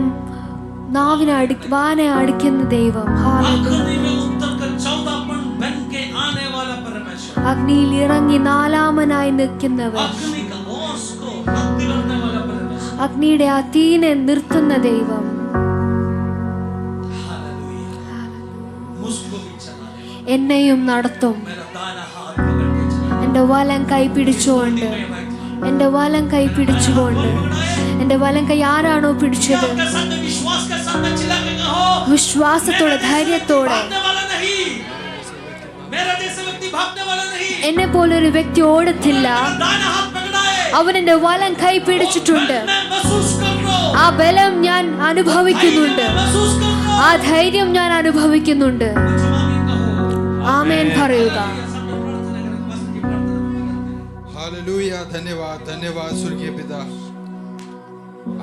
വാനെ അടിക്കുന്ന ദൈവം. ഹാലലൂയ. अग्नि में उतर कर 14 बन के आने वाला परमेश्वर, അഗ്നിയിൽ ഇറങ്ങി നാലാമനായി നിൽക്കുന്നവൻ, अग्नि का ओस को रद्द करने वाला परमेश्वर. അഗ്നിയുടെ ആ തീനെ നിർത്തുന്ന ദൈവം. हालेलुया, मुझको भी चला, എന്നെയും നടത്തും. मेरा दाहिना हाथ पकड़ के चला, എന്റെ വലം കൈ പിടിച്ചുകൊണ്ട്, എന്റെ വലം കൈ പിടിച്ചുകൊണ്ട്, എന്റെ വലം കൈ ആരാണോ പിടിച്ചത്, आपके साथ में विश्वास के साथ में चिल्ला के कहो, വിശ്വാസത്തോടെ ധൈര്യത്തോടെ, भागने वाला नहीं, मेरा जैसे व्यक्ति भागने वाला नहीं, എന്നെ പോലൊരു വ്യക്തി ഓടത്തില്ല. दाहिना हाथ पकड़ा है, അവൻ എന്റെ വലം കൈ പിടിച്ചിട്ടുണ്ട്. मैं महसूस कर रहा हूं, ആ ബലം ഞാൻ അനുഭവിക്കുന്നുണ്ട്. मैं महसूस कर रहा हूं. ആ ധൈര്യം ഞാൻ അനുഭവിക്കുന്നുണ്ട്. आमीन कहो, ആമേൻ പറയുക. सब लोग प्रार्थना करें, बस की प्रार्थना. हालेलुया, धन्यवाद धन्यवाद स्वर्गीय पिता,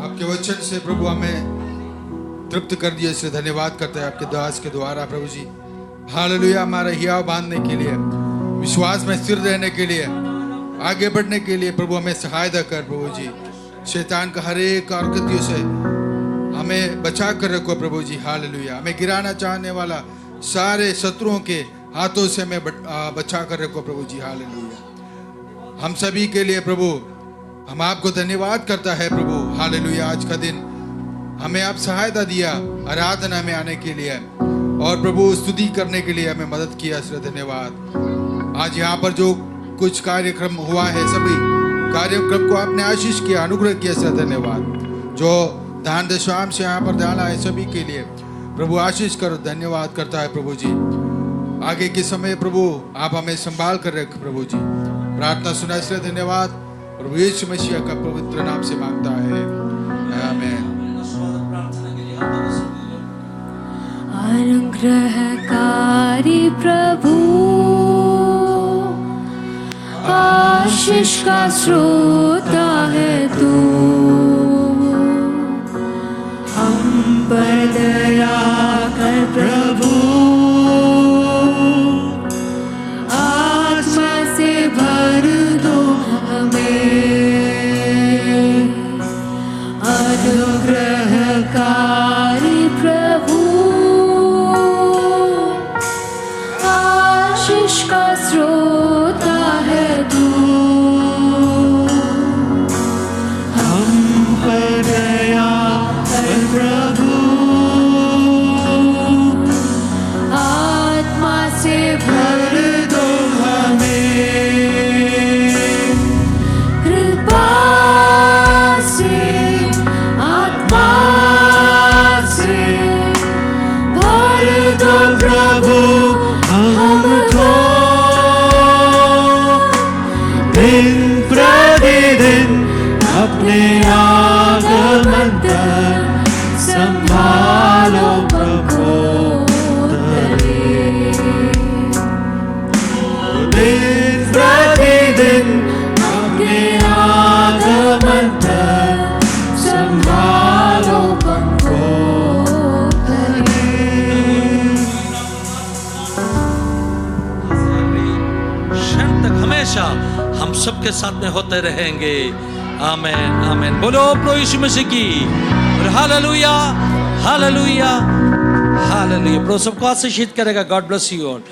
आपके वचन से प्रभु हमें तृप्त कर दिया, इसलिए धन्यवाद करते हैं आपके दास के द्वारा प्रभु जी. हालेलुया, हमारा हियाव बांधने के लिए, विश्वास में स्थिर रहने के लिए, आगे बढ़ने के लिए प्रभु हमें सहायता कर प्रभु जी. शैतान का हर एक हरकतियों से हमें बचा कर रखो प्रभु जी. हालेलुया, हमें गिराना चाहने वाला सारे शत्रुओं के हाथों से हमें बचा कर रखो प्रभु जी. हालेलुया, हम सभी के लिए प्रभु हम आपको धन्यवाद करता है प्रभु. हालेलुया, आज का दिन हमें आप सहायता दिया आराधना में आने के लिए, और प्रभु स्तुति करने के लिए हमें मदद किया, इसलिए धन्यवाद. आज यहाँ पर जो कुछ कार्यक्रम हुआ है, सभी कार्यक्रम को आपने आशीष किया, अनुग्रह किया, इसलिए धन्यवाद. जो दान दशवांश से यहाँ पर डाला है सभी के लिए प्रभु आशीष करो, धन्यवाद करता है प्रभु जी. आगे के समय प्रभु आप हमें संभाल कर रख प्रभु जी. प्रार्थना सुना, इसलिए धन्यवाद. प्रभु यीशु मसीह का पवित्र नाम से मांगता है, आमीन. प्रार्थना के लिए हाथों को सीधे लो. अनुग्रहकारी प्रभु, आशीष का श्रोता है तू, हम पर दया कर प्रभु, आत्मा से भर दो हमें. अनुग्रहकारी प्रभु, आशीष का स्रोता है तू, हम पर दया कर प्रभु, आत्मा से भर दो हमें. कृपा से, आत्मा से भर दो प्रभु हमको दिन प्रतिदिन अपने आगमन तक संभालो प्रभु. दिन प्रतिदिन अपने आगमन तक संभालो प्रभु. क्षण तक हमेशा हम सबके साथ में होते रहेंगे. आमेन आमेन. बोलो प्रभु यीशु मसीह की हालेलुया हालेलुया हालेलुया. प्रभु सबको आशीषित करेगा. God bless you all.